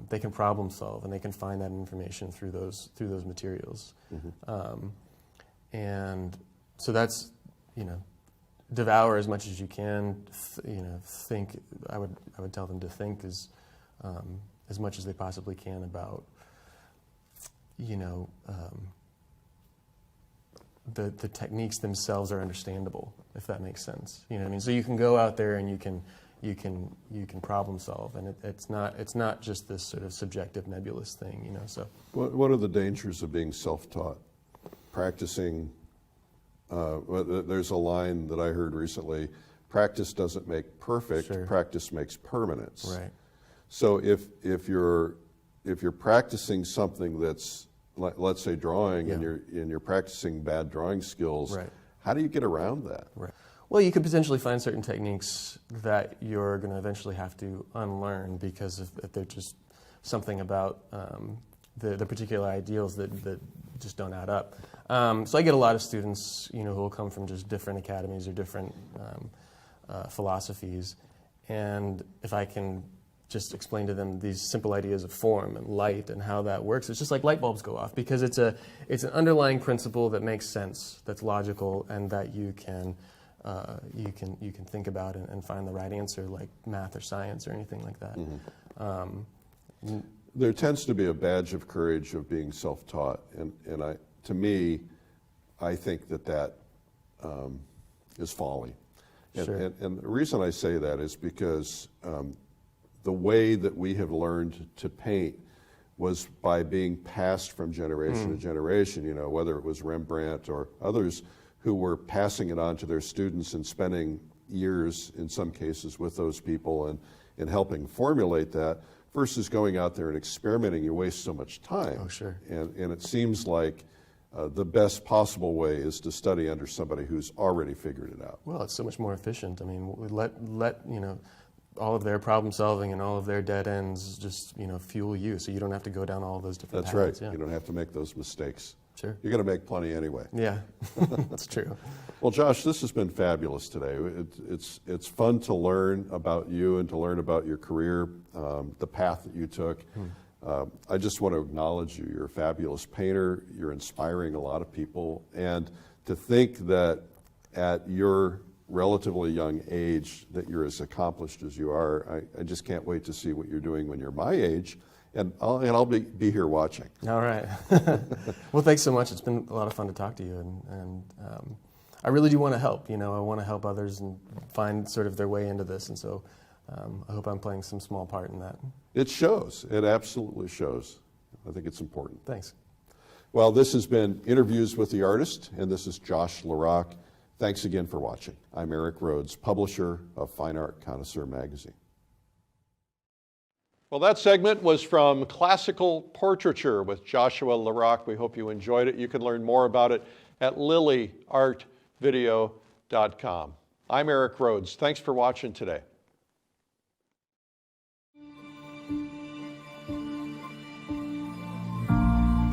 they can problem solve, and they can find that information through those materials. Mm-hmm. And so that's, devour as much as you can. Think. I would tell them to think as much as they possibly can about, the techniques themselves are understandable, if that makes sense. You know what I mean? So you can go out there and you can problem solve, and it's not just this sort of subjective, nebulous thing. So what are the dangers of being self-taught, practicing? There's a line that I heard recently: practice doesn't make perfect, sure. Practice makes permanence. Right. So if you're practicing something that's, let's say, drawing, and you're practicing bad drawing skills, right. How do you get around that? Right. Well, you could potentially find certain techniques that you're going to eventually have to unlearn because if they're just something about the particular ideals that just don't add up. So I get a lot of students, who will come from just different academies or different philosophies, and if I can just explain to them these simple ideas of form and light and how that works, it's just like light bulbs go off, because it's an underlying principle that makes sense, that's logical, and that you can think about and find the right answer, like math or science or anything like that. Mm-hmm. there tends to be a badge of courage of being self-taught, and to me, I think that is folly. Sure. And the reason I say that is because the way that we have learned to paint was by being passed from generation to generation, you know, whether it was Rembrandt or others who were passing it on to their students and spending years, in some cases, with those people and helping formulate that, versus going out there and experimenting. You waste so much time. Oh, sure. And it seems like the best possible way is to study under somebody who's already figured it out. Well, it's so much more efficient. I mean, we let you know, all of their problem solving and all of their dead ends just, you know, fuel you, so you don't have to go down all those different That's paths. right. Yeah. You don't have to make those mistakes. Sure. You're going to make plenty anyway. Yeah, that's true. Well, Josh, this has been fabulous today. It's fun to learn about you and to learn about your career, the path that you took. I just want to acknowledge you. You're a fabulous painter. You're inspiring a lot of people. And to think that at your relatively young age that you're as accomplished as you are, I just can't wait to see what you're doing when you're my age. And I'll be here watching. All right. Well, thanks so much. It's been a lot of fun to talk to you, and I really do want to help. You know, I want to help others and find sort of their way into this, and so I hope I'm playing some small part in that. It shows. It absolutely shows. I think it's important. Thanks. Well, this has been Interviews with the Artist, and this is Josh LaRock. Thanks again for watching. I'm Eric Rhodes, publisher of Fine Art Connoisseur magazine. Well, that segment was from Classical Portraiture with Joshua LaRock. We hope you enjoyed it. You can learn more about it at lilyartvideo.com. I'm Eric Rhodes. Thanks for watching today.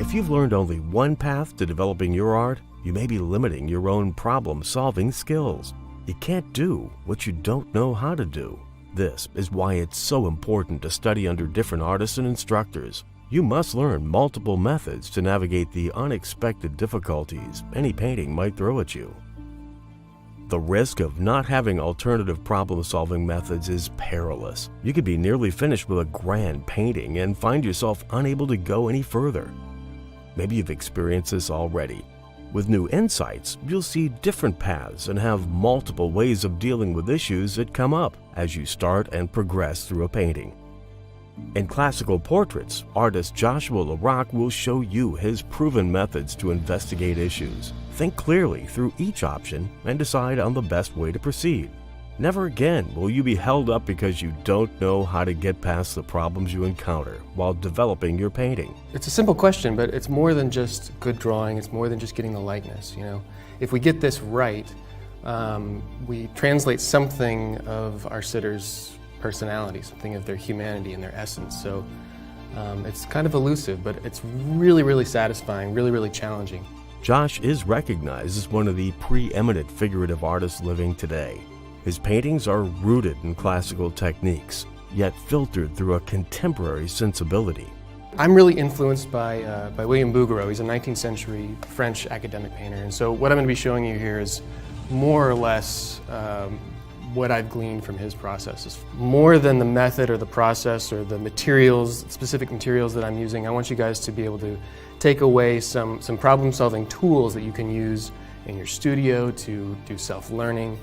If you've learned only one path to developing your art, you may be limiting your own problem-solving skills. You can't do what you don't know how to do. This is why it's so important to study under different artists and instructors. You must learn multiple methods to navigate the unexpected difficulties any painting might throw at you. The risk of not having alternative problem-solving methods is perilous. You could be nearly finished with a grand painting and find yourself unable to go any further. Maybe you've experienced this already. With new insights, you'll see different paths and have multiple ways of dealing with issues that come up as you start and progress through a painting. In Classical Portraits, artist Joshua LaRock will show you his proven methods to investigate issues. Think clearly through each option and decide on the best way to proceed. Never again will you be held up because you don't know how to get past the problems you encounter while developing your painting. It's a simple question, but it's more than just good drawing. It's more than just getting the likeness. You know, if we get this right, we translate something of our sitters' personality, something of their humanity and their essence. So it's kind of elusive, but it's really, really satisfying, really, really challenging. Josh is recognized as one of the preeminent figurative artists living today. His paintings are rooted in classical techniques, yet filtered through a contemporary sensibility. I'm really influenced by William Bouguereau. He's a 19th century French academic painter, and so what I'm going to be showing you here is more or less what I've gleaned from his processes. More than the method or the process or the materials, specific materials that I'm using, I want you guys to be able to take away some problem-solving tools that you can use in your studio to do self-learning,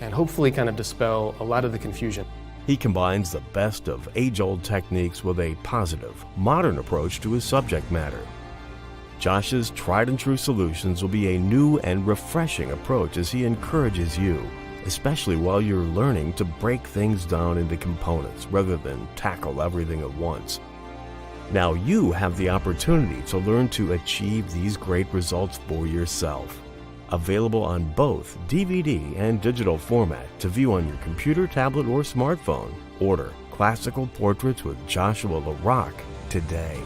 and hopefully kind of dispel a lot of the confusion. He combines the best of age-old techniques with a positive, modern approach to his subject matter. Josh's tried-and-true solutions will be a new and refreshing approach as he encourages you, especially while you're learning to break things down into components rather than tackle everything at once. Now you have the opportunity to learn to achieve these great results for yourself. Available on both DVD and digital format to view on your computer, tablet, or smartphone. Order Classical Portraits with Joshua LaRock today.